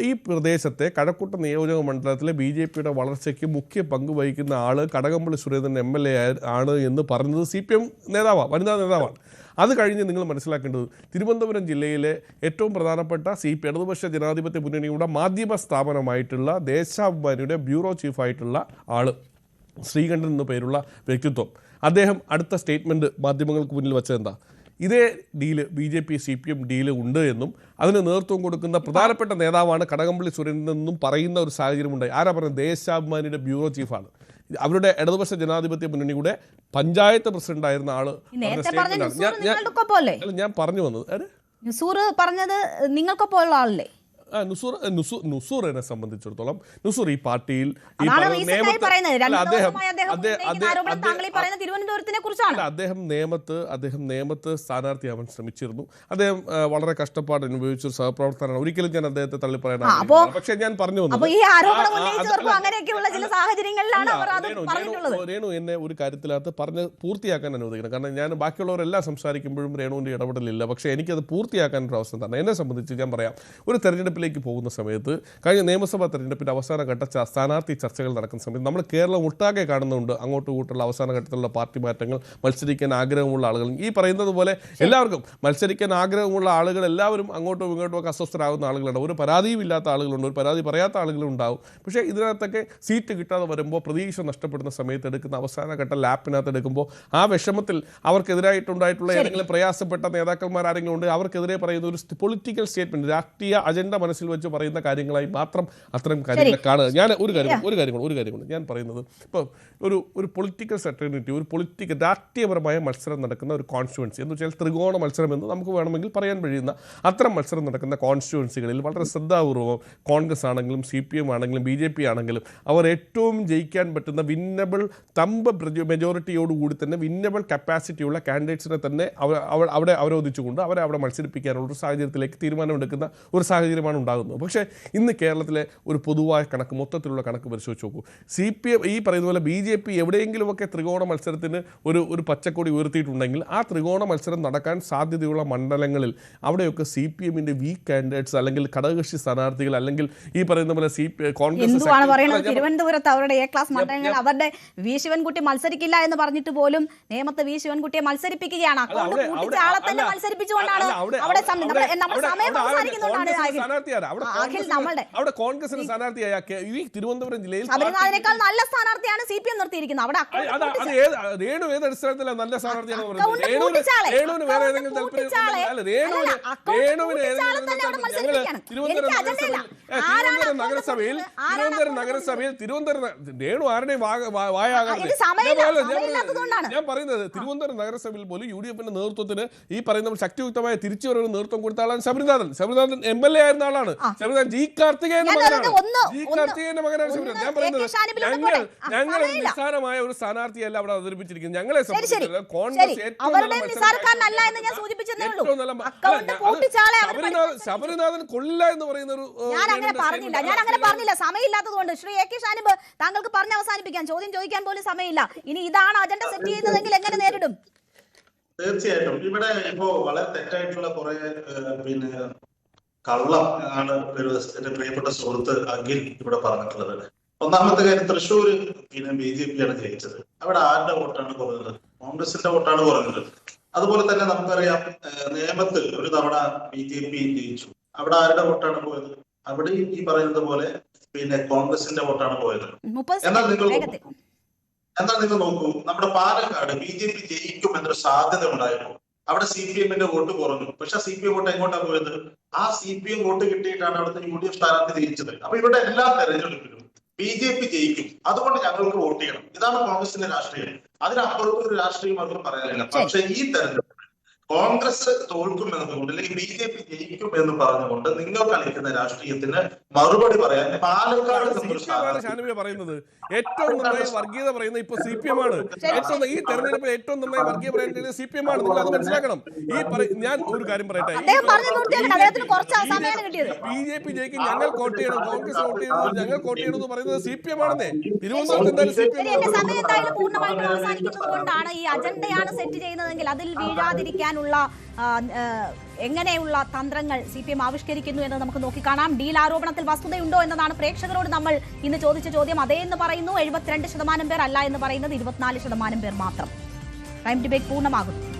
ഈ പ്രദേശത്തെ കഴക്കൂട്ടം നിയോജക മണ്ഡലത്തിലെ BJPയുടെ വളർച്ചയ്ക്ക് മുഖ്യ പങ്ക് വഹിക്കുന്ന ആൾ കടകംപള്ളി സുരേന്ദ്രൻ MLA ആണ് എന്ന് പറഞ്ഞത് CPM നേതാവാണ്, വനിതാ നേതാവാണ്. അത് കഴിഞ്ഞ് നിങ്ങൾ മനസ്സിലാക്കേണ്ടത് തിരുവനന്തപുരം ജില്ലയിലെ ഏറ്റവും പ്രധാനപ്പെട്ട ഇടതുപക്ഷ ജനാധിപത്യ മുന്നണിയുടെ മാധ്യമ സ്ഥാപനമായിട്ടുള്ള ദേശാഭിമാനിയുടെ ബ്യൂറോ ചീഫായിട്ടുള്ള ആൾ ശ്രീകണ്ഠൻ എന്ന പേരുള്ള വ്യക്തിത്വം, അദ്ദേഹം അടുത്ത സ്റ്റേറ്റ്മെൻറ്റ് മാധ്യമങ്ങൾക്ക് മുന്നിൽ വെച്ചതെന്താ? ഇതേ ഡീല് BJP CPM ഡീല് ഉണ്ട് എന്നും അതിന് നേതൃത്വം കൊടുക്കുന്ന പ്രധാനപ്പെട്ട നേതാവാണ് കടകംപള്ളി സുരേന്ദ്രൻ എന്നും പറയുന്ന ഒരു സാഹചര്യമുണ്ടായി. ആരാ പറഞ്ഞത്? ദേശാഭിമാനിയുടെ ബ്യൂറോ ചീഫാണ്. അവരുടെ ഇടതുപക്ഷ ജനാധിപത്യ മുന്നണിയുടെ പഞ്ചായത്ത് പ്രസിഡന്റായിരുന്ന ആള്. ഞാൻ പറഞ്ഞു വന്നത് പറഞ്ഞത് നിങ്ങൾക്കൊപ്പമുള്ള ആളല്ലേ? നുസൂറിനെ സംബന്ധിച്ചിടത്തോളം നുസൂർ ഈ പാർട്ടിയിൽ അദ്ദേഹം നേമത്ത് സ്ഥാനാർത്ഥിയാവാൻ ശ്രമിച്ചിരുന്നു. അദ്ദേഹം വളരെ കഷ്ടപ്പാട് അനുഭവിച്ചൊരു സഹപ്രവർത്തനമാണ്. ഒരിക്കലും ഞാൻ അദ്ദേഹത്തെ തള്ളി പറയാനാണ്. പക്ഷേ ഞാൻ പറഞ്ഞു വന്നത് രേണു എന്നെ ഒരു കാര്യത്തിനകത്ത് പറഞ്ഞ് പൂർത്തിയാക്കാൻ അനുവദിക്കണം. കാരണം ഞാൻ ബാക്കിയുള്ളവരെല്ലാം സംസാരിക്കുമ്പോഴും രേണുവിൻ്റെ ഇടപെടലില്ല. പക്ഷേ എനിക്കത് പൂർത്തിയാക്കാനൊരു അവസ്ഥ തന്നെ. എന്നെ സംബന്ധിച്ച് ഞാൻ പറയാം, ഒരു തെരഞ്ഞെടുപ്പിലേക്ക് പോകുന്ന സമയത്ത് കഴിഞ്ഞ നിയമസഭാ തെരഞ്ഞെടുപ്പിൻ്റെ അവസാന ഘട്ട സ്ഥാനാർത്ഥി ചർച്ചകൾ നടക്കുന്ന സമയത്ത് നമ്മൾ കേരളം ഒട്ടാകെ കാണുന്നുണ്ട് അങ്ങോട്ടും ഇങ്ങോട്ടുള്ള അവസാന ഘട്ടത്തിലുള്ള പാർട്ടി മാറ്റങ്ങൾ, മത്സരിക്കാൻ ആഗ്രഹമുള്ള ആളുകൾ. ഈ പറയുന്നത് പോലെ എല്ലാവർക്കും മത്സരിക്കാൻ ആഗ്രഹമുള്ള ആളുകൾ എല്ലാവരും അങ്ങോട്ടും ഇങ്ങോട്ടും ഒക്കെ അസ്വസ്ഥരാകുന്ന ആളുകളുണ്ട്. ഒരു പരാതിയും ഇല്ലാത്ത ആളുകളുണ്ട്, ഒരു പരാതി പറയാത്ത ആളുകളുണ്ടാവും. പക്ഷേ ഇതിനകത്തൊക്കെ സീറ്റ് കിട്ടാതെ വരുമ്പോൾ, പ്രതീക്ഷ നഷ്ടപ്പെടുന്ന സമയത്ത് എടുക്കുന്ന അവസാന ഘട്ട ലാപ്പിനകത്ത് എടുക്കുമ്പോൾ ആ വിഷമത്തിൽ അവർക്കെതിരായിട്ടുണ്ടായിട്ടുള്ള ഏതെങ്കിലും പ്രയാസപ്പെട്ട നേതാക്കന്മാർ ആരെങ്കിലും ഉണ്ട്, അവർക്കെതിരെ പറയുന്ന ഒരു പൊളിറ്റിക്കൽ സ്റ്റേറ്റ്മെന്റ്, രാഷ്ട്രീയ അജണ്ട മനസ്സിൽ വെച്ച് പറയുന്ന കാര്യങ്ങളായി മാത്രം അത്തരം കാര്യങ്ങൾ കാണുക. ഞാൻ ഒരു കാര്യം കൊണ്ട് ഞാൻ പറയുന്നത്, ഇപ്പോൾ ഒരു പൊളിറ്റിക്കൽ സെറ്റർണിറ്റി, ഒരു രാഷ്ട്രീയപരമായ മത്സരം നടക്കുന്ന ഒരു കോൺസ്റ്റിറ്റ്യുവൻസി എന്ന് വെച്ചാൽ ത്രികോണ മത്സരം എന്ന് നമുക്ക് വേണമെങ്കിൽ പറയാൻ കഴിയുന്ന അത്തരം മത്സരം നടക്കുന്ന കോൺസ്റ്റിറ്റ്യുവൻസികളിൽ വളരെ ശ്രദ്ധാപൂർവ്വം കോൺഗ്രസ് ആണെങ്കിലും CPM ആണെങ്കിലും BJP ആണെങ്കിലും അവർ ഏറ്റവും ജയിക്കാൻ പറ്റുന്ന വിന്നബിൾ മെജോറിറ്റിയോടുകൂടി തന്നെ വിന്നബിൾ കപ്പാസിറ്റിയുള്ള കാൻഡിഡേറ്റ്സിനെ തന്നെ അവിടെ അവരോധിച്ചുകൊണ്ട് അവരെ മത്സരിപ്പിക്കാനുള്ള ഒരു സാഹചര്യത്തിലേക്ക് തീരുമാനമെടുക്കുന്ന ഒരു സാഹചര്യമാണ് ഉണ്ടാകുന്നത്. പക്ഷേ ഇന്ന് കേരളത്തിലെ ഒരു പൊതുവായ കണക്ക്, മൊത്തത്തിലുള്ള കണക്ക് പരിശോധിച്ച് നോക്കൂ. CPM ഈ പറയുന്ന പോലെ BJP എവിടെയെങ്കിലുമൊക്കെ ത്രികോണ മത്സരത്തിന് ഒരു പച്ചക്കൊടി ഉയർത്തിയിട്ടുണ്ടെങ്കിൽ ആ ത്രികോണ മത്സരം നടക്കാൻ സാധ്യതയുള്ള മണ്ഡലങ്ങളിൽ അവിടെയൊക്കെ CPMൻ്റെ വീക്ക് കാൻഡിഡേറ്റ്സ് അല്ലെങ്കിൽ ഘടകകക്ഷി സ്ഥാനാർത്ഥികൾ അല്ലെങ്കിൽ ഈ പറയുന്ന പോലെ കോൺഗ്രസ് തിരുവനന്തപുരത്ത് അവരുടെ A ക്ലാസ് മണ്ഡലങ്ങൾ അവരുടെ വി ശിവൻകുട്ടി മത്സരിക്കില്ല എന്ന് പറഞ്ഞിട്ട് പോലും നേമത്ത് വി ശിവൻകുട്ടിയെ മത്സരിപ്പിക്കുകയാണ്. മത്സരിപ്പിച്ചുകൊണ്ടാണ് അവിടെ കോൺഗ്രസിന് സ്ഥാനാർത്ഥിയായ ഈ തിരുവനന്തപുരം ജില്ലയിൽ ശബരിനാഥിനേക്കാൾ നല്ല സ്ഥാനാർത്ഥിയാണ് CPM നിർത്തിയിരിക്കുന്നത്. അവിടെ രേണു ഏത് അടിസ്ഥാനത്തിലാണ് നല്ല സ്ഥാനാർത്ഥിയാണ് പറയുന്നത്? രേണുവിന് വേറെ ഏതെങ്കിലും തിരുവനന്തപുരം നഗരസഭയിൽ രേണു ആരുടെയും വായാകാതെ ഞാൻ പറയുന്നത്, തിരുവനന്തപുരം നഗരസഭയിൽ പോലും UDFന്റെ നേതൃത്വത്തിന് ഈ പറയുന്ന ശക്തിയുക്തമായ തിരിച്ചുവരവ് നേതൃത്വം കൊടുത്ത ആളാണ് ശബരിനാഥൻ. MLA ആയിരുന്ന ആളാണ് ശബരിനാഥൻ. G. കാർത്തികേയന്റെ മകനാണ് ശബരിനാഥൻ. ഞാൻ പറയുന്നത് ഞങ്ങൾ നിസ്സാരമായ ഒരു സ്ഥാനാർത്ഥിയല്ല അവിടെ അവതരിപ്പിച്ചിരിക്കുന്നത്. ഞങ്ങളെ സംബന്ധിച്ചിടത്തോളം കോൺഗ്രസ് ശബരിനാഥൻ കൊള്ളില്ല എന്ന് പറയുന്ന ഒരു സമയമില്ലാത്തതുകൊണ്ട് ശ്രീ AK ഷാനിബ് താങ്കൾക്ക് പറഞ്ഞ് അവസാനിപ്പിക്കാൻ, ചോദ്യം ചോദിക്കാൻ പോലും സമയമില്ല. ഇനി ഇതാണ് അജണ്ട സെറ്റ് ചെയ്യുന്നതെങ്കിൽ എങ്ങനെ നേരിടും? തീർച്ചയായിട്ടും ഇവിടെ ഇപ്പോ വളരെ തെറ്റായിട്ടുള്ള കുറെ കള്ളം ആണ് എന്റെ പ്രിയപ്പെട്ട സുഹൃത്ത് അഖിൽ ഇവിടെ പറഞ്ഞിട്ടുള്ളത്. ഒന്നാമത്തെ കാര്യം, തൃശ്ശൂര് BJP ആണ് ജയിച്ചത്. അവിടെ ആരുടെ വോട്ടാണ് കുറഞ്ഞത്? കോൺഗ്രസിന്റെ വോട്ടാണ് കുറഞ്ഞത്. അതുപോലെ തന്നെ നമുക്കറിയാം നേമത്ത് ഒരു തവണ BJP ജയിച്ചു. അവിടെ ആരുടെ വോട്ടാണ് പോയത്? അവിടെ ഈ പറയുന്നത് പോലെ കോൺഗ്രസിന്റെ വോട്ടാണ് പോയത്. എന്നാൽ നിങ്ങൾ നോക്കൂ, നമ്മുടെ പാലക്കാട് BJP ജയിക്കും എന്നൊരു സാധ്യത ഉണ്ടായിരുന്നു. അവിടെ CPM-ന്റെ വോട്ട് കുറഞ്ഞു. പക്ഷെ CPM വോട്ട് എങ്ങോട്ടാണ് പോയത്? ആ CPM വോട്ട് കിട്ടിയിട്ടാണ് അവിടുത്തെ UDF സ്ഥാനാർത്ഥി ജയിച്ചത്. അപ്പൊ ഇവിടെ എല്ലാ തെരഞ്ഞെടുപ്പിലും BJP ജയിക്കും, അതുകൊണ്ട് ഞങ്ങൾക്ക് വോട്ട് ചെയ്യണം. ഇതാണ് കോൺഗ്രസിന്റെ രാഷ്ട്രീയം. അതിനപ്പുറത്ത് ഒരു രാഷ്ട്രീയം അവർക്ക് പറയാനില്ല. പക്ഷെ ഈ തെരഞ്ഞെടുപ്പ് കോൺഗ്രസ് തോൽക്കുമെന്നുകൊണ്ട് അല്ലെങ്കിൽ BJP ജയിക്കും എന്ന് പറഞ്ഞുകൊണ്ട് നിങ്ങൾ കളിക്കുന്ന രാഷ്ട്രീയത്തിന് മറുപടി പറയാൻ പാലക്കാട് ഷാനിബ പറയുന്നത് ഏറ്റവും നന്നായി വർഗീയത പറയുന്നത് ഇപ്പൊ CPM ആണ്. ഏറ്റവും ഈ തെരഞ്ഞെടുപ്പിൽ ഏറ്റവും നന്നായി വർഗീയ പറയുന്നത് CPM ആണ്. നിങ്ങൾ അത് മനസ്സിലാക്കണം. ഞാൻ ഒരു കാര്യം പറയട്ടെ, BJP ജയിക്കും, ഞങ്ങൾ വോട്ട് ചെയ്യണം, കോൺഗ്രസ് വോട്ട് ചെയ്യണം, ഞങ്ങൾ വോട്ട് ചെയ്യണം എന്ന് പറയുന്നത് CPM ആണെന്നേ. സമയത്തായാലും പൂർണ്ണമായിട്ടും അവസാനിക്കുന്നത് കൊണ്ടാണ് ഈ അജണ്ടയാണ് സെറ്റ് ചെയ്യുന്നതെങ്കിൽ അതിൽ വീഴാതിരിക്കാനുള്ള എങ്ങനെയുള്ള തന്ത്രങ്ങൾ CPM ആവിഷ്കരിക്കുന്നു എന്ന് നമുക്ക് നോക്കിക്കാണാം. ഡീൽ ആരോപണത്തിൽ വസ്തുതയുണ്ടോ എന്നതാണ് പ്രേക്ഷകരോട് നമ്മൾ ഇന്ന് ചോദിച്ച ചോദ്യം. അതേ എന്ന് പറയുന്നു 72% പേർ, അല്ല എന്ന് പറയുന്നത് 24% പേർ മാത്രം. പ്രൈം ഡിബേറ്റ് പൂർണ്ണമാകുന്നു.